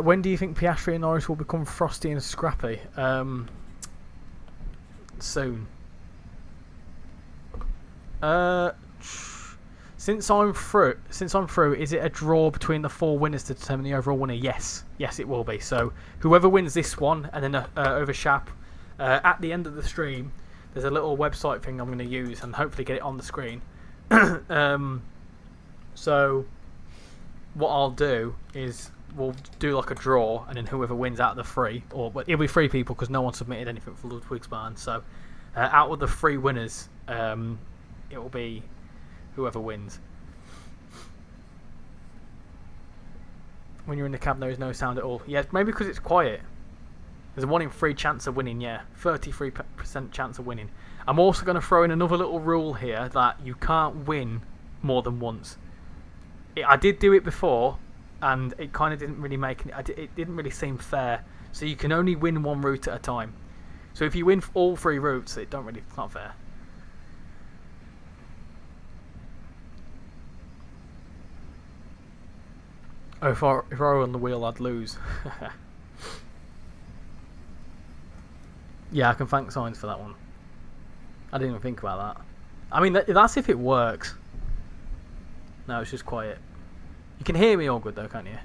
S1: When do you think Piastri and Norris will become frosty and scrappy? Soon. Since I'm through, is it a draw between the 4 winners to determine the overall winner? Yes, it will be. So whoever wins this one, and then over Shap, at the end of the stream, there's a little website thing I'm going to use and hopefully get it on the screen. So what I'll do is we'll do like a draw, and then whoever wins out of the 3, but it'll be 3 people because no one submitted anything for Ludwigsbahn. So out of the 3 winners, it will be whoever wins. When you're in the cab, there is no sound at all. Yeah, maybe because it's quiet. There's a 1 in 3 chance of winning. Yeah, 33% chance of winning. I'm also going to throw in another little rule here that you can't win more than once. I did do it before, and it kind of didn't really it didn't really seem fair. So you can only win 1 route at a time. So if you win all 3 routes, it's not fair. Oh, if I were on the wheel, I'd lose. Yeah, I can thank Signs for that one. I didn't even think about that. I mean, that's if it works. No, it's just quiet. You can hear me all good though, can't you?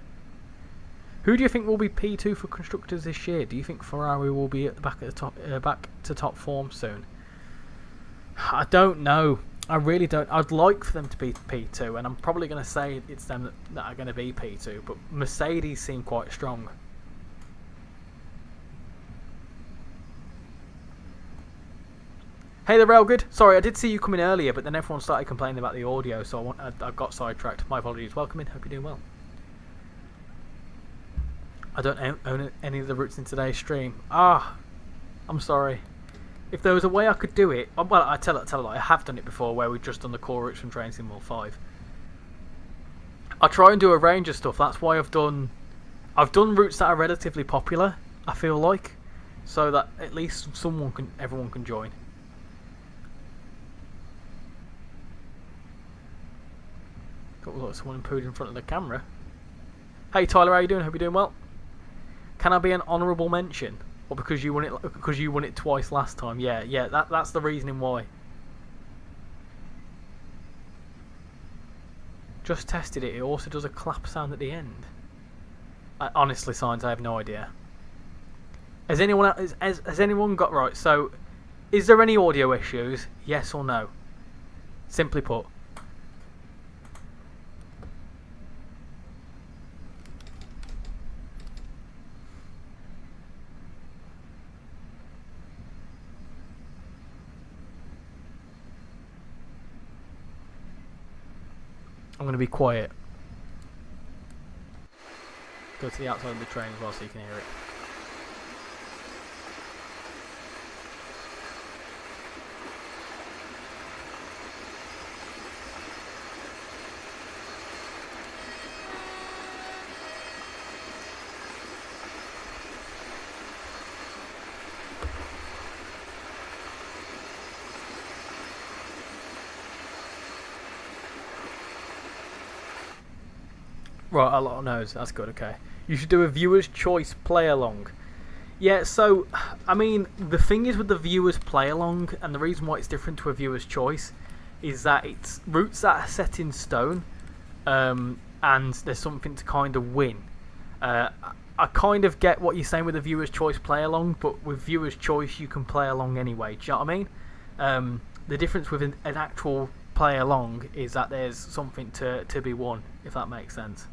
S1: Who do you think will be P2 for constructors this year? Do you think Ferrari will be back to top form soon? I don't know. I really don't. I'd like for them to be P2, and I'm probably going to say it's them that are going to be P2. But Mercedes seem quite strong. Hey there, Railgood. Sorry, I did see you coming earlier, but then everyone started complaining about the audio, so I got sidetracked. My apologies. Welcome in. Hope you're doing well. I don't own any of the routes in today's stream. I'm sorry. If there was a way I could do it, well, I tell a lie. I have done it before, where we've just done the core routes from trainsimworld 5. I try and do a range of stuff. That's why I've done routes that are relatively popular, I feel like, so that at least everyone can join. Got like someone pooed in front of the camera. Hey Tyler, how you doing? Hope you're doing well. Can I be an honourable mention? Or because you won it twice last time? Yeah. That's the reasoning why. Just tested it. It also does a clap sound at the end. Honestly, Signs, I have no idea. Has anyone got right? So, is there any audio issues? Yes or no? Simply put. I'm going to be quiet. Go to the outside of the train as well so you can hear it. Right, a lot of no's. That's good, okay. You should do a viewer's choice play along. Yeah, so, I mean, the thing is with the viewer's play along, and the reason why it's different to a viewer's choice, is that it's routes that are set in stone, and there's something to kind of win. I kind of get what you're saying with the viewer's choice play along, but with viewer's choice you can play along anyway. Do you know what I mean? The difference with an actual play along is that there's something to be won, if that makes sense.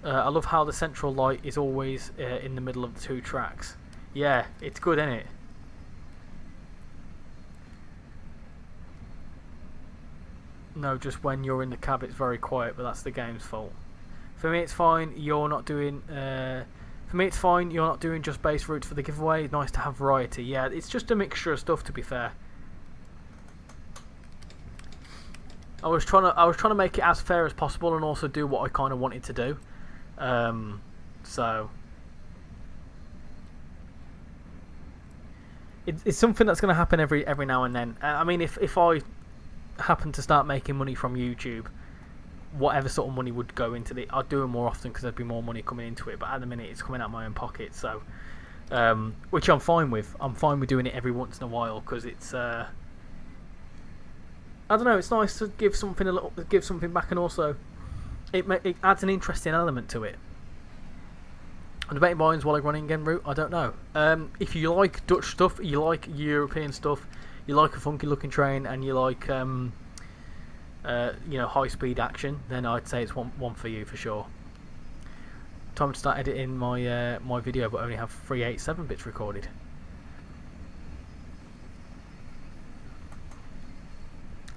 S1: I love how the central light is always in the middle of the two tracks. Yeah, it's good, isn't it? No, just when you're in the cab it's very quiet, but that's the game's fault. For me it's fine, you're not doing just base routes for the giveaway. It's nice to have variety. Yeah, it's just a mixture of stuff, to be fair. I was trying to make it as fair as possible and also do what I kind of wanted to do. So it's something that's going to happen every now and then. I mean, if I happen to start making money from YouTube, whatever sort of money would go into it, I'd do it more often because there'd be more money coming into it. But at the minute, it's coming out of my own pocket, so which I'm fine with. I'm fine with doing it every once in a while because it's I don't know. It's nice to give something back, and also it adds an interesting element to it. I'm debating buying Zwolle Groningen route. I don't know. If you like Dutch stuff, you like European stuff, you like a funky looking train, and you like high speed action, then I'd say it's one for you for sure. Time to start editing my my video, but only have 387 bits recorded.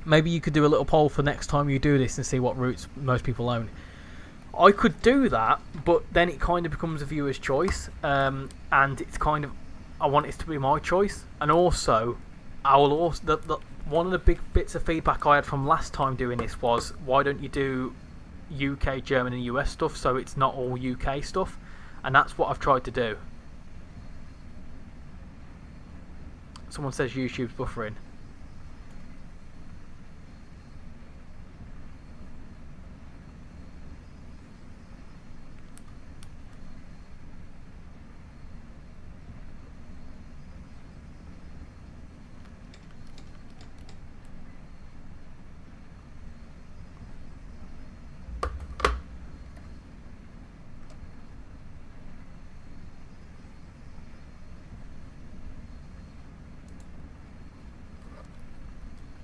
S1: Maybe you could do a little poll for next time you do this and see what routes most people own. I could do that, but then it kind of becomes a viewer's choice, and it's kind of, I want it to be my choice. And also, I will also one of the big bits of feedback I had from last time doing this was, why don't you do UK, German, and US stuff so it's not all UK stuff? And that's what I've tried to do. Someone says YouTube's buffering.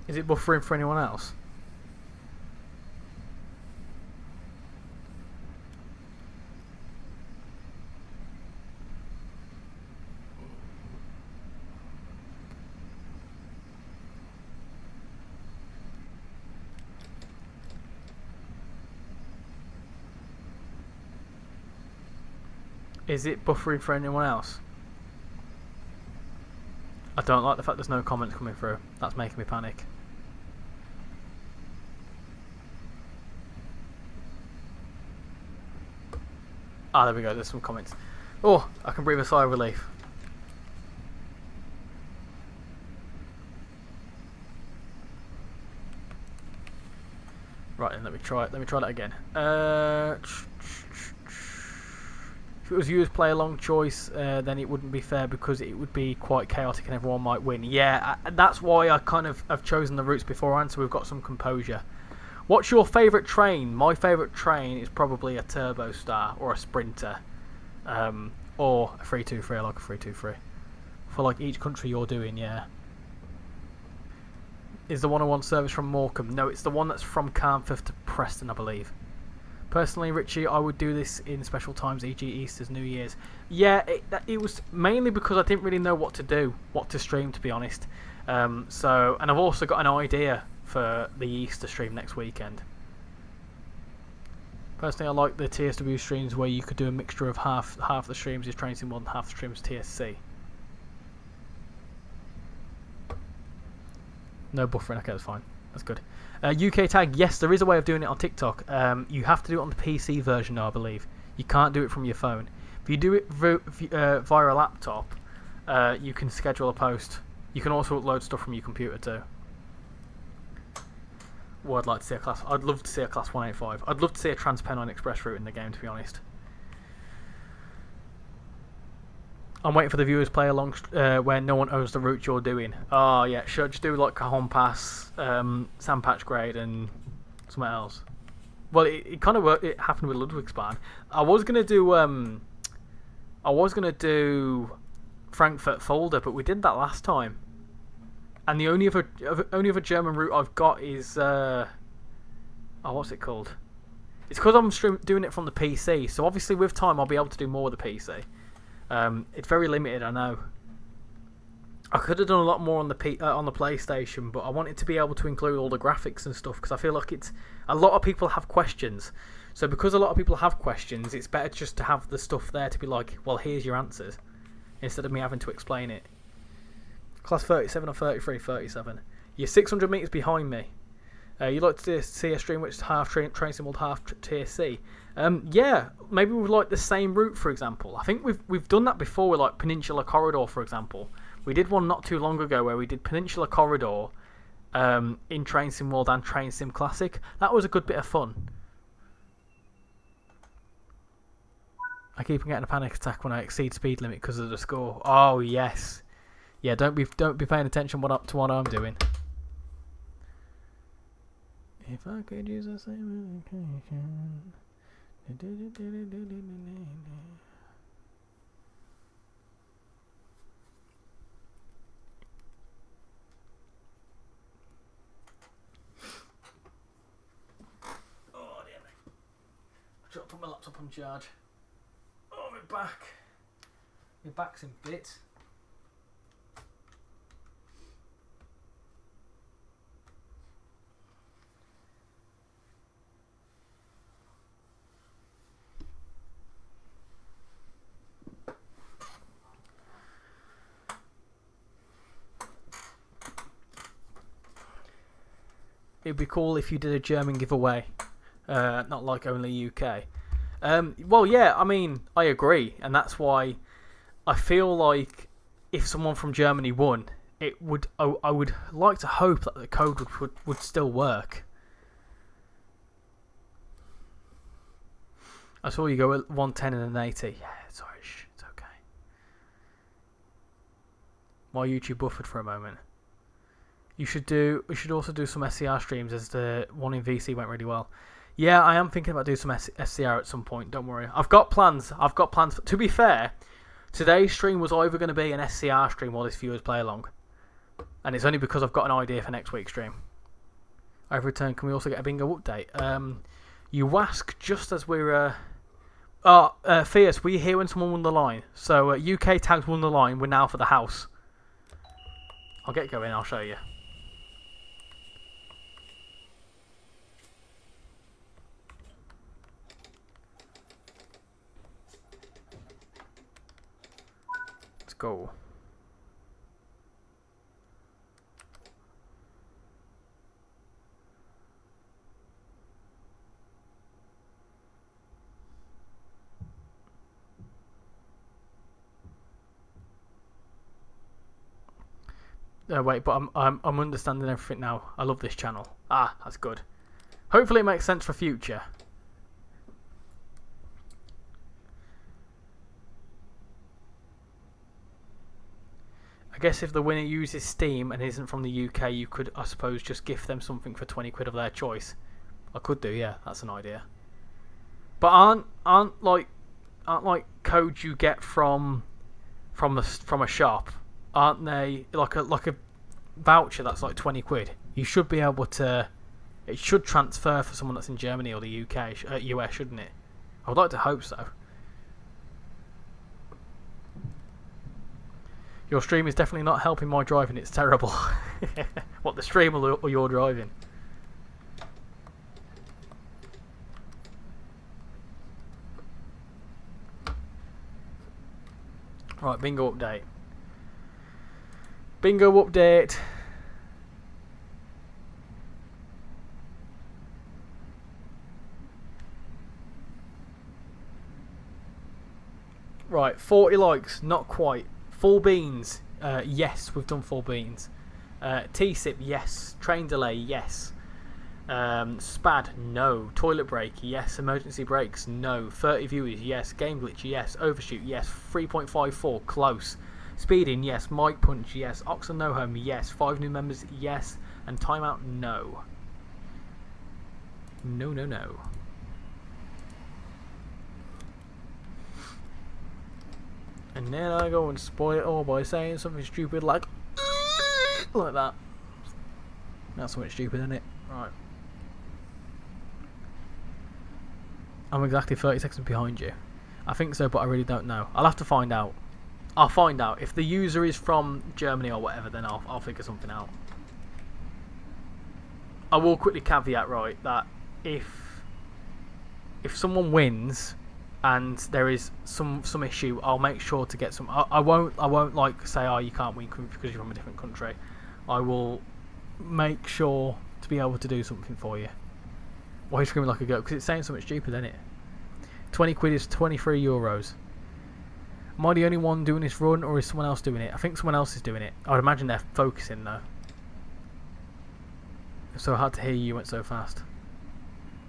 S1: Is it buffering for anyone else? Is it buffering for anyone else? I don't like the fact there's no comments coming through. That's making me panic. Ah, there we go, there's some comments. Oh, I can breathe a sigh of relief. try it. Let me try that again. If it was viewers play along choice, then it wouldn't be fair because it would be quite chaotic and everyone might win. Yeah, that's why I kind of have chosen the routes beforehand, so we've got some composure. What's your favourite train? My favourite train is probably a Turbo Star or a Sprinter, or a 323. I like a 323 for like each country you're doing. Yeah. Is the 101 service from Morecambe? No, it's the one that's from Cardiff to Preston, I believe. Personally, Richie, I would do this in special times, e.g. Easter's, New Year's. Yeah, it was mainly because I didn't really know what to do, what to stream, to be honest. And I've also got an idea for the Easter stream next weekend. Personally, I like the TSW streams where you could do a mixture of half the streams is Train Sim World and half the streams TSC. No buffering, okay, that's fine. That's good. UK tag, yes, there is a way of doing it on TikTok. You have to do it on the PC version, I believe. You can't do it from your phone. If you do it via a laptop, you can schedule a post. You can also upload stuff from your computer too. Well, I'd like to see a class. I'd love to see a class 185. I'd love to see a Trans-Pennine Express route in the game, to be honest. I'm waiting for the viewers play along where no one owns the route you're doing. Oh yeah, sure. Just do like Cajon Pass, Sandpatch Grade, and something else. Well, it kind of worked. It happened with Ludwigsbahn. I was gonna do Frankfurt Folder, but we did that last time. And the only other German route I've got is what's it called? It's because I'm doing it from the PC. So obviously with time I'll be able to do more with the PC. It's very limited, I know. I could have done a lot more on the PlayStation, but I wanted to be able to include all the graphics and stuff because I feel like a lot of people have questions. So because a lot of people have questions, it's better just to have the stuff there to be like, well, here's your answers, instead of me having to explain it. Class 37 or 33? 37. You're 600 metres behind me. You'd like to see a stream which is half Train Sim World, half TSC. Yeah, maybe we would like the same route, for example. I think we've done that before with like Peninsula Corridor, for example. We did one not too long ago where we did Peninsula Corridor in Train Sim World and Train Sim Classic. That was a good bit of fun. I keep getting a panic attack when I exceed speed limit because of the score. Oh yes, yeah. Don't be paying attention to what I'm doing. If I could use the same medication. Oh dear me. I tried to put my laptop on charge. Oh, my back. My back's in bits. It'd be cool if you did a German giveaway, not like only UK. Well, yeah, I mean, I agree, and that's why I feel like if someone from Germany won, I would like to hope that the code would still work. I saw you go at 110 and an 80. Yeah, sorry, it's okay. My YouTube buffered for a moment. We should also do some SCR streams, as the one in VC went really well. Yeah, I am thinking about doing some SCR at some point. Don't worry. I've got plans. To be fair, today's stream was either going to be an SCR stream while this viewers play along, and it's only because I've got an idea for next week's stream. I've returned. Can we also get a bingo update? You ask just as we're. Fierce, were you here when someone won the line? So UK tags won the line. We're now for the house. I'll get going. I'll show you. Go. Wait, but I'm understanding everything now. I love this channel. Ah, that's good. Hopefully it makes sense for future. I guess if the winner uses Steam and isn't from the UK, you could, I suppose, just gift them something for 20 quid of their choice. I could do, yeah, that's an idea. But aren't like codes you get from a shop, aren't they like a voucher that's like 20 quid? You should be able to. It should transfer for someone that's in Germany or the UK, US, shouldn't it? I would like to hope so. Your stream is definitely not helping my driving. It's terrible. What, the stream or your driving? Right, bingo update. Bingo update. Right, 40 likes, not quite. Full beans, yes, we've done full beans. T-sip, yes. Train delay, yes. Spad, no. Toilet break, yes. Emergency brakes, no. 30 viewers, yes. Game glitch, yes. Overshoot, yes. 3.54, close. Speeding, yes. Mic punch, yes. Oxen no home, yes. 5 new members, yes. And timeout, no. No, no, no. And then I go and spoil it all by saying something stupid like that. That's something stupid, isn't it? Right. I'm exactly 30 seconds behind you. I think so, but I really don't know. I'll have to find out. I'll find out. If the user is from Germany or whatever, then I'll figure something out. I will quickly caveat, right, that if someone wins and there is some issue, I'll make sure to get some. I won't like say, oh, you can't win because you're from a different country. I will make sure to be able to do something for you. Why are you screaming like a goat? Because it's saying something stupid, isn't it? 20 quid is 23 euros. Am I the only one doing this run, or is someone else doing it? I think someone else is doing it. I would imagine they're focusing though. It's so hard to hear you went so fast.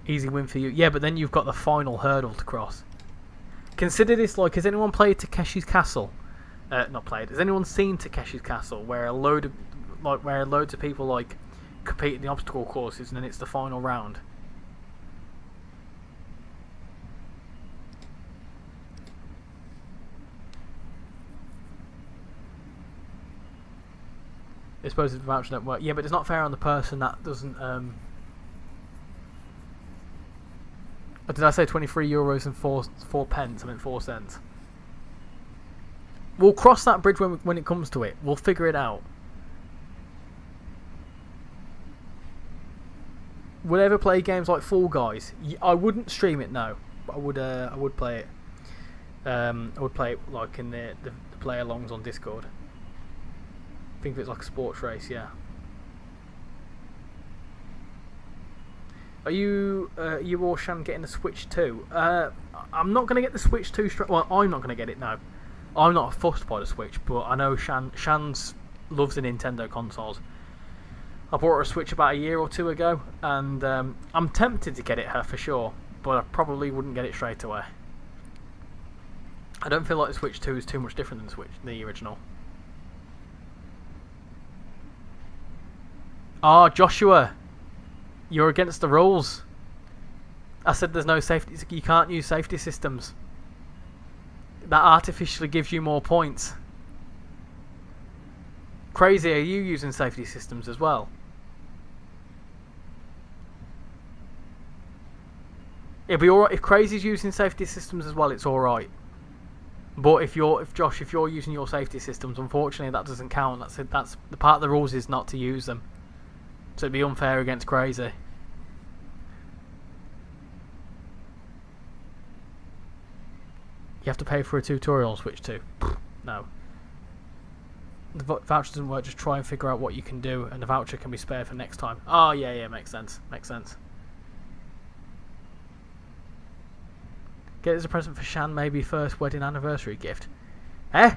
S1: Easy win for you. Yeah, but then you've got the final hurdle to cross. Consider this like, has anyone played Takeshi's Castle? Not played. Has anyone seen Takeshi's Castle, where loads of people like compete in the obstacle courses, and then it's the final round? I suppose the voucher don't work. Yeah, but it's not fair on the person that doesn't. Did I say 23 euros and 4 pence? I meant 4 cents. We'll cross that bridge when it comes to it. We'll figure it out. Would I ever play games like Fall Guys? I wouldn't stream it, no, but I would play it. I would play it like in the play-alongs on Discord. Think of it like a sports race, yeah. Are you or Shan getting the Switch 2? I'm not going to get the Switch 2 straight. Well, I'm not going to get it, no. I'm not fussed by the Switch, but I know Shan's loves the Nintendo consoles. I bought her a Switch about a year or two ago, and I'm tempted to get it her for sure, but I probably wouldn't get it straight away. I don't feel like the Switch 2 is too much different than the original. Ah, Joshua, you're against the rules. I said there's no safety. You can't use safety systems. That artificially gives you more points. Crazy, are you using safety systems as well? It'll be alright if Crazy's using safety systems as well. It's alright. But if Josh, if you're using your safety systems, unfortunately that doesn't count. That's it. That's the part of the rules is not to use them. So it'd be unfair against Crazy. You have to pay for a tutorial on Switch 2. No. The voucher doesn't work, just try and figure out what you can do, and the voucher can be spared for next time. Oh, yeah, makes sense. Makes sense. Get it as a present for Shan, maybe first wedding anniversary gift. Eh?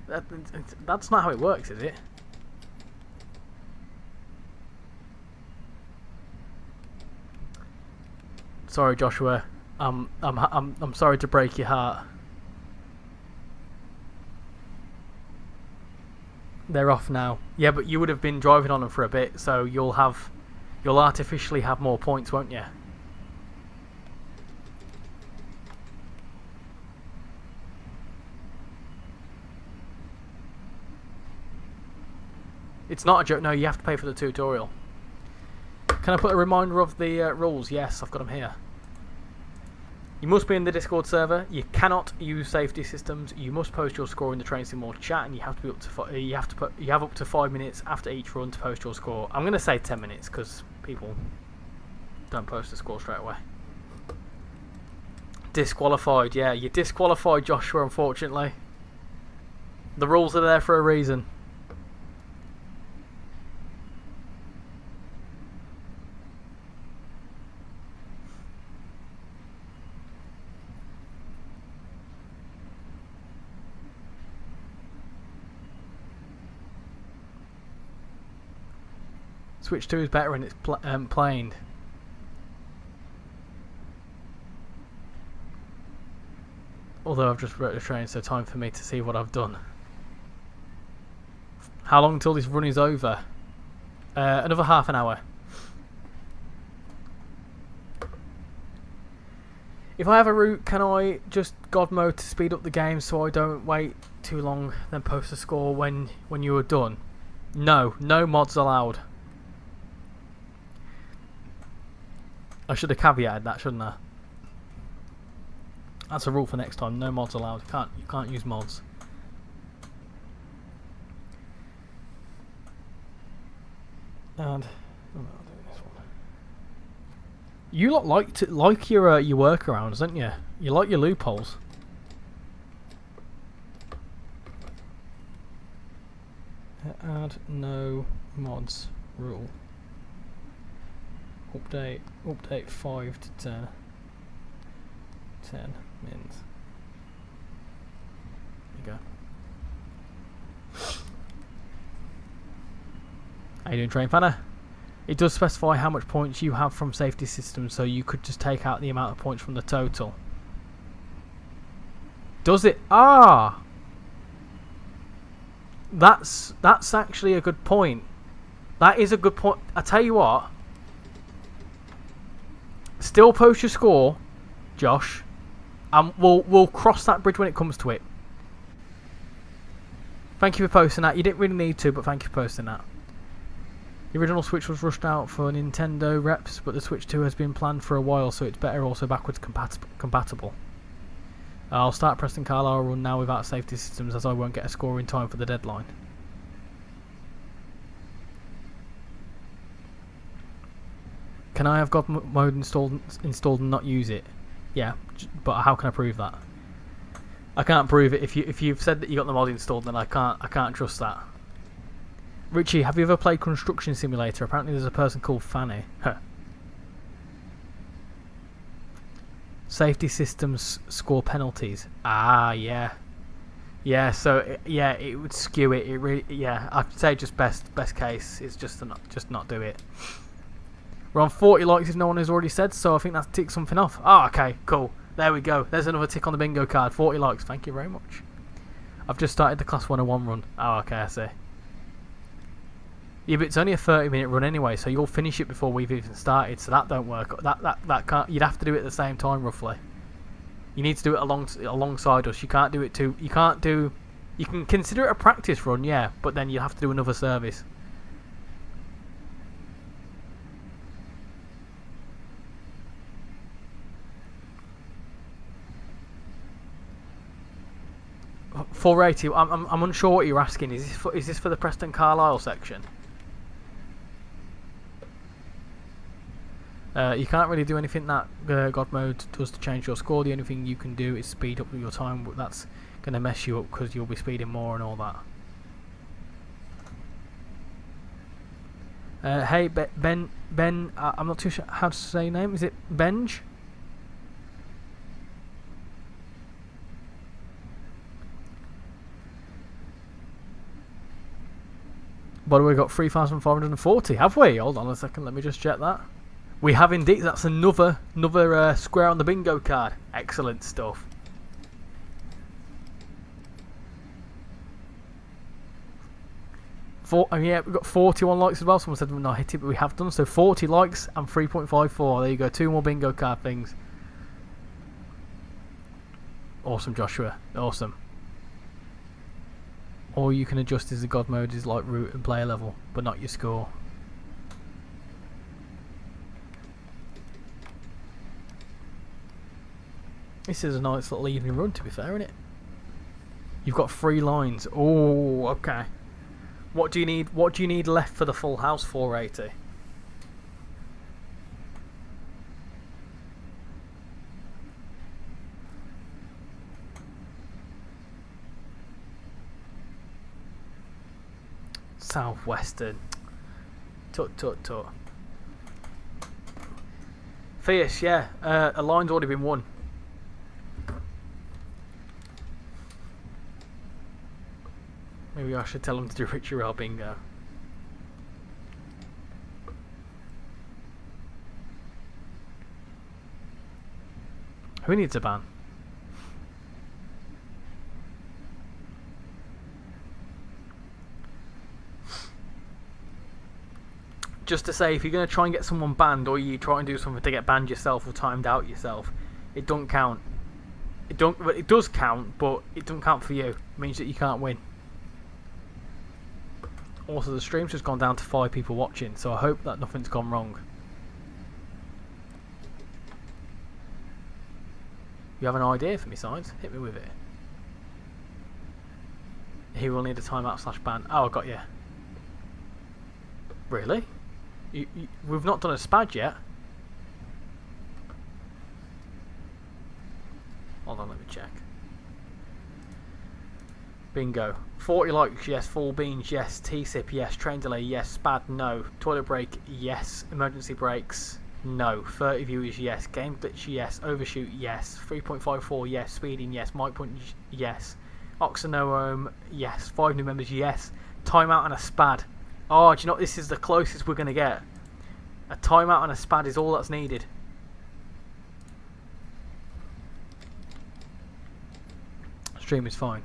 S1: That's not how it works, is it? Sorry, Joshua. I'm sorry to break your heart. They're off now. Yeah, but you would have been driving on them for a bit, so you'll artificially have more points, won't you? It's not a joke. No, you have to pay for the tutorial. Can I put a reminder of the rules? Yes, I've got them here. You must be in the Discord server. You cannot use safety systems. You must post your score in the trainsimworld chat, and you have to be up to you have up to 5 minutes after each run to post your score. I'm going to say 10 minutes because people don't post the score straight away. Disqualified. Yeah, you're disqualified, Joshua. Unfortunately, the rules are there for a reason. Switch 2 is better when it's planed. Although I've just wrote the train, so time for me to see what I've done. How long until this run is over? Another half an hour. If I have a route, can I just God mode to speed up the game so I don't wait too long, then post a score when you are done? No mods allowed. I should have caveated that, shouldn't I? That's a rule for next time. No mods allowed. You can't use mods. And I'm not doing this one. You lot like your workarounds, don't you? You like your loopholes. Add no mods rule. Update 5 to 10 mins. There you go. How you doing, Train Fanner? It does specify how much points you have from safety systems, so you could just take out the amount of points from the total. Does it? Ah! That's actually a good point. That is a good point. I tell you what. Still post your score, Josh. We'll cross that bridge when it comes to it. Thank you for posting that. You didn't really need to, but thank you for posting that. The original Switch was rushed out for Nintendo reps, but the Switch 2 has been planned for a while, so it's better also backwards compatible. I'll start Preston Carlisle run now without safety systems, as I won't get a score in time for the deadline. Can I have God mode installed and not use it? Yeah, but how can I prove that? I can't prove it. If you've said that you got the mod installed, then I can't trust that. Richie, have you ever played Construction Simulator? Apparently there's a person called Fanny. Huh. Safety systems score penalties. Ah, yeah. Yeah, so yeah, it would skew it. It really, yeah. I'd say just best case is just not do it. We're on 40 likes if no one has already said, so I think that's ticked something off. Ah, okay, cool. There we go. There's another tick on the bingo card. 40 likes. Thank you very much. I've just started the Class 101 run. Oh, okay, I see. Yeah, but it's only a 30-minute run anyway, so you'll finish it before we've even started, so that don't work. That can't. You'd have to do it at the same time, roughly. You need to do it alongside us. You can't do it too. You can't do. You can consider it a practice run, yeah, but then you have to do another service. $480. I'm unsure what you're asking. Is this for the Preston Carlisle section? You can't really do anything that God mode does to change your score. The only thing you can do is speed up your time, but that's going to mess you up because you'll be speeding more and all that. Hey Ben, I'm not too sure how to say your name. Is it Benj? But we've got 3,540, have we? Hold on a second, let me just check that. We have indeed. That's another square on the bingo card. Excellent stuff. Yeah, we've got 41 likes as well. Someone said we've not hit it, but we have done. So 40 likes and 3.54. There you go. 2 more bingo card things. Awesome, Joshua. Awesome. All you can adjust is the God mode is like route and player level, but not your score. This is a nice little evening run, to be fair, isn't it? You've got 3 lines. Oh, okay. What do you need? What do you need left for the full house 480? Southwestern. Tut tut tut. Fierce, yeah. A line's already been won. Maybe I should tell them to do RichyRail bingo. Who needs a ban? Just to say, if you're going to try and get someone banned, or you try and do something to get banned yourself or timed out yourself, it don't count. It does count, but it doesn't count for you. It means that you can't win. Also, the stream's just gone down to 5 people watching, so I hope that nothing's gone wrong. You have an idea for me, Science? Hit me with it. He will need a timeout / ban. Oh, I got you. Really? We've not done a spad yet. Hold on, let me check. Bingo. 40 likes, yes. Full beans, yes. T-sip, yes. Train delay, yes. Spad, no. Toilet break, yes. Emergency brakes, no. 30 viewers, yes. Game glitch, yes. Overshoot, yes. 3.54, yes. Speeding, yes. Mic point, yes. Oxenoome, yes. 5 new members, yes. Timeout and a spad. Oh, do you know what? This is the closest we're going to get. A timeout and a spad is all that's needed. Stream is fine.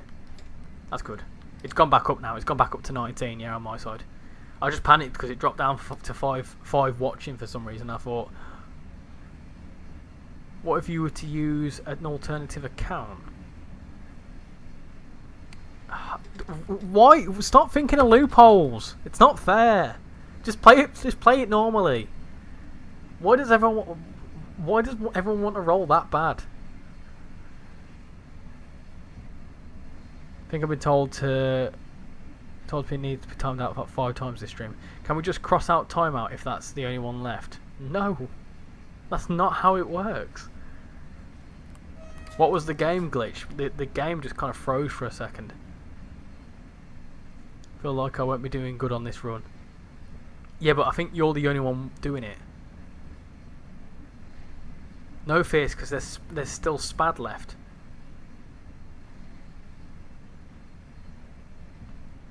S1: That's good. It's gone back up now. It's gone back up to 19, yeah, on my side. I just panicked because it dropped down to 5 watching for some reason. I thought, what if you were to use an alternative account? Why? Stop thinking of loopholes. It's not fair. Just play it. Just play it normally. Why does everyone want to roll that bad? I think I've been told it needs to be timed out about 5 times this stream. Can we just cross out timeout if that's the only one left? No, that's not how it works. What was the game glitch? The game just kind of froze for a second. I feel like I won't be doing good on this run. Yeah, but I think you're the only one doing it. No fears, because there's still spad left.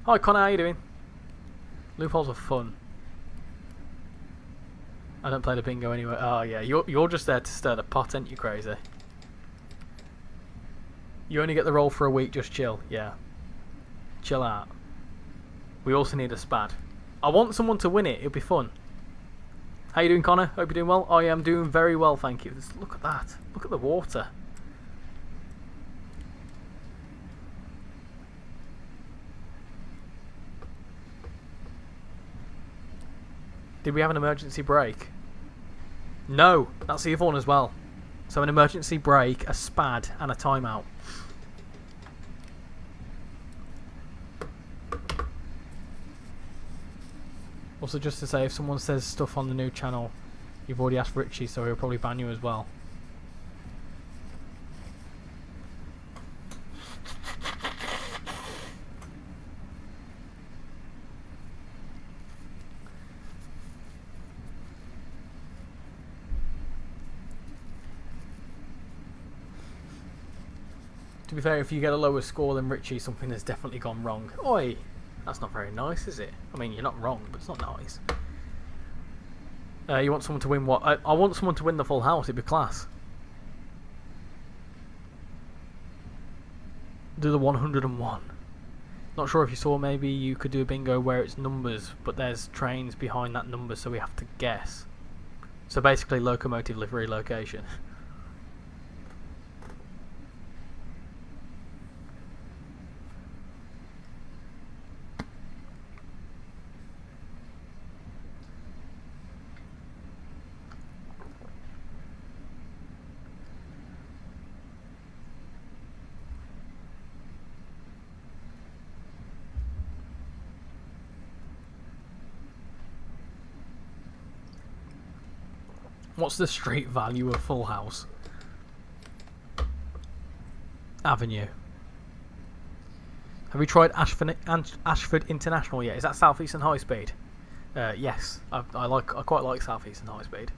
S1: Hi Connor, how you doing? Loopholes are fun. I don't play the bingo anyway. Oh yeah, you're just there to stir the pot, ain't you, crazy? You only get the roll for a week, just chill. Yeah. Chill out. We also need a spad. I want someone to win it, it'll be fun. How you doing, Connor? Hope you're doing well. I am doing very well, thank you. Look at that. Look at the water. Did we have an emergency brake? No, that's the other one as well. So an emergency brake, a spad, and a timeout. Also, just to say, if someone says stuff on the new channel, you've already asked Richie, so he'll probably ban you as well. To be fair, if you get a lower score than Richie, something has definitely gone wrong. Oi! That's not very nice, is it? I mean, you're not wrong, but it's not nice. You want someone to win what? I want someone to win the full house. It'd be class. Do the 101. Not sure if you saw, maybe you could do a bingo where it's numbers, but there's trains behind that number, so we have to guess. So basically locomotive livery location. What's the street value of Full House? Avenue. Have you tried Ashford International yet? Is that South Eastern High Speed? Yes, I quite like South Eastern High Speed.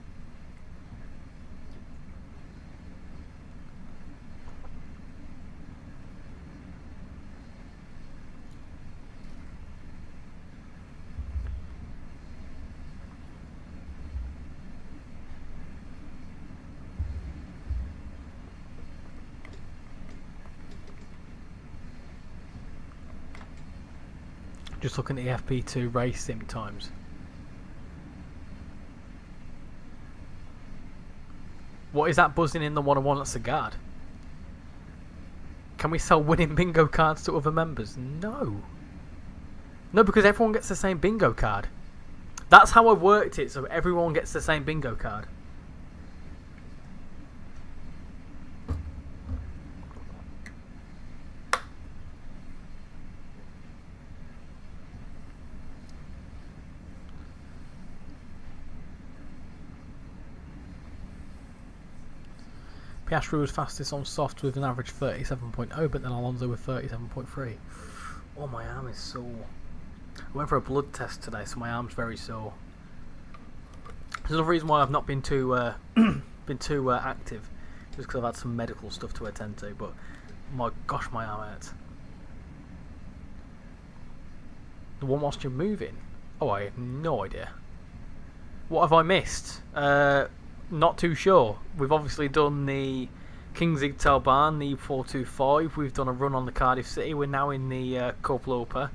S1: Just looking at the FP2 race sim times. What is that buzzing in the 101? That's a guard. Can we sell winning bingo cards to other members? No. No, because everyone gets the same bingo card. That's how I worked it, so everyone gets the same bingo card. Piastri was fastest on soft with an average 37.0, but then Alonso with 37.3. Oh, my arm is sore. I went for a blood test today, so my arm's very sore. There's another reason why I've not been too active, just because I've had some medical stuff to attend to. But my gosh, my arm hurts. The one whilst you're moving? Oh, I have no idea. What have I missed? Not too sure. We've obviously done the Kaiserlautern, the 425. We've done a run on the Cardiff City. We're now in the Coryton,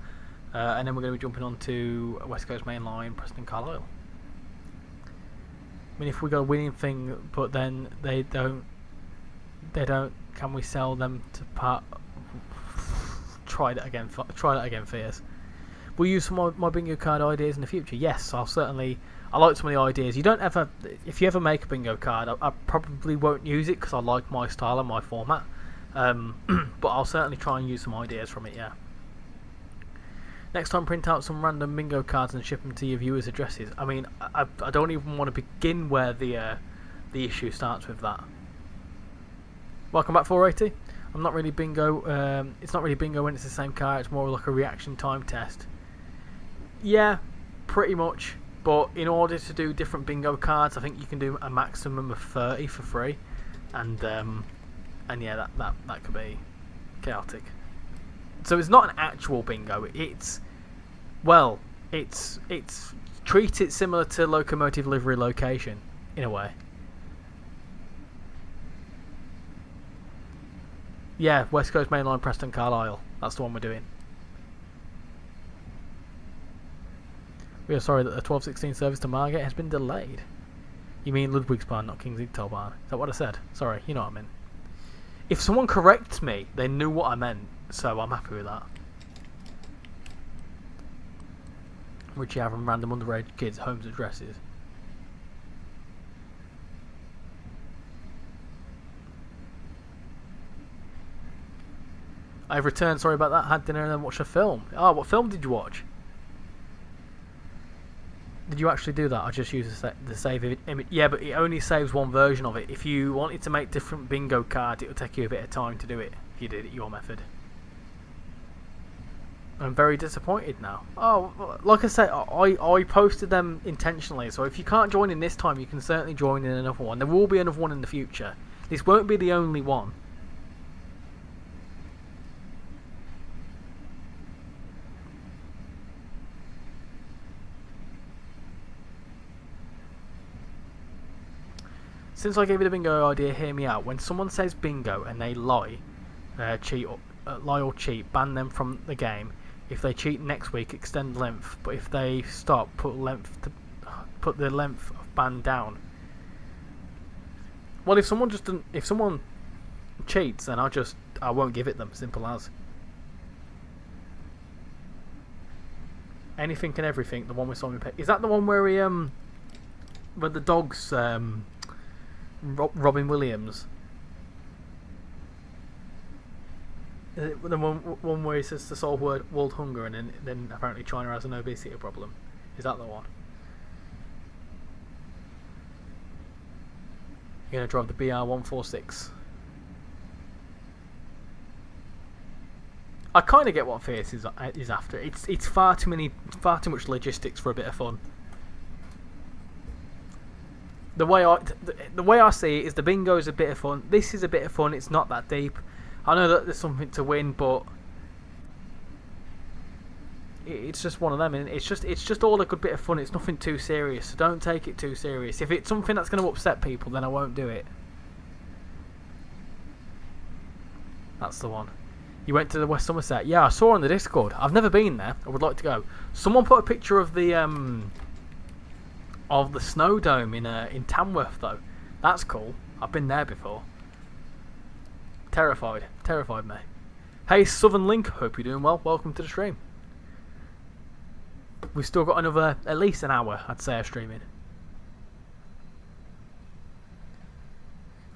S1: and then we're going to be jumping on to West Coast Main Line, Preston, Carlisle. I mean, if we got a winning thing, but then they don't. Can we sell them to part? Try that again, Fierce. We'll use some of my bingo card ideas in the future. Yes, I'll certainly. I like some of the ideas. You don't ever, if you ever make a bingo card, I probably won't use it because I like my style and my format. But I'll certainly try and use some ideas from it. Yeah. Next time, print out some random bingo cards and ship them to your viewers' addresses. I mean, I don't even want to begin where the issue starts with that. Welcome back, 480. I'm not really bingo. It's not really bingo when it's the same card. It's more like a reaction time test. Yeah, pretty much. But in order to do different bingo cards, I think you can do a maximum of 30 for free, and yeah, that could be chaotic. So it's not an actual bingo. It's treat it similar to locomotive livery location in a way. Yeah, West Coast Main Line, Preston, Carlisle. That's the one we're doing. We are sorry that the 1216 service to Margate has been delayed. You mean Ludwigsbahn, not Kaiserlautern. Is that what I said? Sorry, you know what I mean. If someone corrects me, they knew what I meant, so I'm happy with that. Richie having random underage kids' homes addresses. I've returned, sorry about that. Had dinner and then watched a film. Oh, what film did you watch? Did you actually do that? I just used the save image. Yeah, but it only saves one version of it. If you wanted to make different bingo cards, it would take you a bit of time to do it if you did it your method. I'm very disappointed now. Oh, like I said, I posted them intentionally, so if you can't join in this time, you can certainly join in another one. There will be another one in the future. This won't be the only one. since I gave you the bingo idea, hear me out. When someone says bingo and they lie, lie or cheat, ban them from the game. If they cheat next week, extend length. But if they stop, put the length of ban down. Well, if someone cheats, then I won't give it them. Simple as. Anything and everything. The one with Simon Pegg. Is that the one where where the dog's Robin Williams? The one where he says to solve world hunger, and then apparently China has an obesity problem. Is that the one? You're gonna drive the BR146. I kind of get what Fierce is after. It's far too much logistics for a bit of fun. The way I see it is the bingo is a bit of fun. This is a bit of fun. It's not that deep. I know that there's something to win, but it's just one of them. And it's just all a good bit of fun. It's nothing too serious. So don't take it too serious. If it's something that's going to upset people, then I won't do it. That's the one. You went to the West Somerset. Yeah, I saw on the Discord. I've never been there. I would like to go. Someone put a picture of the snow dome in Tamworth though. That's cool. I've been there before. Terrified me. Hey Southern Link, hope you're doing well. Welcome to the stream. We've still got another at least an hour, I'd say, of streaming.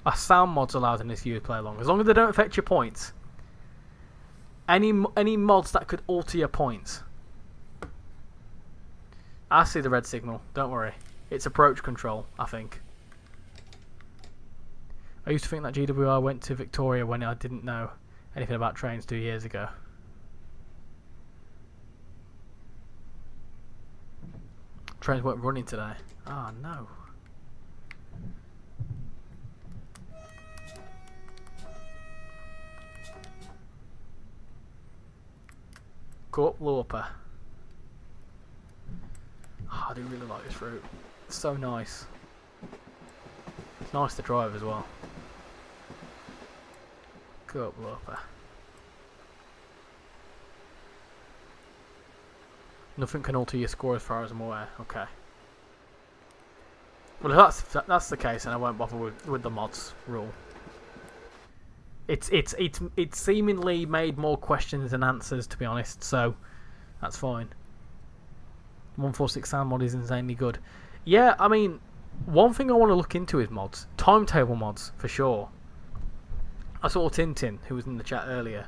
S1: Are sound mods allowed in this viewer play along? As long as they don't affect your points. Any mods that could alter your points. I see the red signal. Don't worry. It's approach control, I think. I used to think that GWR went to Victoria when I didn't know anything about trains 2 years ago. Trains weren't running today. Oh no. Go up Lauper. Oh, I do really like this route. It's so nice. It's nice to drive as well. Go up Lauper. Nothing can alter your score as far as I'm aware. Okay. Well, if that's the case, then I won't bother with the mods rule. It's seemingly made more questions than answers, to be honest. So that's fine. 146 sound mod is insanely good. Yeah, I mean, one thing I want to look into is mods. Timetable mods, for sure. I saw Tintin, who was in the chat earlier,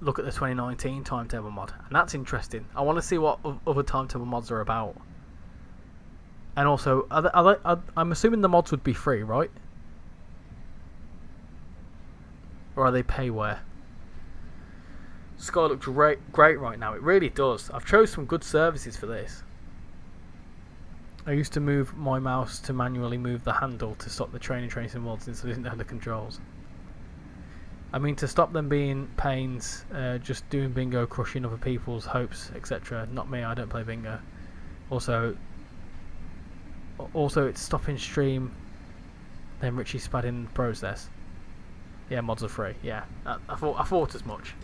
S1: look at the 2019 timetable mod, and that's interesting. I want to see what other timetable mods are about. And also, I'm assuming the mods would be free, right? Or are they payware? Sky looks great right now. It really does. I've chose some good services for this. I used to move my mouse to manually move the handle to stop the trainsimworld since I didn't know the controls. I mean, to stop them being pains, just doing bingo, crushing other people's hopes, etc. Not me, I don't play bingo. Also it's stopping stream, then Richie spad in the process. Yeah, mods are free. Yeah, I thought as much.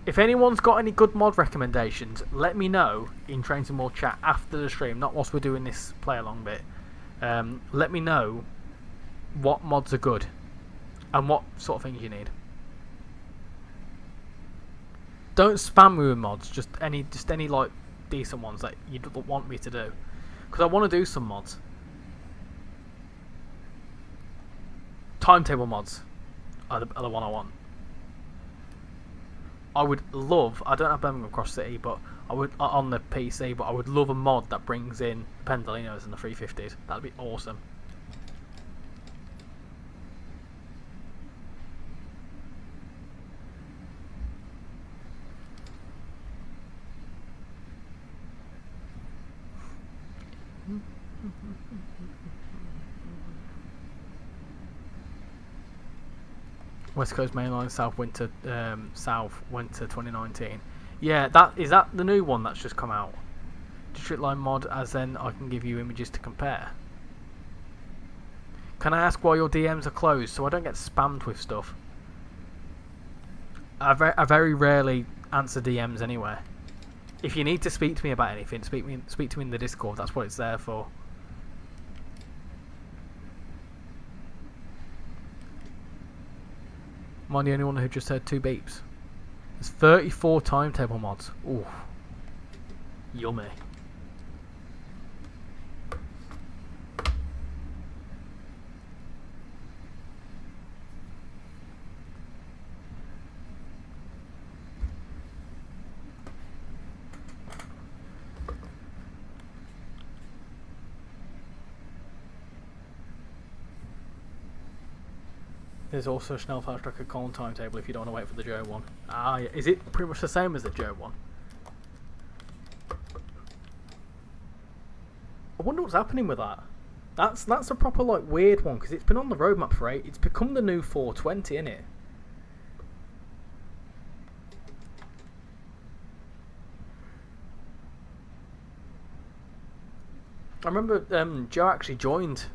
S1: If anyone's got any good mod recommendations, let me know in trainsimworld chat after the stream, not whilst we're doing this play along bit. Let me know what mods are good and what sort of things you need. Don't spam me with mods, just any like decent ones that you want me to do, because I want to do some mods. Timetable mods are the one I want. I would love, I don't have Birmingham Cross City, but I would on the PC, but I would love a mod that brings in the Pendolinos and the 350s. That'd be awesome. West Coast Mainline South went to 2019. Yeah, that is that the new one that's just come out. district line mod, as then I can give you images to compare. Can I ask why your DMs are closed so I don't get spammed with stuff? I very rarely answer DMs anyway. If you need to speak to me about anything, speak to me in the Discord. That's what it's there for. Am I the only one who just heard 2 beeps? There's 34 timetable mods. Ooh, yummy. There's also a Schnellfahrstrecke Köln timetable if you don't want to wait for the Joe one. Ah, yeah. Is it pretty much the same as the Joe one? I wonder what's happening with that. That's a proper like weird one because it's been on the roadmap for 8. It's become the new 420, isn't it? I remember Joe actually joined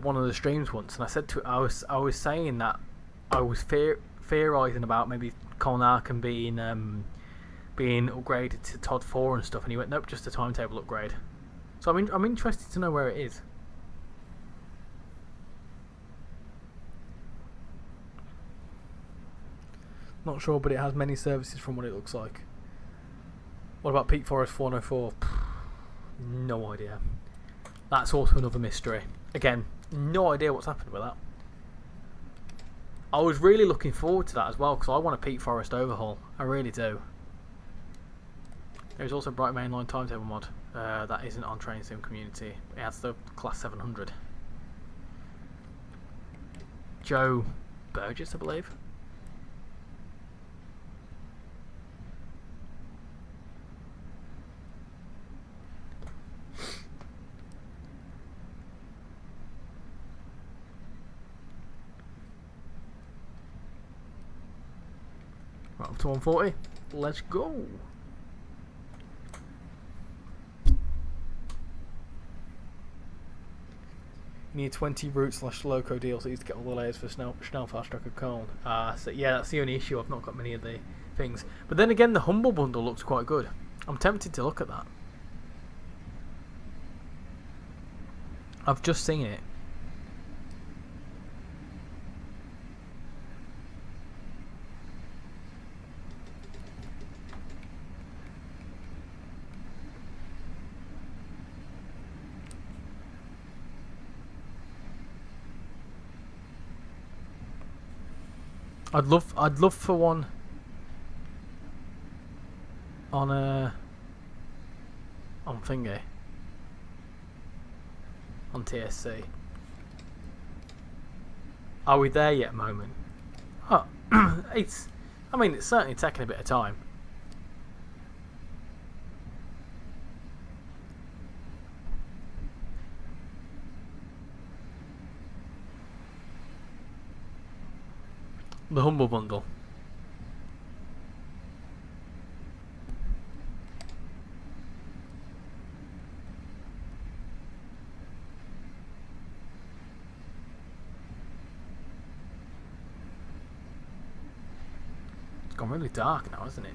S1: one of the streams once, and I said to I was saying that I was theorising about maybe Colnarken being upgraded to TOD 4 and stuff, and he went, nope, just a timetable upgrade. So I'm interested to know where it is. Not sure, but it has many services from what it looks like. What about Peak Forest 404? No idea. That's also another mystery. Again, no idea what's happened with that. I was really looking forward to that as well because I want a Peak Forest overhaul. I really do. There's also Bright Mainline timetable mod. That isn't on Train Sim Community. It has the Class 700. Joe Burgess, I believe. Right, up to 140. Let's go. You need 20 route / loco DLCs to get all the layers for Schnellfahrstrecke Köln. So yeah, that's the only issue. I've not got many of the things. But then again, the Humble Bundle looks quite good. I'm tempted to look at that. I've just seen it. I'd love for one on thingy, on TSC. Are we there yet, moment? Oh, it's certainly taking a bit of time. The Humble Bundle. It's gone really dark now, hasn't it?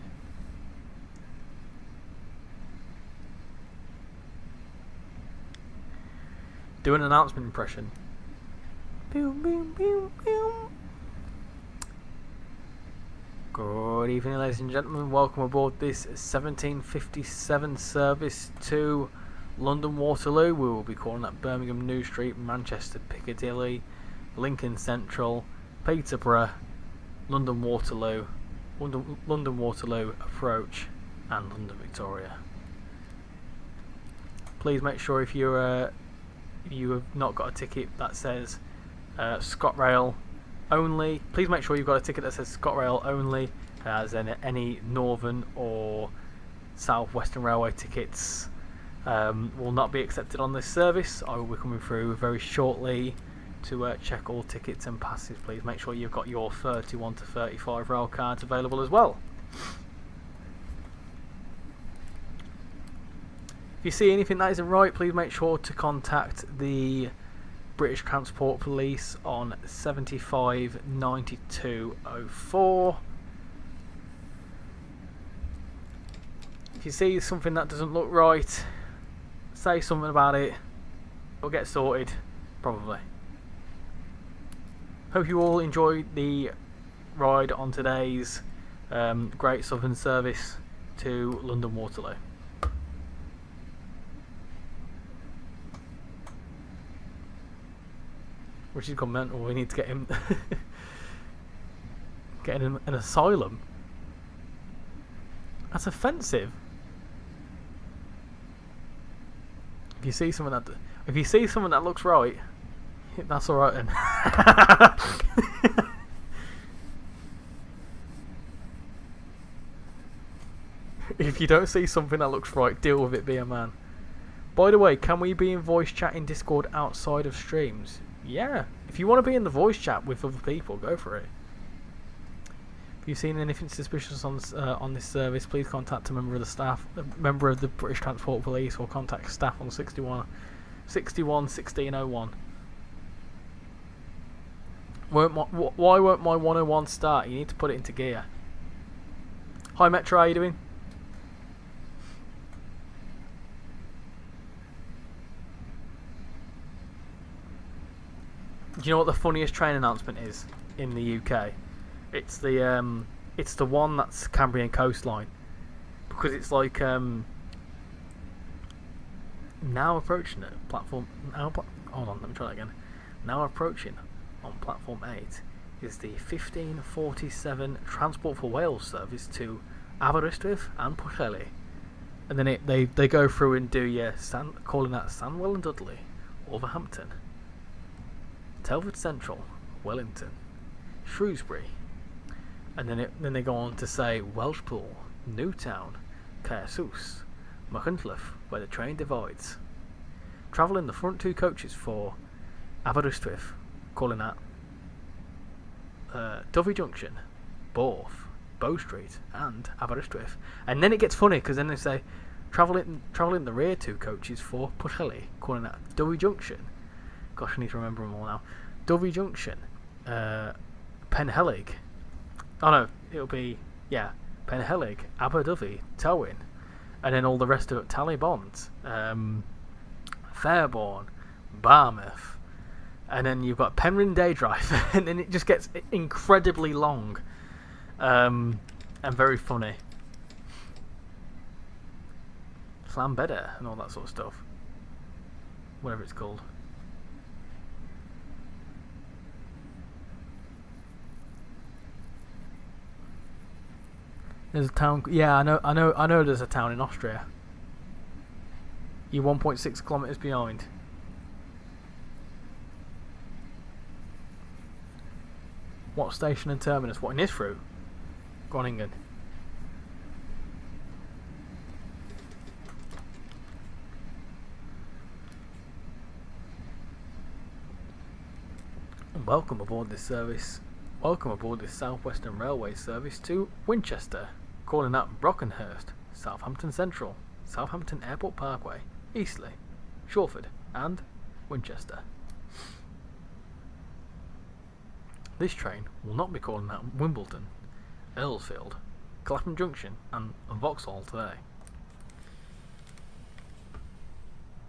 S1: Do an announcement impression. Boom, boom, boom, boom. Good evening, ladies and gentlemen. Welcome aboard this 1757 service to London Waterloo. We will be calling at Birmingham New Street, Manchester Piccadilly, Lincoln Central, Peterborough, London Waterloo Approach, and London Victoria. Please make sure if you have not got a ticket that says ScotRail only, please make sure you've got a ticket that says ScotRail only, as in any Northern or South Western Railway tickets will not be accepted on this service. I will be coming through very shortly to check all tickets and passes. Please make sure you've got your 31 to 35 rail cards available as well. If you see anything that isn't right, please make sure to contact the British Transport Police on 75 9204. If you see something that doesn't look right, say something about it. It'll get sorted, probably. Hope you all enjoyed the ride on today's Great Southern Service to London Waterloo. Which is gone mental. We need to get him get him an asylum. That's offensive. If you see something that looks right, that's all right then. If you don't see something that looks right, deal with it. Be a man. By the way, can we be in voice chat in Discord outside of streams? Yeah, if you want to be in the voice chat with other people, go for it. If you've seen anything suspicious on this service, please contact a member of the staff, a member of the British Transport Police, or contact staff on 61 1601. Why won't my 101 start? You need to put it into gear. Hi Metro, how you doing? Do you know what the funniest train announcement is in the UK? It's the one that's Cambrian coastline, because it's like now approaching it platform. Hold on, let me try that again. Now approaching on platform 8 is the 1547 Transport for Wales service to Aberystwyth and Pwllheli, and then they go through and do calling that Sandwell and Dudley, Wolverhampton, Telford Central, Wellington, Shrewsbury, and then they go on to say Welshpool, Newtown, Caersws, Machynlleth, where the train divides. Travel in the front two coaches for Aberystwyth, calling that Dovey Junction, Borth, Bow Street, and Aberystwyth. And then it gets funny because then they say travel in the rear two coaches for Pwllheli, calling that Dovey Junction. Gosh, I need to remember them all now. Dovey Junction, Penhelig. Oh no, it'll be Penhelig, Aberdyfi, Towyn, and then all the rest of it: Talybont, Fairborn, Barmouth, and then you've got Penryn Day Drive, and then it just gets incredibly long, and very funny. Flambedder and all that sort of stuff, whatever it's called. There's a town. Yeah, I know. There's a town in Austria. You're 1.6 kilometers behind. What station and terminus? What, in this route? Groningen. Welcome aboard this service. Welcome aboard this Southwestern Railway service to Winchester, calling at Brockenhurst, Southampton Central, Southampton Airport Parkway, Eastleigh, Shawford, and Winchester. This train will not be calling at Wimbledon, Earlsfield, Clapham Junction, and Vauxhall today.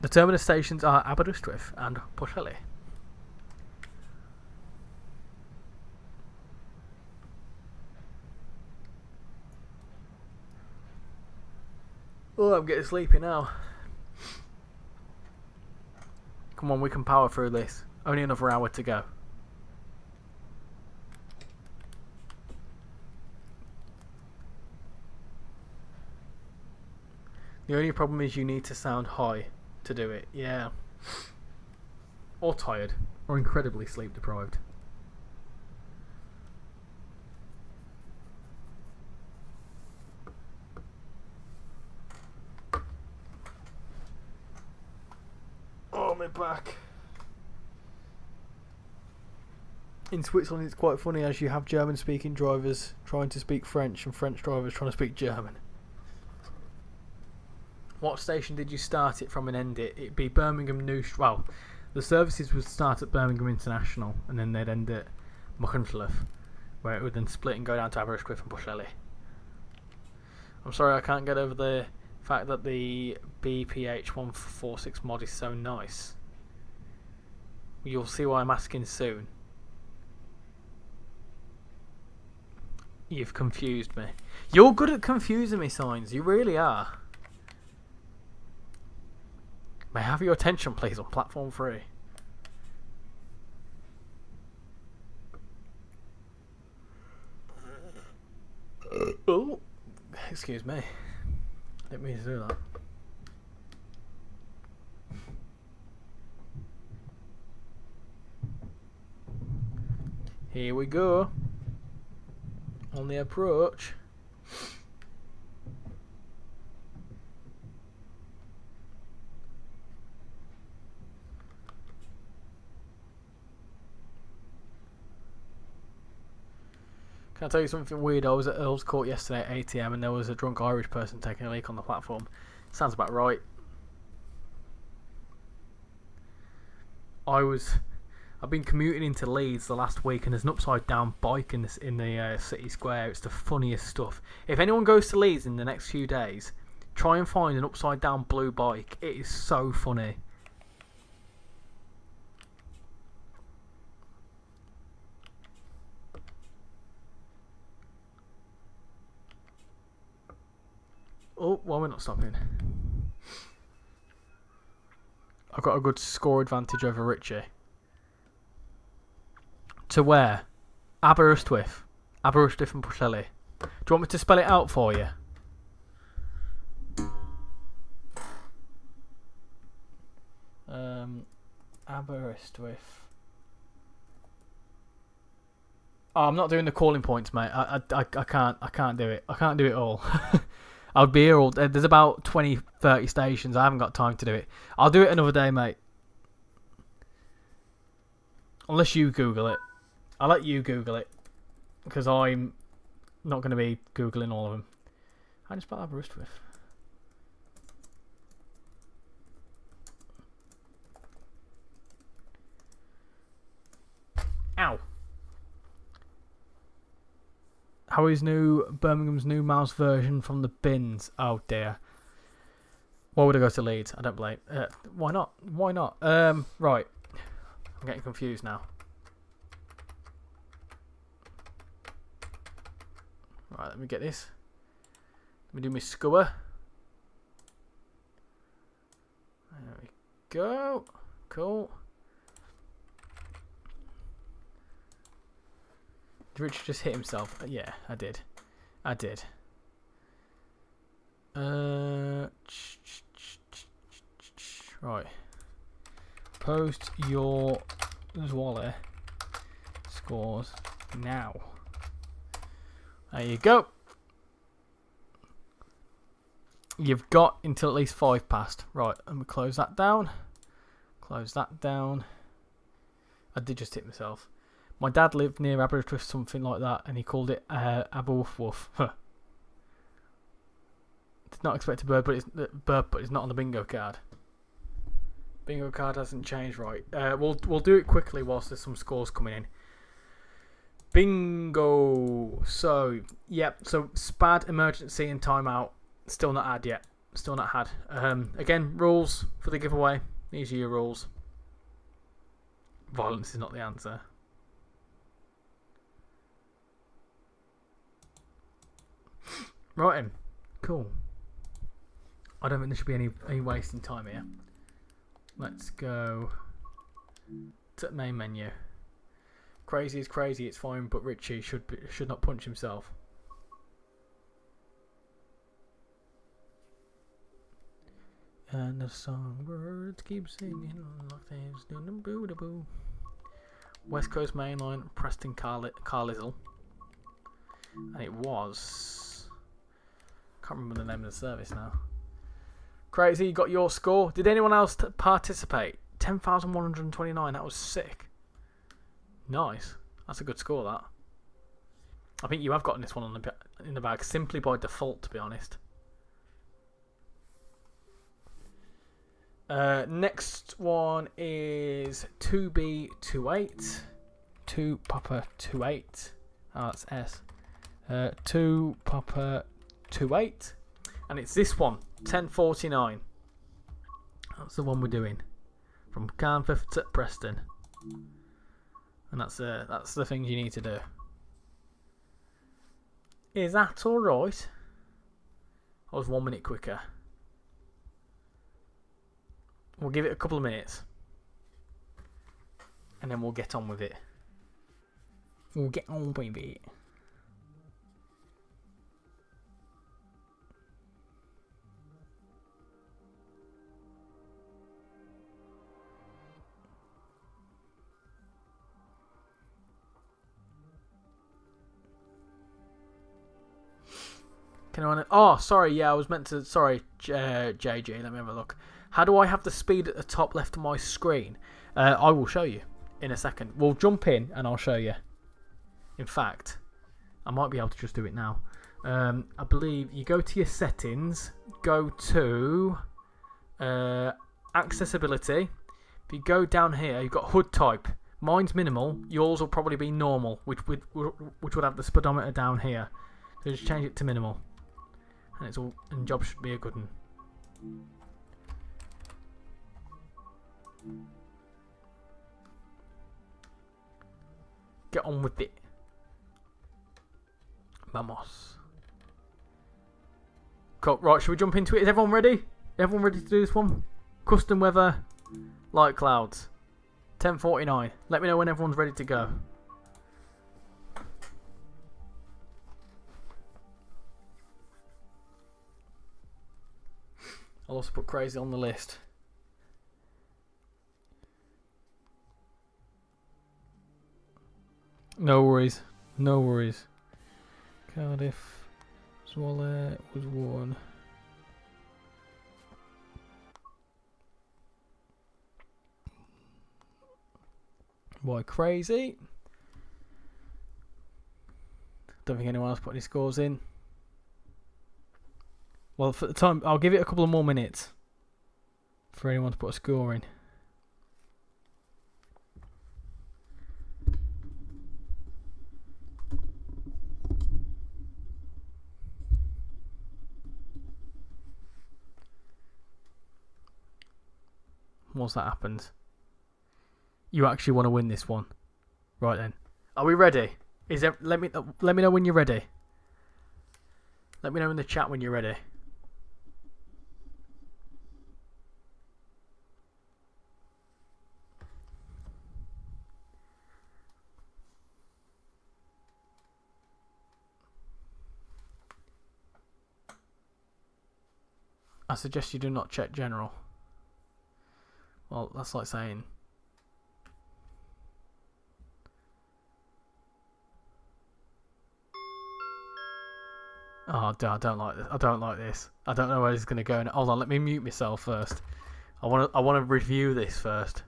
S1: The terminus stations are Aberystwyth and Pwllheli. Oh, I'm getting sleepy now. Come on, we can power through this. Only another hour to go. The only problem is you need to sound high to do it. Yeah. Or tired. Or incredibly sleep deprived. Oh, my back. In Switzerland, it's quite funny as you have German-speaking drivers trying to speak French and French drivers trying to speak German. What station did you start it from and end it? It'd be Birmingham New... Well, the services would start at Birmingham International and then they'd end at Machynlleth, where it would then split and go down to Aberystwyth and Pwllheli. I'm sorry I can't get over the fact that the BPH146 mod is so nice. You'll see why I'm asking soon. You've confused me. You're good at confusing me, Signs. You really are. May I have your attention, please, on platform 3? Oh, excuse me. Didn't mean to do that. Here we go. On the approach. Can I tell you something weird? I was at Earl's Court yesterday at 8 AM and there was a drunk Irish person taking a leak on the platform. Sounds about right. I've been commuting into Leeds the last week and there's an upside down bike in the city square. It's the funniest stuff. If anyone goes to Leeds in the next few days, try and find an upside down blue bike. It is so funny. Oh, well, we're not stopping. I've got a good score advantage over Richie. To where? Aberystwyth. Aberystwyth and Pwllheli. Do you want me to spell it out for you? Aberystwyth. Oh, I'm not doing the calling points, mate. I can't do it. I can't do it all. I'll be here all day. There's about 20, 30 stations. I haven't got time to do it. I'll do it another day, mate. Unless you Google it. I'll let you Google it. Because I'm not going to be Googling all of them. How do you spell Aberystwyth? Ow. How is Birmingham's new mouse version from the bins? Oh dear. Why would I go to Leeds? I don't blame. Why not? Why not? Right. I'm getting confused now. Right, let me get this. Let me do my skewer. There we go. Cool. Did Richard just hit himself? Yeah, I did. I did. Right. Post your Zwolle scores now. There you go. You've got until at least 5 past. Right, and we close that down. Close that down. I did just hit myself. My dad lived near Aberystwyth, something like that, and he called it Aberwoof. Huh. Did not expect a bird, but it's not on the bingo card. Bingo card hasn't changed, right? We'll do it quickly whilst there's some scores coming in. Bingo. So yep. So SPAD, emergency, and timeout still not had yet. Still not had. Again, rules for the giveaway. These are your rules. Violence is not the answer. Right then. Cool. I don't think there should be any wasting time here. Let's go to the main menu. Crazy is crazy, it's fine, but Richie should not punch himself. And the songbirds keep singing like they're doing a boo-da-boo. West Coast Main Line, Preston Carlisle. And it was... can't remember the name of the service now. Crazy, you got your score. Did anyone else participate? 10,129, that was sick. Nice. That's a good score, that. I think you have gotten this one in the bag simply by default, to be honest. Next one is 2B28. 2 Papa 28. Oh, that's S. 2 Papa 28. And it's this one, 1049. That's the one we're doing. From Cardiff to Preston. And that's the things you need to do. Is that alright? I was 1 minute quicker. We'll give it a couple of minutes. And then we'll get on with it. We'll get on with it. Can I? Oh, sorry. Yeah, I was meant to. Sorry, JJ. Let me have a look. How do I have the speed at the top left of my screen? I will show you in a second. We'll jump in and I'll show you. In fact, I might be able to just do it now. I believe you go to your settings, go to accessibility. If you go down here, you've got HUD type. Mine's minimal. Yours will probably be normal, which would have the speedometer down here. So just change it to minimal, and it's all. And job should be a good one. Get on with it. Vamos. Cool. Right, should we jump into it? Is everyone ready? Everyone ready to do this one? Custom weather, light clouds. 10:49. Let me know when everyone's ready to go. I'll also put crazy on the list. No worries. No worries. Cardiff. Zwolle was one. Why crazy? Don't think anyone else put any scores in. Well, for the time, I'll give it a couple of more minutes for anyone to put a score in. Once that happens, you actually want to win this one, right then? Are we ready? Let me know when you're ready. Let me know in the chat when you're ready. I suggest you do not check general. Well, that's like saying. Oh, I don't like this. I don't like this. I don't know where this is going to go. Hold on, let me mute myself first. I want to review this first.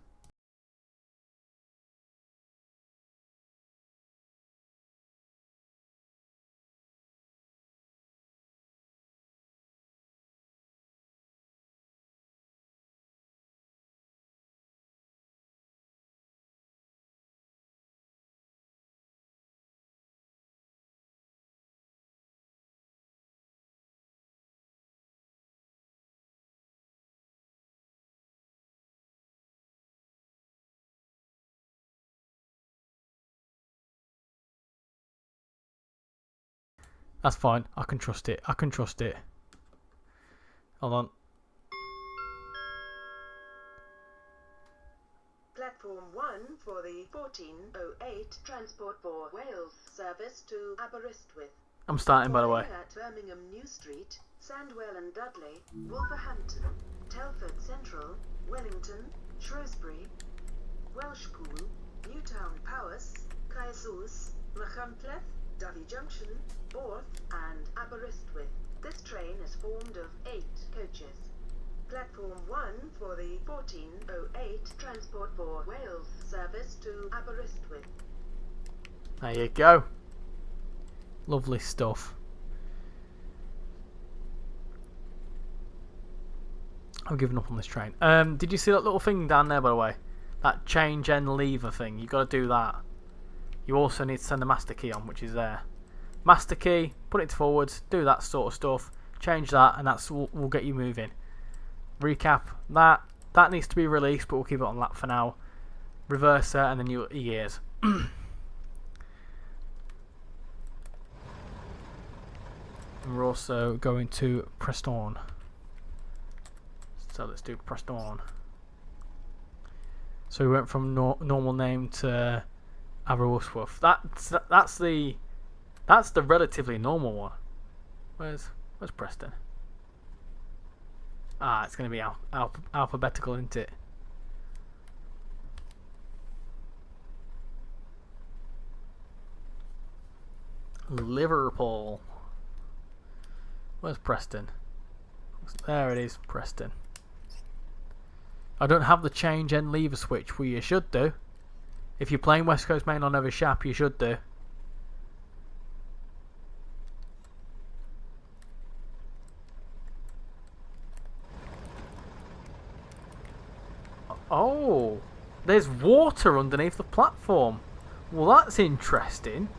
S1: That's fine. I can trust it. I can trust it. Hold on.
S3: Platform 1 for the 1408 Transport for Wales service to Aberystwyth.
S1: I'm starting, by the way.
S3: At Birmingham New Street, Sandwell and Dudley, Wolverhampton, Telford Central, Wellington, Shrewsbury, Welshpool, Newtown Powys, Kaiserlautern, Machynlleth, Dudley Junction, Borth and Aberystwyth. This train is formed of 8 coaches. Platform 1 for the 1408 Transport for Wales service to Aberystwyth.
S1: There you go. Lovely stuff. I've given up on this train. Did you see that little thing down there, by the way? That change end lever thing. You've got to do that. You also need to send the master key on, which is there. Master key, put it forwards, do that sort of stuff, change that, and that's will get you moving. Recap, that needs to be released, but we'll keep it on lap for now. Reverser, and then your gears. And we're also going to Preston. So let's do Preston. So we went from normal name to Aberystwyth. That's the relatively normal one. Where's Preston? Ah, it's going to be alphabetical, isn't it? Liverpool. Where's Preston? There it is, Preston. I don't have the change end lever switch, well you should do. If you're playing West Coast Main on over Shap, you should do. Oh, there's water underneath the platform. Well, that's interesting.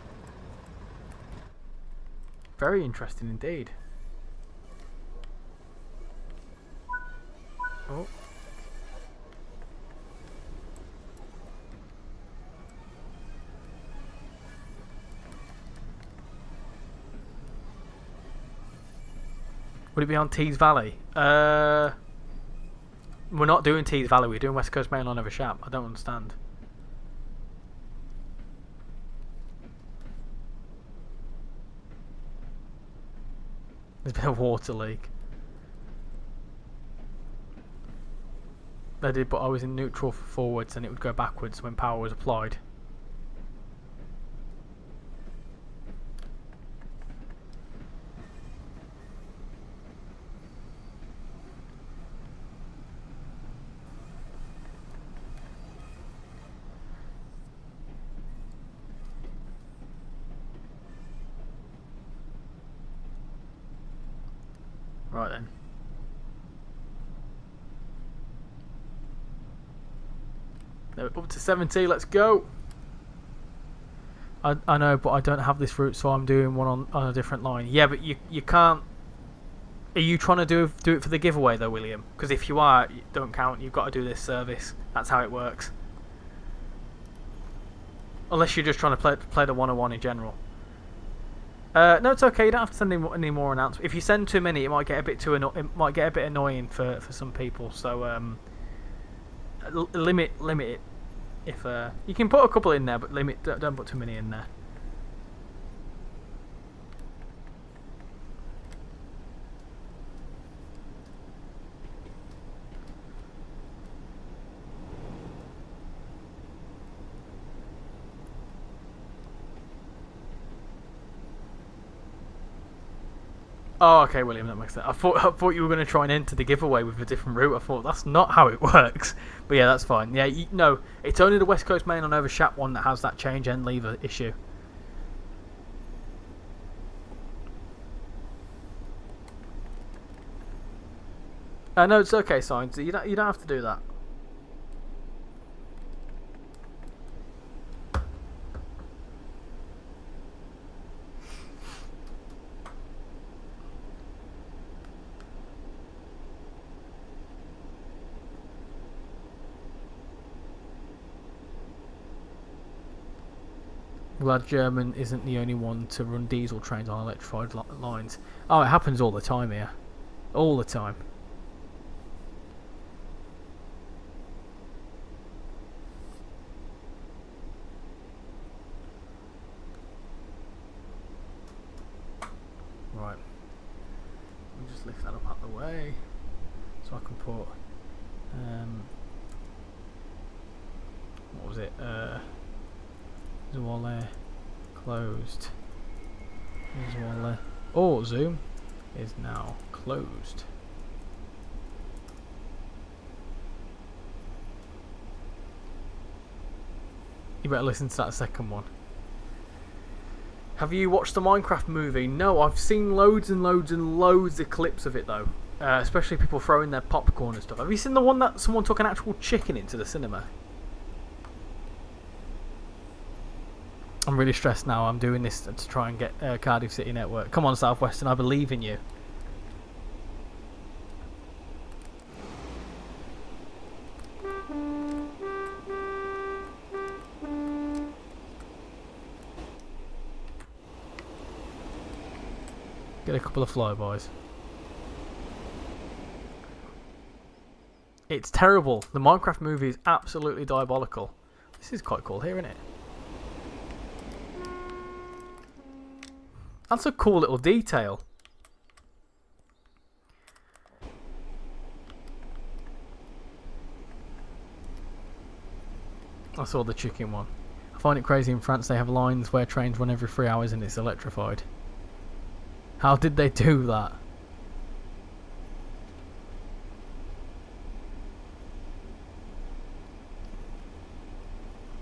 S1: Very interesting indeed. Oh. Would it be on Tees Valley? We're not doing Tees Valley, we're doing West Coast Main Line over Shap. I don't understand. There's been a water leak. They did, but I was in neutral for forwards and it would go backwards when power was applied. Right then. Up to 70, let's go. I know, but I don't have this route, so I'm doing one on a different line. Yeah, but you can't. Are you trying to do it for the giveaway though, William? Because if you are, you don't count. You've got to do this service. That's how it works. Unless you're just trying to play the 101 in general. No, it's okay. You don't have to send any more announcements. If you send too many, it might get a bit annoying for some people. So limit it. If you can put a couple in there, but don't put too many in there. Oh, okay, William, that makes sense. I thought you were going to try and enter the giveaway with a different route. I thought that's not how it works. But yeah, that's fine. Yeah, no, it's only the West Coast Main on over Shap one that has that change end lever issue. No, it's okay, Signs. You don't have to do that. Glad German isn't the only one to run diesel trains on electrified lines. Oh, it happens all the time here. All the time. Right. Let me just lift that up out of the way so I can put what was it? Zwolle closed. Zwolle. Oh, Zoom is now closed. You better listen to that second one. Have you watched the Minecraft movie? No, I've seen loads and loads and loads of clips of it though. especially people throwing their popcorn and stuff. Have you seen the one that someone took an actual chicken into the cinema? I'm really stressed now. I'm doing this to try and get Cardiff City Network. Come on, Southwestern, I believe in you. Get a couple of flybys. It's terrible. The Minecraft movie is absolutely diabolical. This is quite cool here, isn't it? That's a cool little detail. I saw the chicken one. I find it crazy in France they have lines where trains run every 3 hours and it's electrified. How did they do that?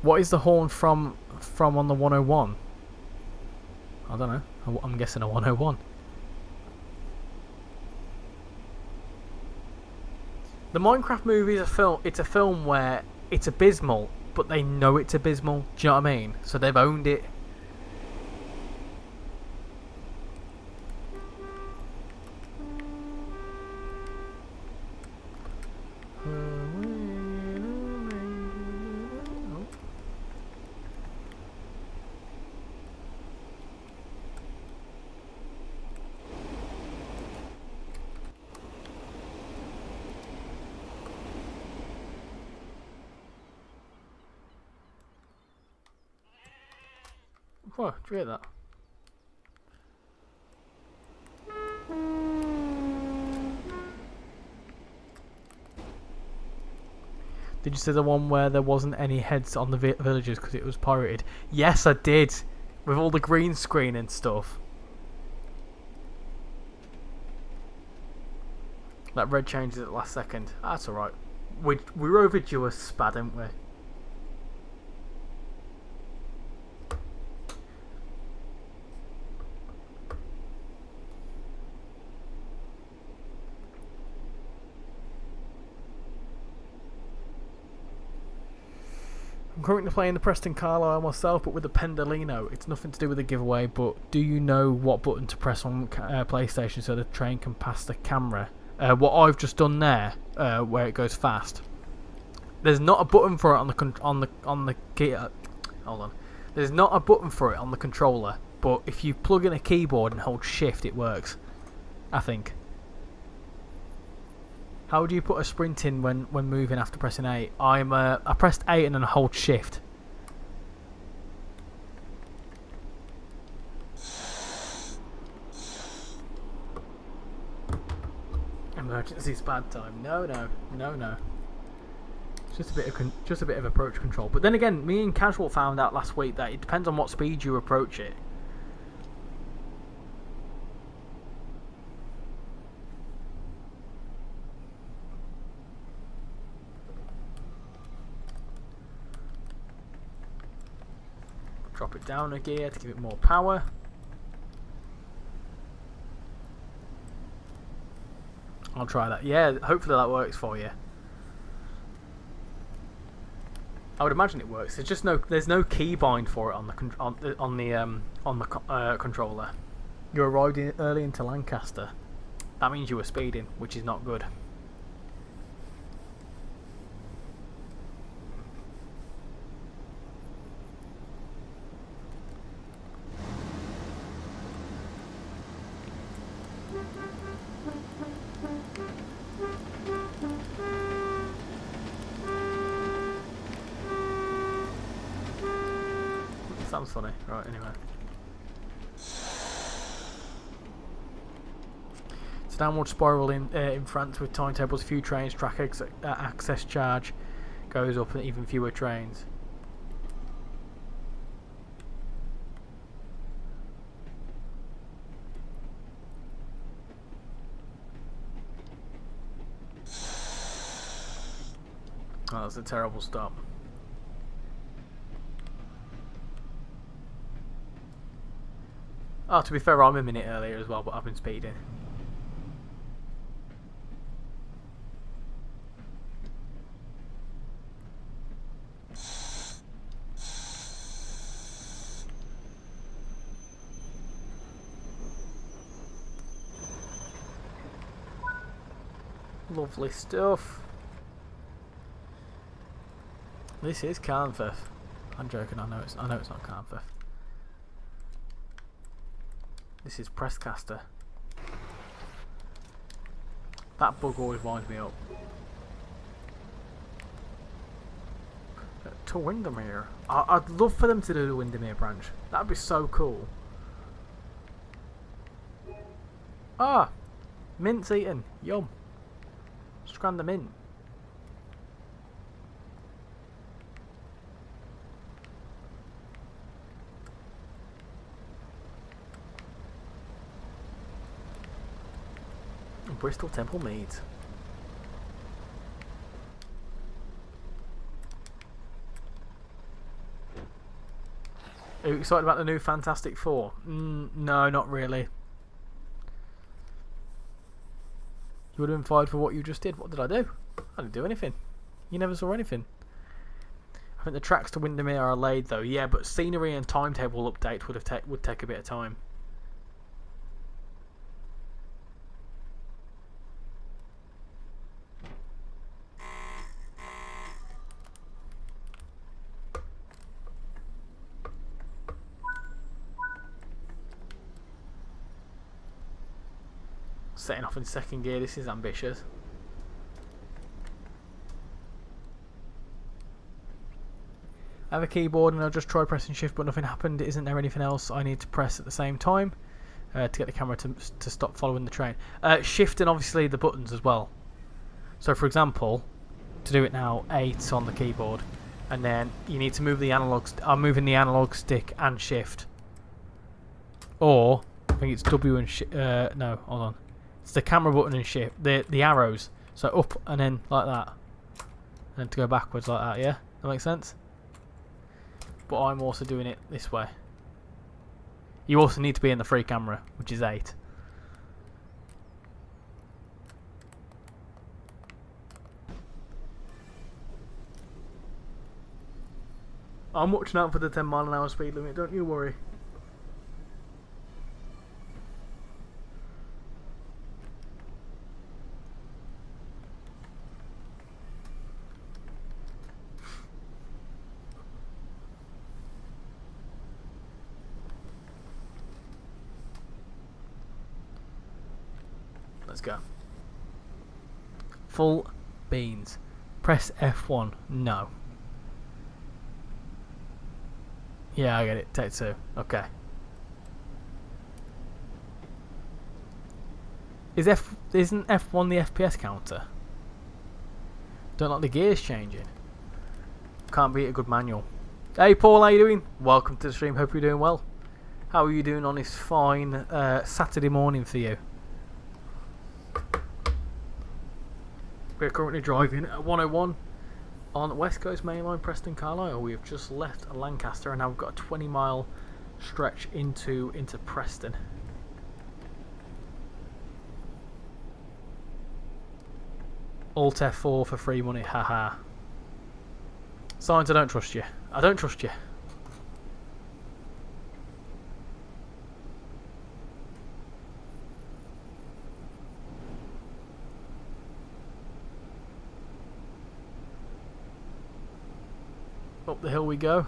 S1: What is the horn from on the 101? I don't know. I'm guessing a 101. The Minecraft movie is a film. It's a film where it's abysmal, but they know it's abysmal. Do you know what I mean? So they've owned it. Whoa, did you hear that? Did you see the one where there wasn't any heads on the villagers because it was pirated? Yes, I did. With all the green screen and stuff. That red changes at the last second. That's alright. We're overdue a spad, aren't we? I'm currently playing the Preston Carlisle myself, but with the Pendolino. It's nothing to do with the giveaway, but do you know what button to press on PlayStation so the train can pass the camera? What I've just done there, where it goes fast. There's not a button for it on the key. Hold on. There's not a button for it on the controller, but if you plug in a keyboard and hold Shift, it works. I think. How do you put a sprint in when moving after pressing A? I pressed A and then hold Shift. Emergency spad time. No. It's just a bit of approach control. But then again, me and Casual found out last week that it depends on what speed you approach it. Drop it down a gear to give it more power. I'll try that. Yeah, hopefully that works for you. I would imagine it works. There's no keybind for it on the controller. You arrived early into Lancaster. That means you were speeding, which is not good. Sounds funny. Right, anyway. It's a downward spiral in France with timetables, few trains, track access charge goes up and even fewer trains. Oh, that's a terrible stop. Oh, to be fair, I'm a minute earlier as well, but I've been speeding. Lovely stuff. This is Cardiff. I'm joking. I know it's not Cardiff. This is Prestcaster. That bug always winds me up. To Windermere. I'd love for them to do the Windermere branch. That'd be so cool. Ah, mint's eaten. Yum. Strand of mint. Bristol Temple Meads. Are you excited about the new Fantastic Four? No, not really. You would have been fired for what you just did. What did I do? I didn't do anything. You never saw anything. I think the tracks to Windermere are laid though. Yeah, but scenery and timetable update would take a bit of time. Setting off in second gear, this is ambitious. I have a keyboard and I'll just try pressing shift but nothing happened. Isn't there anything else I need to press at the same time to get the camera to stop following the train? Shift and obviously the buttons as well. So for example, to do it now, 8 on the keyboard, and then you need to move the analog. I'm moving the analog stick and shift. Or I think it's W and no, hold on. It's the camera button and shift, the arrows. So up and then like that. And then to go backwards like that, yeah? That makes sense? But I'm also doing it this way. You also need to be in the free camera, which is 8. I'm watching out for the 10 mile an hour speed limit, don't you worry. Let's go. Full beans. Press F1. No. Yeah, I get it. Take 2. Okay. Isn't F1 the FPS counter? Don't like the gears changing. Can't beat a good manual. Hey Paul, how you doing? Welcome to the stream. Hope you're doing well. How are you doing on this fine Saturday morning for you? We're currently driving at 101 on West Coast Main Line, Preston Carlisle. We have just left Lancaster and now we've got a 20-mile stretch into Preston. Alt F4 for free money, haha. Signs, I don't trust you. I don't trust you. Up the hill we go.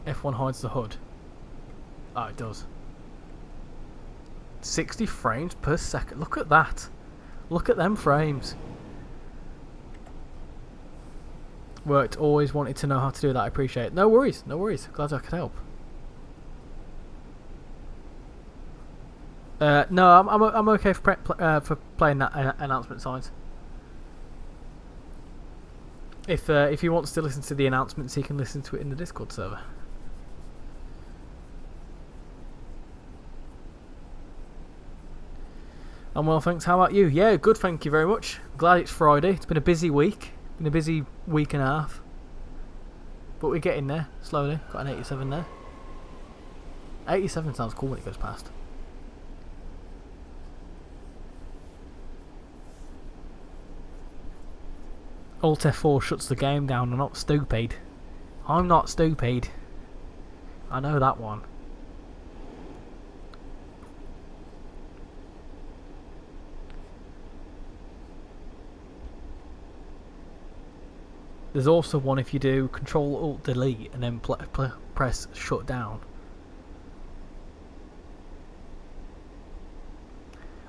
S1: F1 hides the hood. Oh, it does. 60 frames per second. Look at that. Look at them frames. Worked. Always wanted to know how to do that. I appreciate it. No worries. No worries. Glad I could help. No, I'm okay for playing that announcement signs. If he wants to listen to the announcements, he can listen to it in the Discord server. And well, thanks. How about you? Yeah, good. Thank you very much. Glad it's Friday. It's been a busy week. Been a busy week and a half. But we're getting there slowly. Got an 87 there. 87 sounds cool when it goes past. Alt F4 shuts the game down. I'm not stupid. I'm not stupid. I know that one. There's also one if you do Control Alt Delete and then press shut down.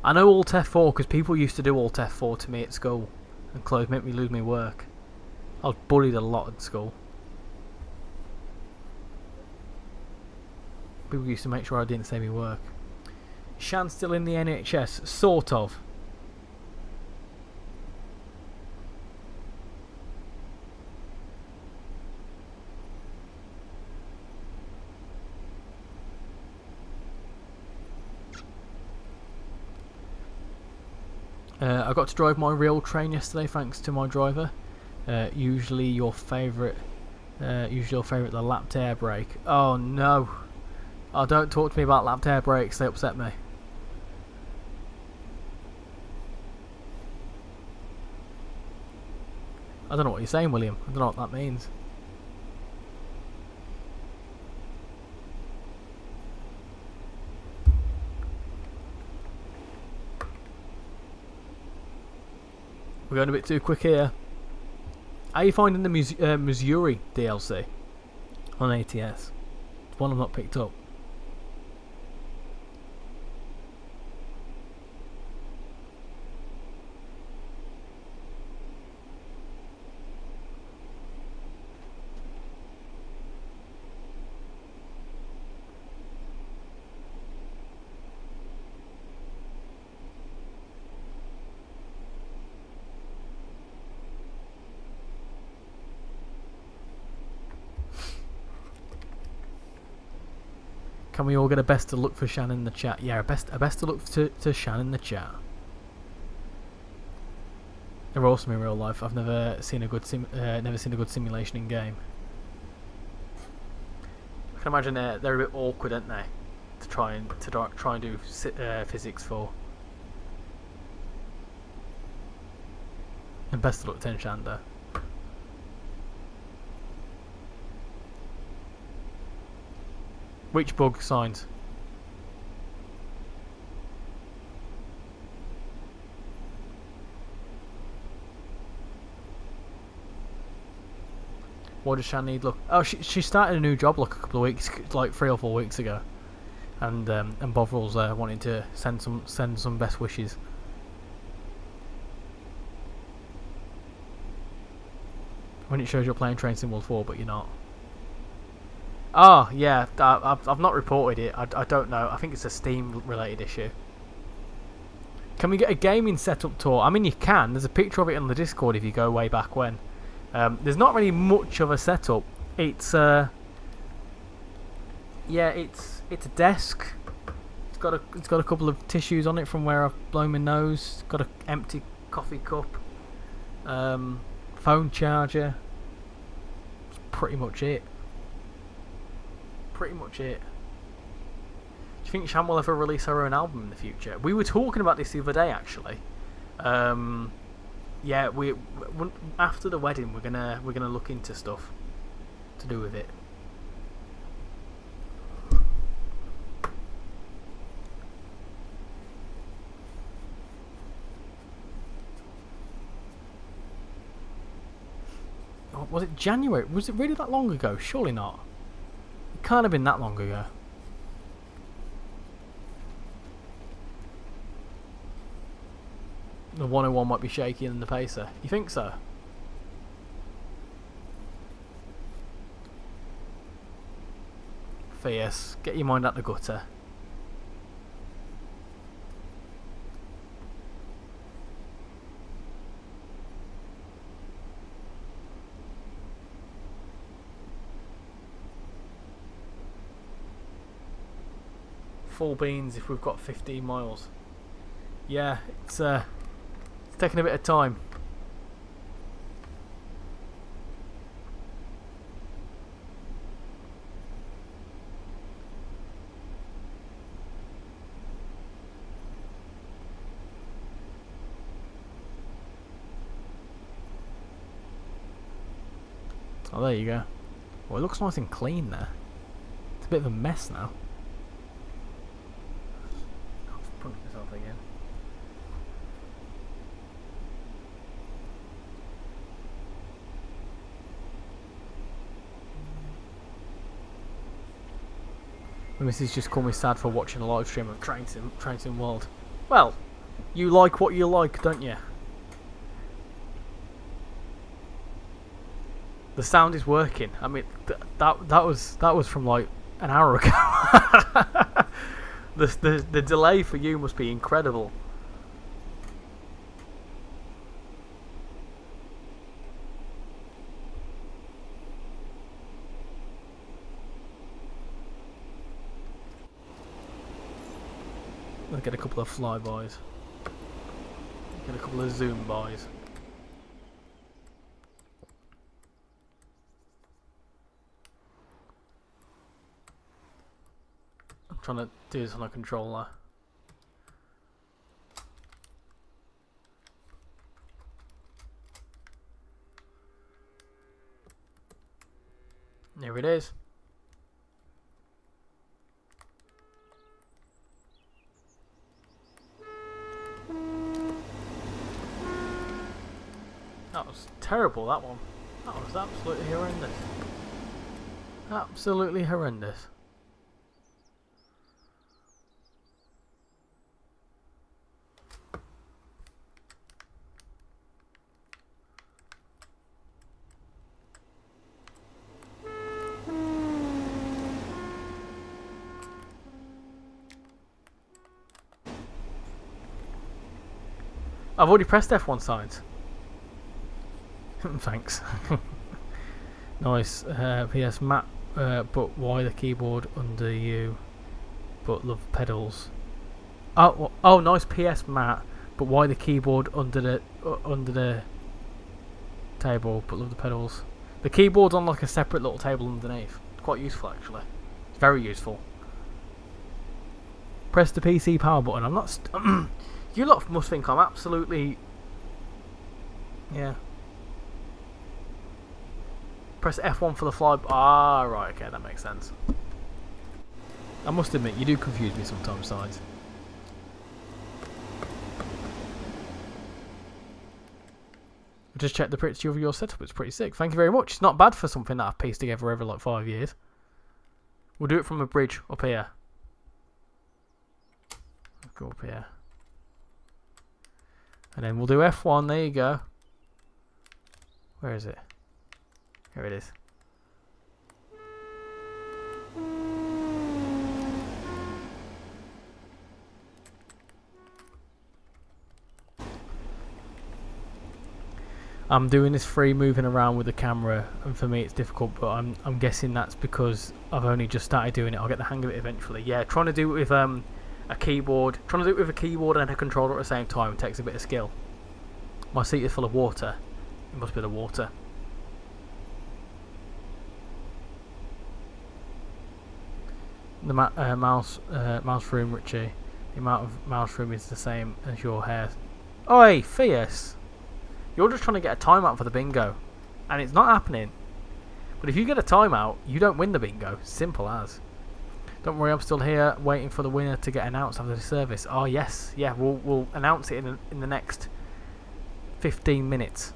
S1: I know Alt F4 because people used to do Alt F4 to me at school and make me lose my work. I was bullied a lot at school. People used to make sure I didn't say my work. Shan's still in the NHS, sort of. I got to drive my real train yesterday, thanks to my driver. Usually your favourite, the lapped air brake. Oh no! Oh, don't talk to me about lapped air brakes. They upset me. I don't know what you're saying, William. I don't know what that means. We're going a bit too quick here. How are you finding the Missouri DLC on ATS? It's one I've not picked up. Can we all get a best of luck for Shan in the chat? Yeah, a best of luck to Shan in the chat. They're awesome in real life. I've never seen a good simulation in game. I can imagine they're a bit awkward, aren't they? To try and do physics for. And best of luck to Enchanter. Which bug signs? What does Shan need? Look, oh, she started a new job like a couple of weeks, like 3 or 4 weeks ago, and Bovril's wanting to send some best wishes. When it shows you're playing Train Sim World 4, but you're not. Oh, yeah, I've not reported it. I don't know. I think it's a Steam-related issue. Can we get a gaming setup tour? I mean, you can. There's a picture of it on the Discord if you go way back when. There's not really much of a setup. It's yeah, it's a desk. It's got a couple of tissues on it from where I've blown my nose. It's got an empty coffee cup. Phone charger. That's pretty much it. Pretty much it. Do you think Sham will ever release her own album in the future? We were talking about this the other day, actually. Yeah, we after the wedding we're gonna look into stuff to do with it. Oh, was it January? Was it really that long ago? Surely not. It can't have been that long ago. The 101 might be shakier than the pacer. You think so? Fierce. Get your mind out the gutter. Full beans if we've got 15 miles. Yeah, it's taking a bit of time. Oh, there you go. Well, it looks nice and clean there. It's a bit of a mess now. I'll punch myself again. My missus just called me sad for watching a live stream of trainsimworld. Well, you like what you like, don't you? The sound is working. I mean, that was from like an hour ago. the delay for you must be incredible. I'll get a couple of flybys. Get a couple of zoom bys. I'm trying to do this on a controller. There it is. That was terrible, that one. That was absolutely horrendous. Absolutely horrendous. I've already pressed F1 signs. Thanks. Nice. PS Matt, but why the keyboard under you? But love pedals. Oh, nice. PS Matt, but why the keyboard under the table? But love the pedals. The keyboard's on like a separate little table underneath. It's quite useful actually. It's very useful. Press the PC power button. I'm not. You lot must think I'm absolutely. Yeah. Press F1 for the fly. Ah, right, okay, that makes sense. I must admit, you do confuse me sometimes, Sides. Just check the picture of your setup. It's pretty sick. Thank you very much. It's not bad for something that I've pieced together over like 5 years. We'll do it from a bridge up here. Go up here. And then we'll do F1. There you go. Where is it? Here it is. I'm doing this free moving around with the camera, and for me it's difficult, but I'm guessing that's because I've only just started doing it. I'll get the hang of it eventually. Yeah, trying to do it with a keyboard, and a controller at the same time takes a bit of skill. My seat is full of water. It must be the water. The mouse room, Richie. The amount of mouse room is the same as your hair. Oi, fierce! You're just trying to get a timeout for the bingo, and it's not happening. But if you get a timeout, you don't win the bingo. Simple as. Don't worry, I'm still here, waiting for the winner to get announced after the service. Oh yes, yeah, we'll announce it in the next 15 minutes.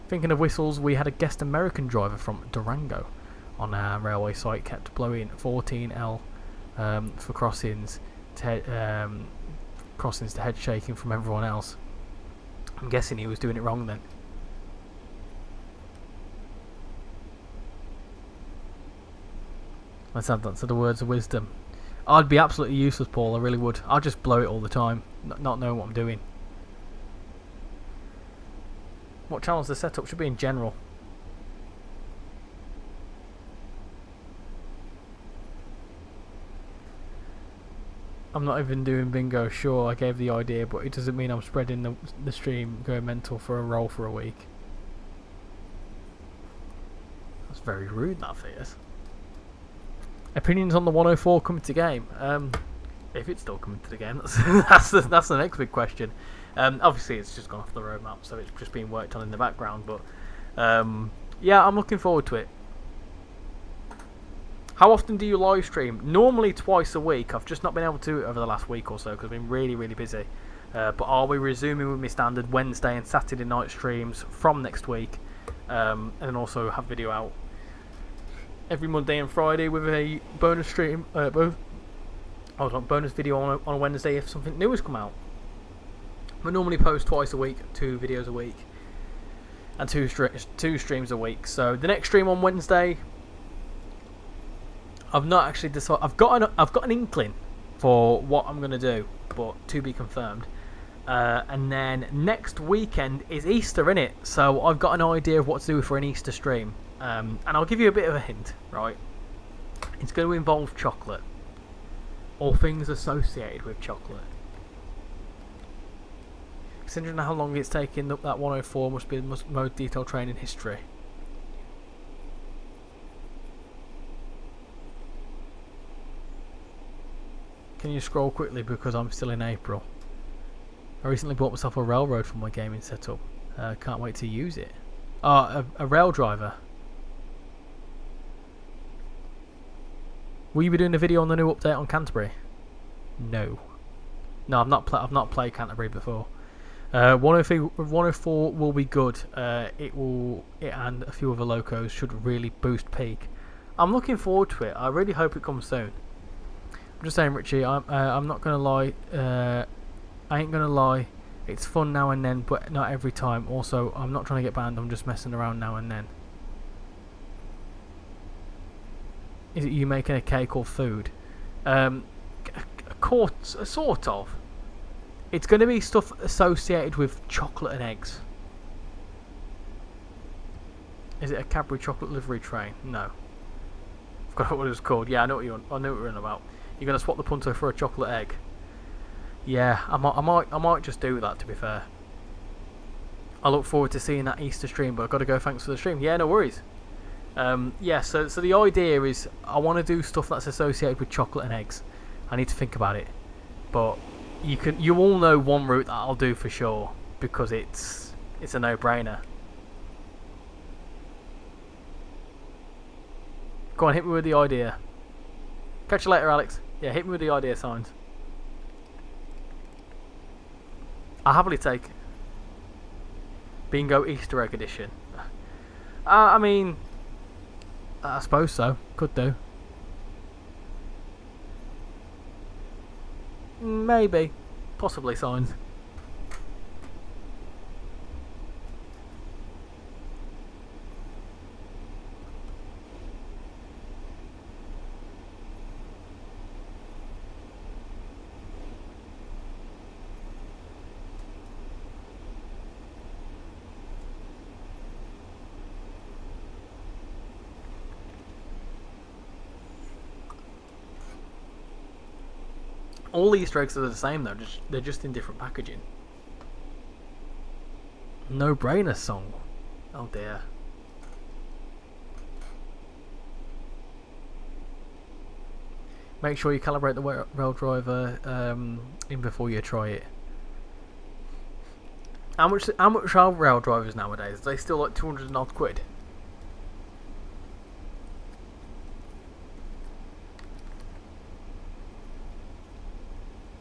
S1: Thinking of whistles, we had a guest American driver from Durango on our railway site, kept blowing 14L for crossings to head shaking from everyone else. I'm guessing he was doing it wrong then. Let's add that to the words of wisdom. I'd be absolutely useless, Paul, I really would. I'd just blow it all the time, not knowing what I'm doing. What channel's the setup? Should be in general. I'm not even doing bingo. Sure, I gave the idea, but it doesn't mean I'm spreading the stream going mental for a roll for a week. That's very rude, that Fierce. Opinions on the 104 coming to game? If it's still coming to the game, that's the next big question. Obviously, it's just gone off the roadmap, so it's just being worked on in the background. But yeah, I'm looking forward to it. How often do you live stream? Normally twice a week. I've just not been able to over the last week or so because I've been really, really busy. But I'll be resuming with my standard Wednesday and Saturday night streams from next week, and then also have video out every Monday and Friday with a bonus stream. Bonus video on a Wednesday if something new has come out. I normally post twice a week, 2 videos a week, and two streams a week. So the next stream on Wednesday, I've not actually decided. I've got an inkling for what I'm gonna do, but to be confirmed. And then next weekend is Easter, innit? So I've got an idea of what to do for an Easter stream. And I'll give you a bit of a hint, right? It's going to involve chocolate. All things associated with chocolate. Considering how long it's taken, that 104 must be the most detailed train in history. Can you scroll quickly because I'm still in April? I recently bought myself a railroad for my gaming setup. Can't wait to use it. A rail driver. Will you be doing a video on the new update on Canterbury? No. No, I've not played Canterbury before. 104 will be good. It and a few other locos should really boost peak. I'm looking forward to it. I really hope it comes soon. I'm just saying, Richie. I'm not gonna lie. I ain't gonna lie. It's fun now and then, but not every time. Also, I'm not trying to get banned. I'm just messing around now and then. Is it you making a cake or food? Sort of. It's going to be stuff associated with chocolate and eggs. Is it a Cadbury chocolate livery train? No. I forgot what it was called. Yeah, I know what you're on about. You're going to swap the punto for a chocolate egg. Yeah, I might just do that, to be fair. I look forward to seeing that Easter stream, but I've got to go. Thanks for the stream. Yeah, no worries. Yeah, so the idea is I want to do stuff that's associated with chocolate and eggs. I need to think about it, but you all know one route that I'll do for sure because it's a no-brainer. Go on, hit me with the idea. Catch you later, Alex. Yeah, hit me with the idea signs. I'll happily take Bingo Easter egg edition. I mean, I suppose so. Could do. Maybe. Possibly signs. All the Easter eggs are the same though, they're just in different packaging. No-brainer song. Oh dear. Make sure you calibrate the rail driver in before you try it. How much are rail drivers nowadays? Are they still like 200 and odd quid?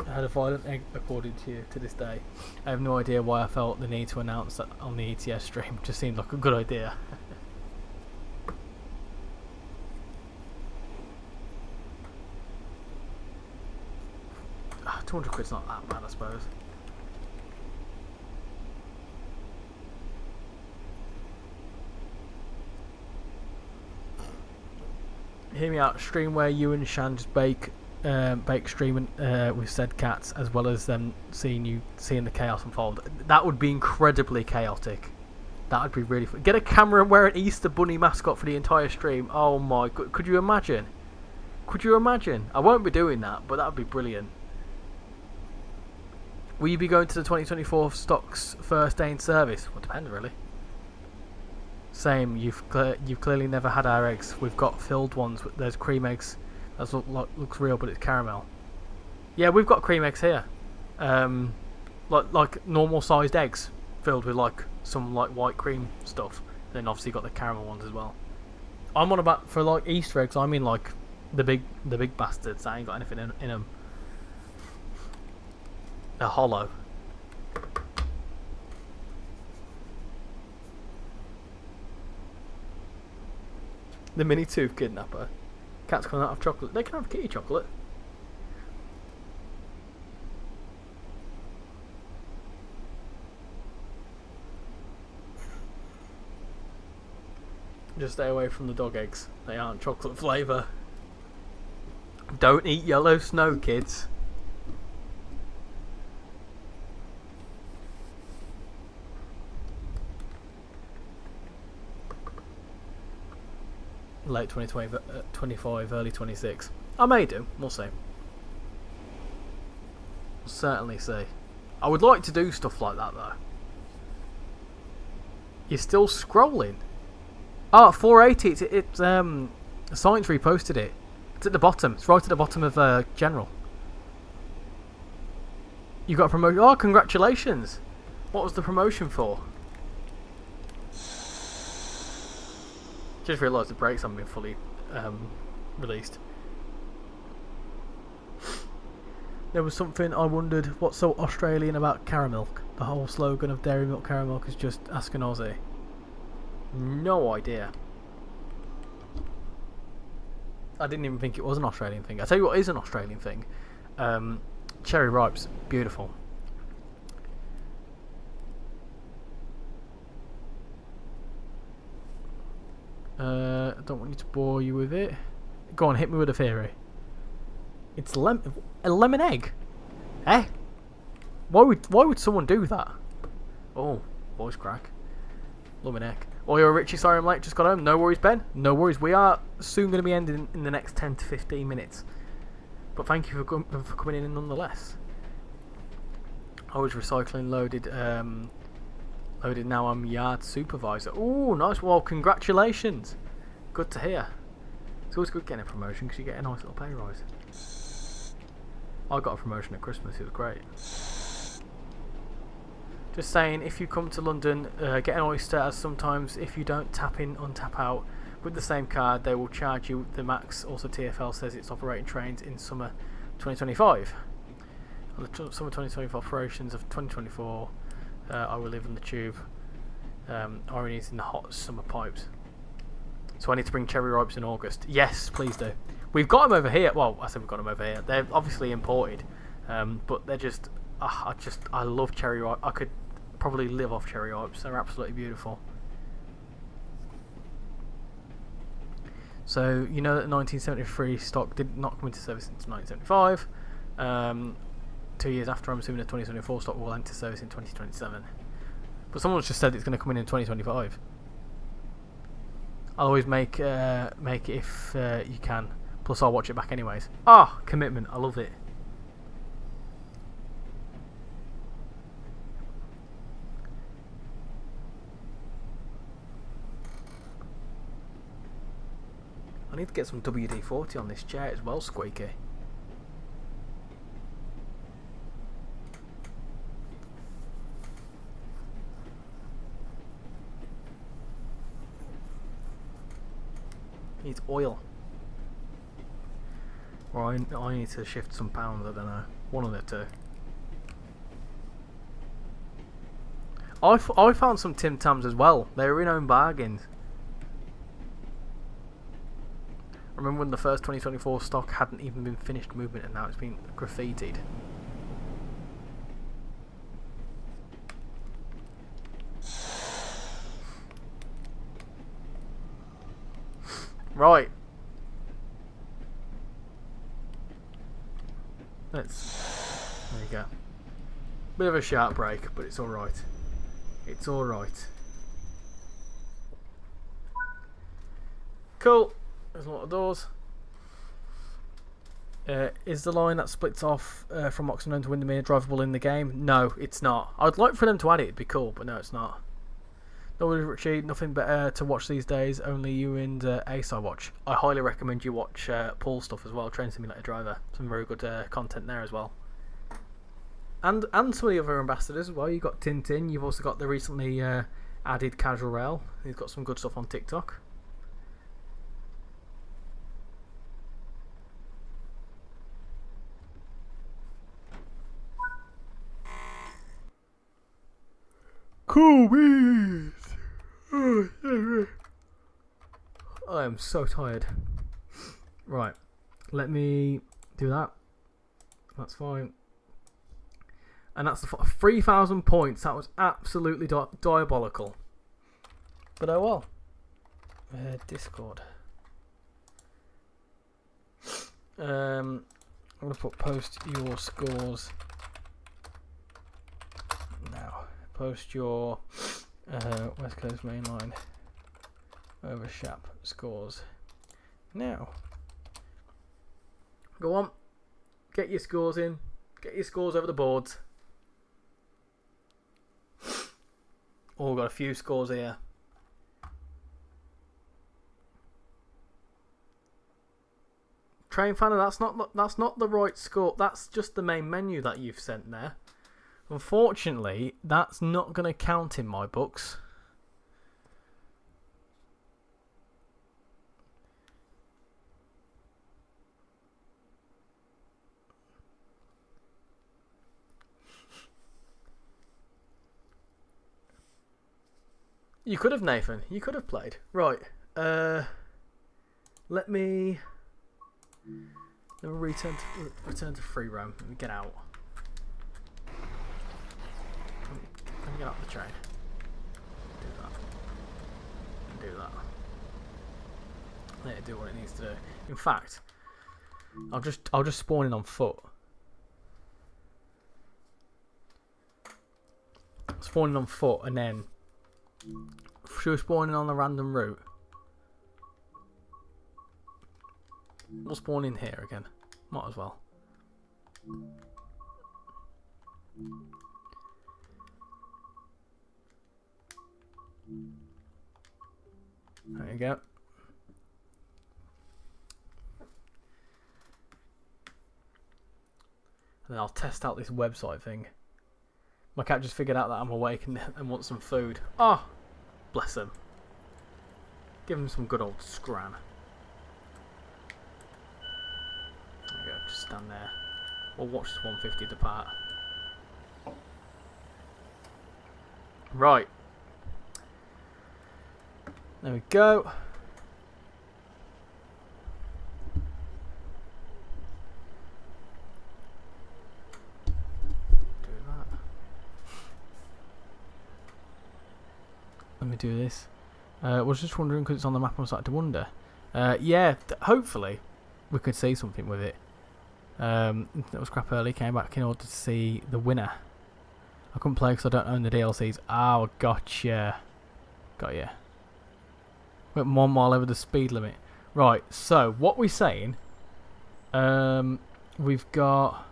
S1: I had a violent egg according to you to this day. I have no idea why I felt the need to announce that on the ETS stream. Just seemed like a good idea. 200 quid's not that bad, I suppose. Hear me out. Stream where you and Shan just bake streaming with said cats, as well as them seeing the chaos unfold. That would be incredibly chaotic. That would be really fun. Get a camera and wear an Easter bunny mascot for the entire stream. Oh my god, could you imagine? Could you imagine? I won't be doing that, but that would be brilliant. Will you be going to the 2024 stocks first day in service? Well, depends really. Same. You've clearly never had our eggs. We've got filled ones. There's cream eggs. That looks real, but it's caramel. Yeah, we've got cream eggs here. Like normal sized eggs filled with like some like white cream stuff. Then obviously got the caramel ones as well. I'm on about for like Easter eggs. I mean like the big bastards that ain't got anything in them. They're hollow. The mini tooth kidnapper. Cats can't have chocolate. They can have kitty chocolate. Just stay away from the dog eggs. They aren't chocolate flavour. Don't eat yellow snow, kids. Late 2020, 25, early 26. I may do. We'll see. We'll certainly see. I would like to do stuff like that, though. You're still scrolling. Oh, 480. It's Science reposted it. It's at the bottom. It's right at the bottom of General. You got a promotion. Oh, congratulations. What was the promotion for? Just realised the brakes haven't been fully released. There was something I wondered, what's so Australian about Caramilk? The whole slogan of Dairy Milk Caramilk is just ask an Aussie. No idea. I didn't even think it was an Australian thing. I tell you what is an Australian thing. Cherry ripes, beautiful. I don't want you to bore you with it. Go on, hit me with a theory. It's a lemon egg. Eh? Why would someone do that? Oh, voice crack. Lemon egg. Oh, you're Richie. Sorry I'm late. Just got home. No worries, Ben. No worries. We are soon going to be ending in the next 10 to 15 minutes. But thank you for coming in nonetheless. I was recycling loaded. Loaded now. I'm yard supervisor. Oh, nice. Well, congratulations. Good to hear. It's always good getting a promotion because you get a nice little pay rise. I got a promotion at Christmas. It was great. Just saying, if you come to London, get an Oyster, as sometimes if you don't tap in on tap out with the same card, they will charge you the max. Also, TfL says it's operating trains in summer 2025. On the summer 2025 operations of 2024, I will live on the tube. Irony is in the hot summer pipes. So I need to bring cherry ripes in August. Yes, please do. We've got them over here. Well, I said we've got them over here. They're obviously imported, but they're just. I love cherry ripe. I could probably live off cherry ripes. They're absolutely beautiful. So you know that the 1973 stock did not come into service until 1975. 2 years after, I'm assuming the 2024 stock will enter service in 2027. But someone's just said it's going to come in 2025. I'll always make it if you can. Plus, I'll watch it back anyways. Ah, commitment. I love it. I need to get some WD-40 on this chair as well, squeaky. Needs oil. Or I need to shift some pounds, I don't know. One of the two. I found some Tim Tams as well. They were in own bargains. I remember when the first 2024 stock hadn't even been finished movement and now it's been graffitied. Right. There you go. Bit of a sharp break, but it's alright. It's alright. Cool. There's a lot of doors. Is the line that splits off from Oxenden to Windermere drivable in the game? No, it's not. I'd like for them to add it. It'd be cool, but no, it's not. No, Richie, nothing better to watch these days. Only you and Ace I watch. I highly recommend you watch Paul's stuff as well. Train Simulator Driver. Some very good content there as well. And some of the other ambassadors as well. You've got Tintin. You've also got the recently added Casual Rail. He's got some good stuff on TikTok. Cool beans. I am so tired. Right, let me do that. That's fine. And that's the 3,000 points. That was absolutely diabolical. But oh well. Discord. I'm going to put post your scores now. Post your West Coast Main Line over Shap scores now. Go on. Get your scores in. Get your scores over the boards. Oh, we've got a few scores here. Train Fanner, that's not the right score. That's just the main menu that you've sent there. Unfortunately, that's not going to count in my books. You could have, Nathan. You could have played. Right. Let me return to free roam. Let me get out. Let me get up the train. Do that. Let it do what it needs to do. In fact, I'll just spawn in on foot. Spawn in on foot, and then should we spawn in on a random route? We'll spawn in here again. Might as well. There you go. And then I'll test out this website thing. My cat just figured out that I'm awake and wants some food. Oh, bless him. Give him some good old scran. There you go, just stand there. We'll watch this 150 depart. Right. There we go. Let me do this. Was just wondering because it's on the map. I started to wonder. Yeah, hopefully we could see something with it. That was crap early. Came back in order to see the winner. I couldn't play because I don't own the DLCs. Oh, gotcha. Got ya. Went 1 mile over the speed limit. Right. So what we're saying. We've got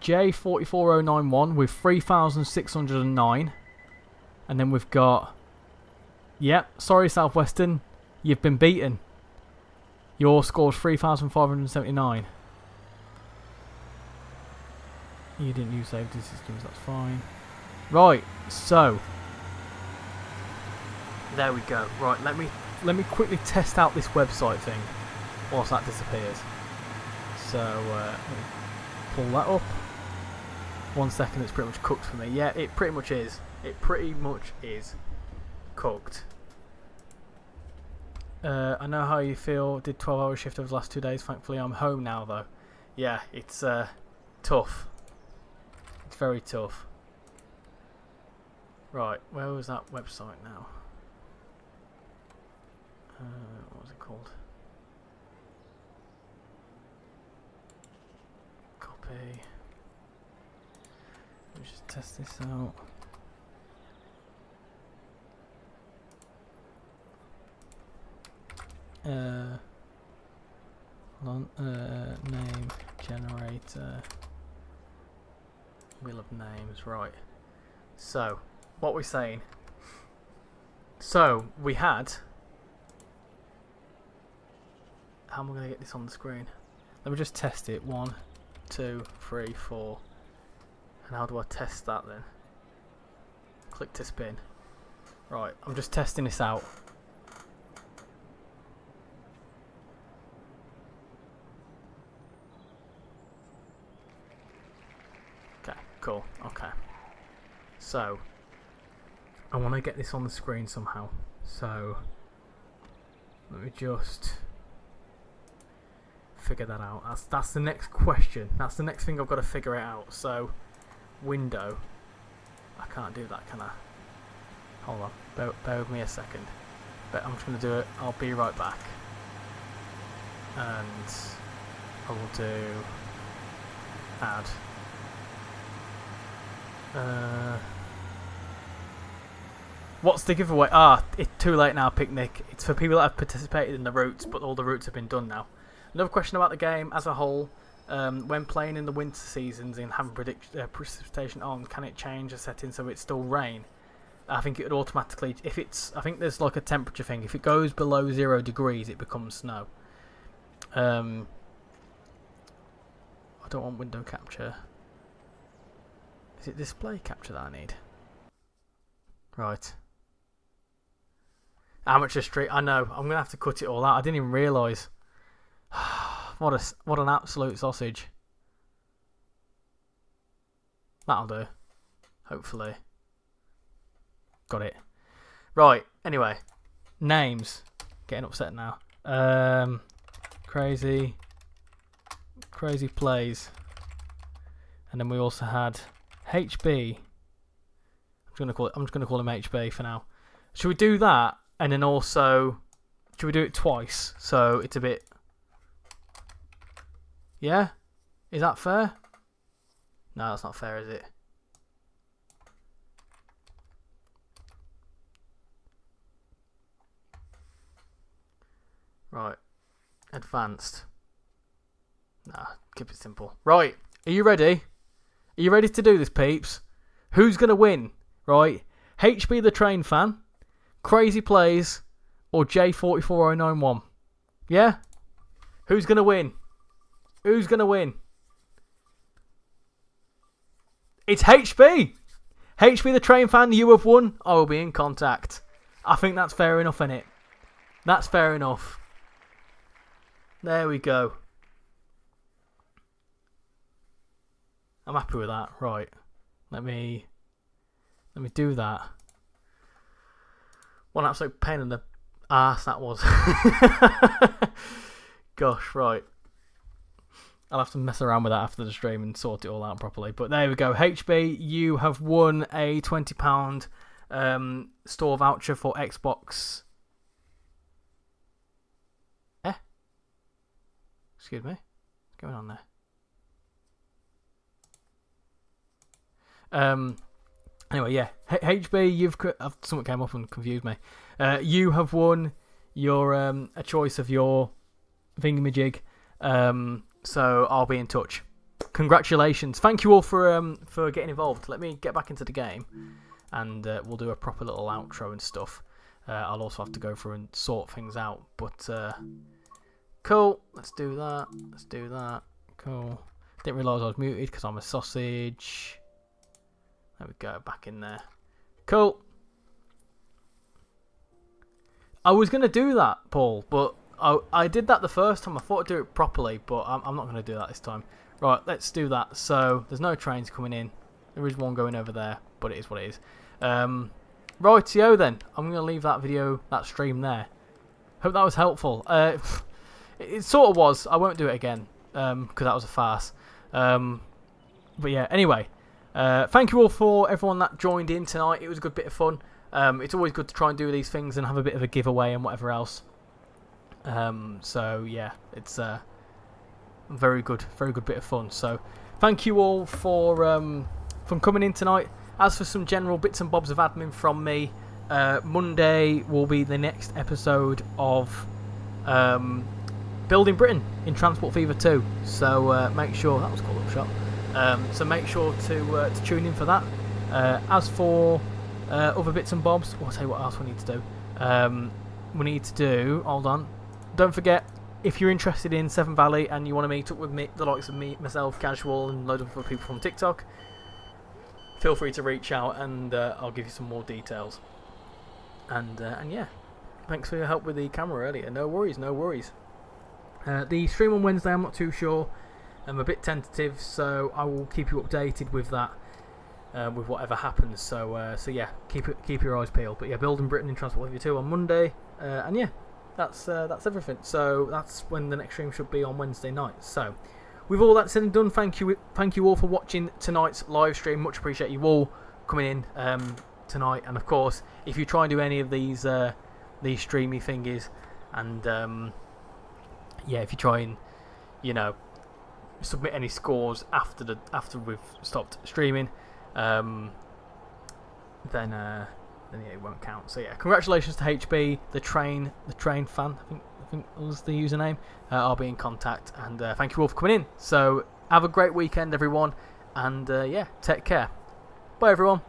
S1: J44091 with 3,609, and then we've got, sorry Southwestern, you've been beaten. Your score's 3,579. You didn't use safety systems, that's fine. Right, so there we go. Right, let me quickly test out this website thing whilst that disappears. So let me pull that up. 1 second, it's pretty much cooked for me. Yeah, it pretty much is. It pretty much is cooked. I know how you feel. Did 12-hour shift over the last 2 days. Thankfully, I'm home now, though. Yeah, it's tough. It's very tough. Right, where was that website now? What was it called? Copy. Let me just test this out. Name generator. Wheel of names, right. So, what we're saying. So, we had. How am I going to get this on the screen? Let me just test it. 1, 2, 3, 4. And how do I test that then? Click to spin. Right, I'm just testing this out. Okay, cool. Okay. So, I want to get this on the screen somehow. So let me just figure that out. That's the next question. That's the next thing I've got to figure it out. So window. I can't do that, can I? Hold on. Bear with me a second. But I'm just going to do it. I'll be right back. And I will do add. What's the giveaway? It's too late now, Picnic. It's for people that have participated in the routes, but all the routes have been done now. Another question about the game as a whole. When playing in the winter seasons and having precipitation on, can it change the setting so it's still rain? I think it would automatically, I think there's like a temperature thing. If it goes below 0 degrees, it becomes snow. I don't want window capture. Is it display capture that I need? Right. Amateur street. I know. I'm gonna have to cut it all out. I didn't even realise. What an absolute sausage. That'll do. Hopefully. Got it. Right. Anyway, names. Getting upset now. Crazy plays. And then we also had HB. I'm just gonna call him HB for now. Should we do that? And then also, should we do it twice? So it's a bit. Yeah? Is that fair? No, that's not fair, is it? Right. Advanced. Nah, keep it simple. Right. Are you ready? Are you ready to do this, peeps? Who's going to win? Right. HB the Train Fan, Crazy Plays, or J44091? Yeah? Who's going to win? Who's going to win? It's HB! HB the Train Fan, you have won. I will be in contact. I think that's fair enough, innit? That's fair enough. There we go. I'm happy with that. Right. Let me do that. What an absolute pain in the arse that was. Gosh, right. I'll have to mess around with that after the stream and sort it all out properly. But there we go. HB, you have won a £20 store voucher for Xbox. Excuse me. What's going on there? Anyway, yeah. HB, something came up and confused me. You have won your a choice of your thingamajig. So I'll be in touch. Congratulations! Thank you all for getting involved. Let me get back into the game, and we'll do a proper little outro and stuff. I'll also have to go through and sort things out, but cool. Let's do that. Let's do that. Cool. Didn't realise I was muted because I'm a sausage. There we go. Back in there. Cool. I was going to do that, Paul, but I did that the first time. I thought I'd do it properly, but I'm not going to do that this time. Right, let's do that. So, there's no trains coming in. There is one going over there, but it is what it is. Rightio then. I'm going to leave that stream there. Hope that was helpful. It sort of was. I won't do it again, because that was a farce. But yeah, anyway. Thank you all for everyone that joined in tonight. It was a good bit of fun. It's always good to try and do these things and have a bit of a giveaway and whatever else. So yeah, it's a very good bit of fun. So thank you all for coming in tonight. As for some general bits and bobs of admin from me, Monday will be the next episode of Building Britain in Transport Fever 2. So make sure that was called up shot. So make sure to tune in for that. As for other bits and bobs, I'll tell you what else we need to do. Hold on. Don't forget, if you're interested in Severn Valley and you want to meet up with me, the likes of me, myself, Casual, and loads of other people from TikTok, feel free to reach out and I'll give you some more details. And yeah, thanks for your help with the camera earlier. No worries. The stream on Wednesday, I'm not too sure. I'm a bit tentative, so I will keep you updated with that. with whatever happens. So yeah, keep your eyes peeled. But yeah, Building Britain in Transport with you 2 on Monday, and yeah, that's everything. So that's when the next stream should be on Wednesday night. So with all that said and done, thank you all for watching tonight's live stream. Much appreciate you all coming in tonight. And of course, if you try and do any of these streamy thingies, and yeah, if you try and submit any scores after we've stopped streaming, then yeah, it won't count. So yeah, congratulations to HB, the train fan. I think was the username. I'll be in contact, and thank you all for coming in. So have a great weekend, everyone, and yeah, take care. Bye, everyone.